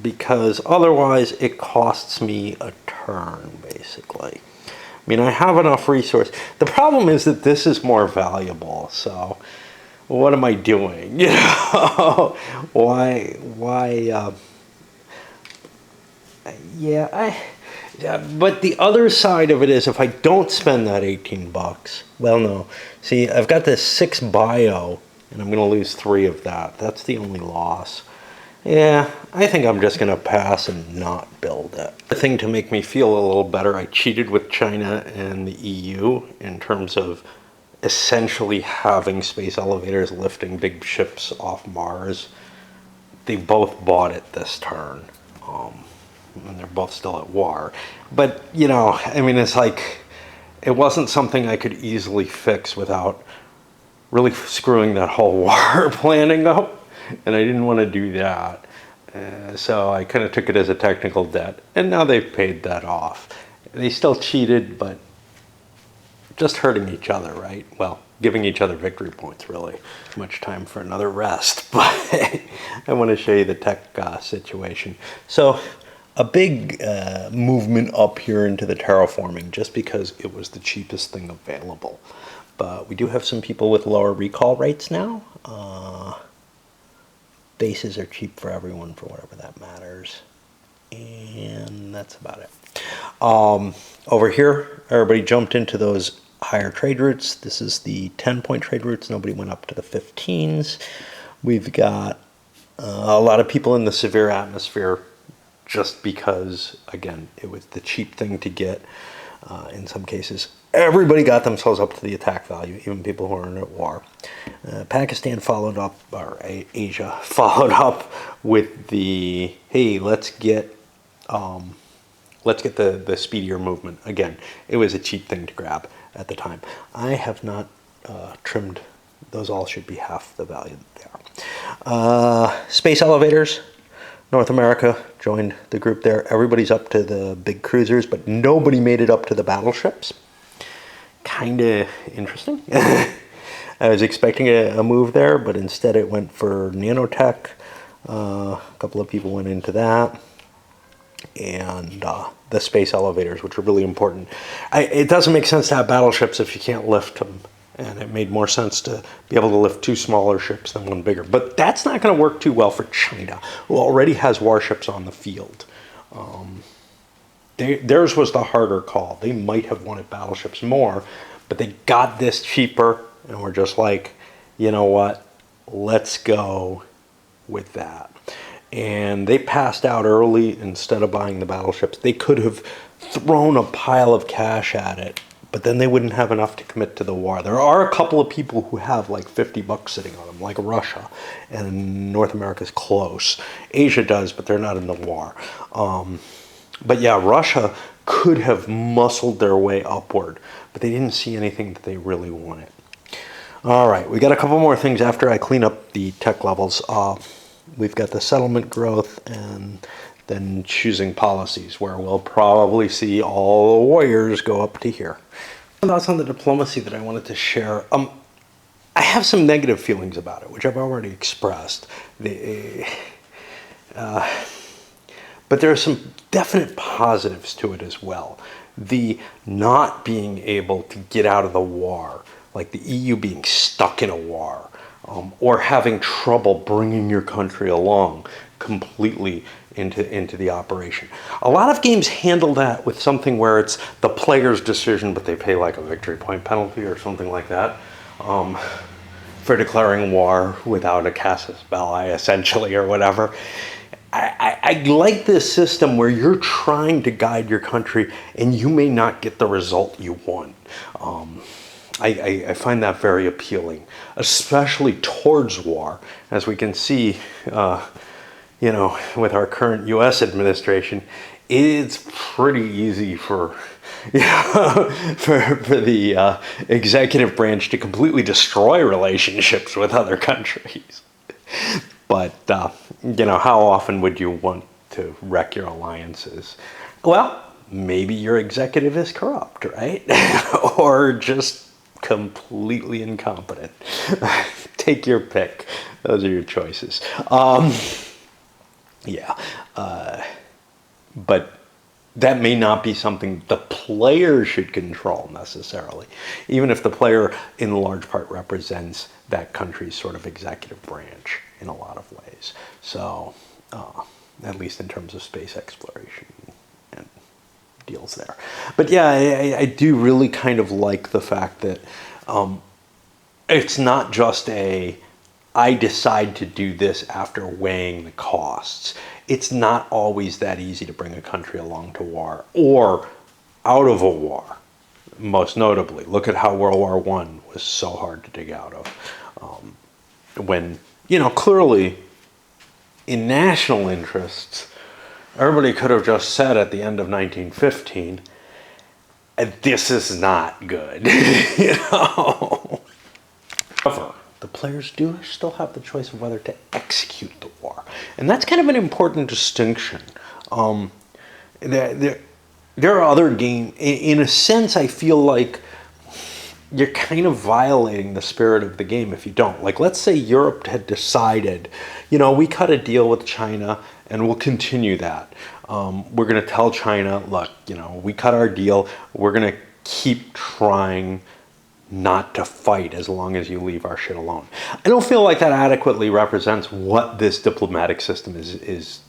because otherwise it costs me a turn, basically. I mean, I have enough resource. The problem is that this is more valuable, so what am I doing? You know, but the other side of it is if I don't spend that 18 bucks, well, no. See, I've got this 6 bio, and I'm going to lose 3 of that. That's the only loss. Yeah, I think I'm just going to pass and not build it. The thing to make me feel a little better, I cheated with China and the EU in terms of essentially having space elevators lifting big ships off Mars. They both bought it this turn. And they're both still at war. But, you know, I mean, it's like, it wasn't something I could easily fix without really screwing that whole war planning up. And I didn't want to do that. So I kind of took it as a technical debt. And now they've paid that off. They still cheated, but just hurting each other, right? Well, giving each other victory points, really. Too much time for another rest. But I want to show you the tech situation. So a big movement up here into the terraforming just because it was the cheapest thing available. but we do have some people with lower recall rates now. Bases are cheap for everyone for whatever that matters. And that's about it. Over here, everybody jumped into those higher trade routes. This is the 10-point trade routes. Nobody went up to the 15s. We've got a lot of people in the severe atmosphere just because, again, it was the cheap thing to get in some cases. Everybody got themselves up to the attack value, even people who are at war. Pakistan followed up, or Asia followed up with the, hey, let's get the speedier movement. Again, it was a cheap thing to grab at the time. I have not trimmed. Those all should be half the value that they are. Space elevators. North America joined the group there. Everybody's up to the big cruisers, but nobody made it up to the battleships. Kind of interesting. I was expecting a move there, but instead it went for nanotech. A couple of people went into that. And the space elevators, which are really important. It doesn't make sense to have battleships if you can't lift them. And it made more sense to be able to lift 2 smaller ships than 1 bigger. But that's not going to work too well for China, who already has warships on the field. Theirs was the harder call. They might have wanted battleships more, but they got this cheaper, and we're just like, you know what? Let's go with that. And they passed out early instead of buying the battleships. They could have thrown a pile of cash at it, but then they wouldn't have enough to commit to the war. There are a couple of people who have like $50 sitting on them, like Russia, and North America's close. Asia does, but they're not in the war. But yeah, Russia could have muscled their way upward, but they didn't see anything that they really wanted. All right, we got a couple more things after I clean up the tech levels. We've got the settlement growth and then choosing policies, where we'll probably see all the warriors go up to here. Thoughts on the diplomacy that I wanted to share. I have some negative feelings about it, which I've already expressed. But there are some definite positives to it as well. The not being able to get out of the war, like the EU being stuck in a war, or having trouble bringing your country along completely into the operation. A lot of games handle that with something where it's the player's decision, but they pay like a victory point penalty or something like that for declaring war without a casus belli, essentially, or whatever. I like this system where you're trying to guide your country and you may not get the result you want. I find that very appealing, especially towards war, as we can see, with our current U.S. administration. It's pretty easy for the executive branch to completely destroy relationships with other countries. But how often would you want to wreck your alliances? Well, maybe your executive is corrupt, right? Or just completely incompetent. Take your pick. Those are your choices. But that may not be something the player should control necessarily, even if the player in large part represents that country's sort of executive branch in a lot of ways. So, at least in terms of space exploration and deals there. But yeah, I do really kind of like the fact that it's not just I decide to do this after weighing the costs. It's not always that easy to bring a country along to war or out of a war. Most notably, look at how World War I was so hard to dig out of. When, clearly in national interests, everybody could have just said at the end of 1915, this is not good. However, the players do still have the choice of whether to execute the war. And that's kind of an important distinction. There are other games, in a sense, I feel like you're kind of violating the spirit of the game if you don't. Like, let's say Europe had decided, we cut a deal with China and we'll continue that. We're going to tell China, look, we cut our deal. We're going to keep trying not to fight as long as you leave our shit alone. I don't feel like that adequately represents what this diplomatic system is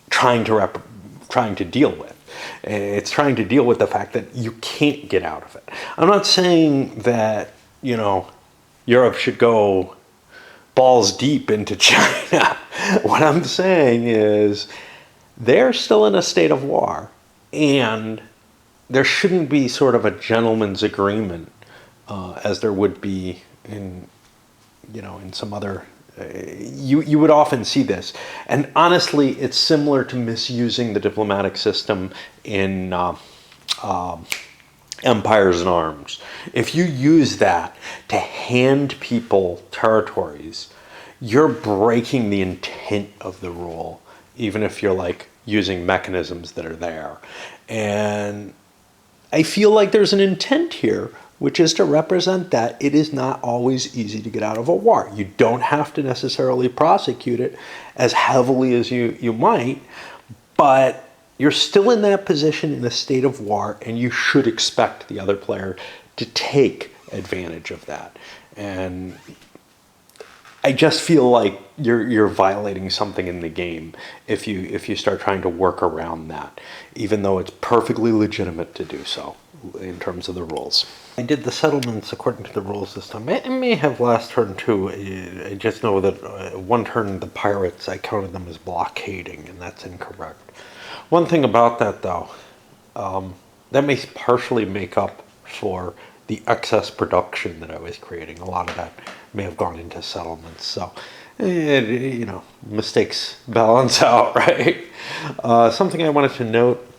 trying to deal with. It's trying to deal with the fact that you can't get out of it. I'm not saying that, Europe should go balls deep into China. What I'm saying is they're still in a state of war, and there shouldn't be sort of a gentleman's agreement as there would be in some other. You would often see this, and honestly, it's similar to misusing the diplomatic system in empires and arms. If you use that to hand people territories, you're breaking the intent of the rule, even if you're like using mechanisms that are there. And I feel like there's an intent here, which is to represent that it is not always easy to get out of a war. You don't have to necessarily prosecute it as heavily as you might, but you're still in that position in a state of war, and you should expect the other player to take advantage of that. And I just feel like you're violating something in the game if you start trying to work around that, even though it's perfectly legitimate to do so in terms of the rules. I did the settlements according to the rules this time. It may have last turn too. I just know that one turn the pirates, I counted them as blockading, and that's incorrect. One thing about that though, that may partially make up for the excess production that I was creating. A lot of that may have gone into settlements. So, mistakes balance out, right? Something I wanted to note,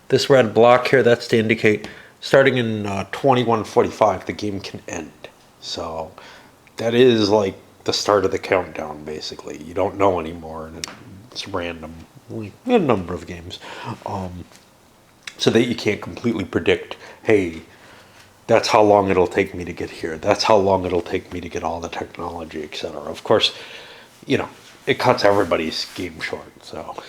this red block here, that's to indicate starting in 2145, the game can end. So that is like the start of the countdown, basically. You don't know anymore, and it's random. In a number of games. So that you can't completely predict, hey, that's how long it'll take me to get here. That's how long it'll take me to get all the technology, etc. Of course, it cuts everybody's game short. So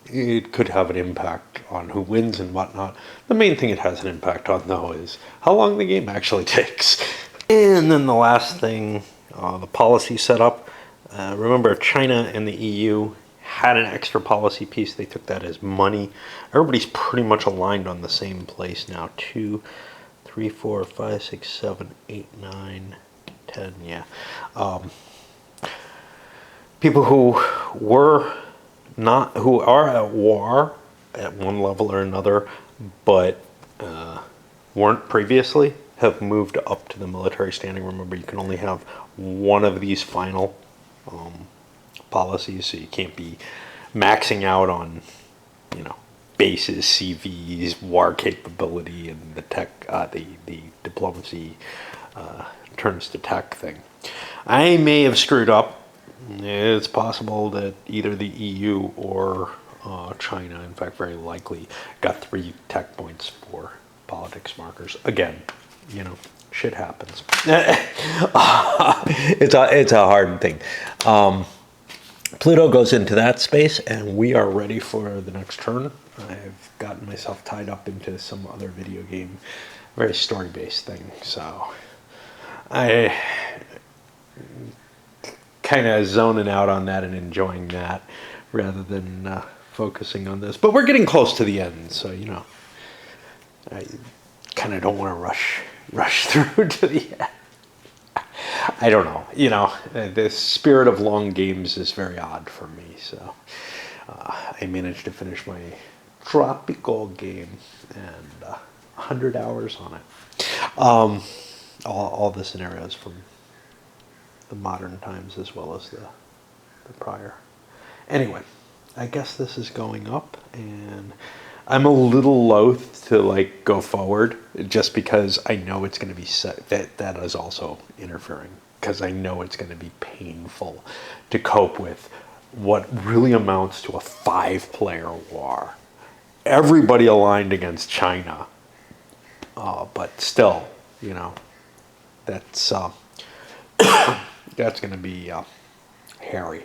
it could have an impact on who wins and whatnot. The main thing it has an impact on, though, is how long the game actually takes. And then the last thing, the policy setup. Remember, China and the EU had an extra policy piece. They took that as money. Everybody's pretty much aligned on the same place now. 2, 3, 4, 5, 6, 7, 8, 9, 10. Yeah. People who are at war at one level or another, but weren't previously, have moved up to the military standing. Remember, you can only have one of these final policies, so you can't be maxing out on, bases, CVs, war capability, and the tech, the diplomacy turns to tech thing. I may have screwed up. It's possible that either the EU or China, in fact, very likely, got 3 tech points for politics markers. Again, shit happens. It's a hard thing. Pluto goes into that space, and we are ready for the next turn. I've gotten myself tied up into some other video game, very story-based thing, so I kind of zoning out on that and enjoying that rather than focusing on this. But we're getting close to the end, so I kind of don't want to rush through to the end. I don't know. The spirit of long games is very odd for me. So I managed to finish my tropical game and 100 hours on it. All the scenarios from the modern times as well as the prior. Anyway, I guess this is going up, and I'm a little loath to go forward just because I know it's going to be that is also interfering, because I know it's going to be painful to cope with what really amounts to a 5-player war. Everybody aligned against China, but still, that's that's going to be hairy.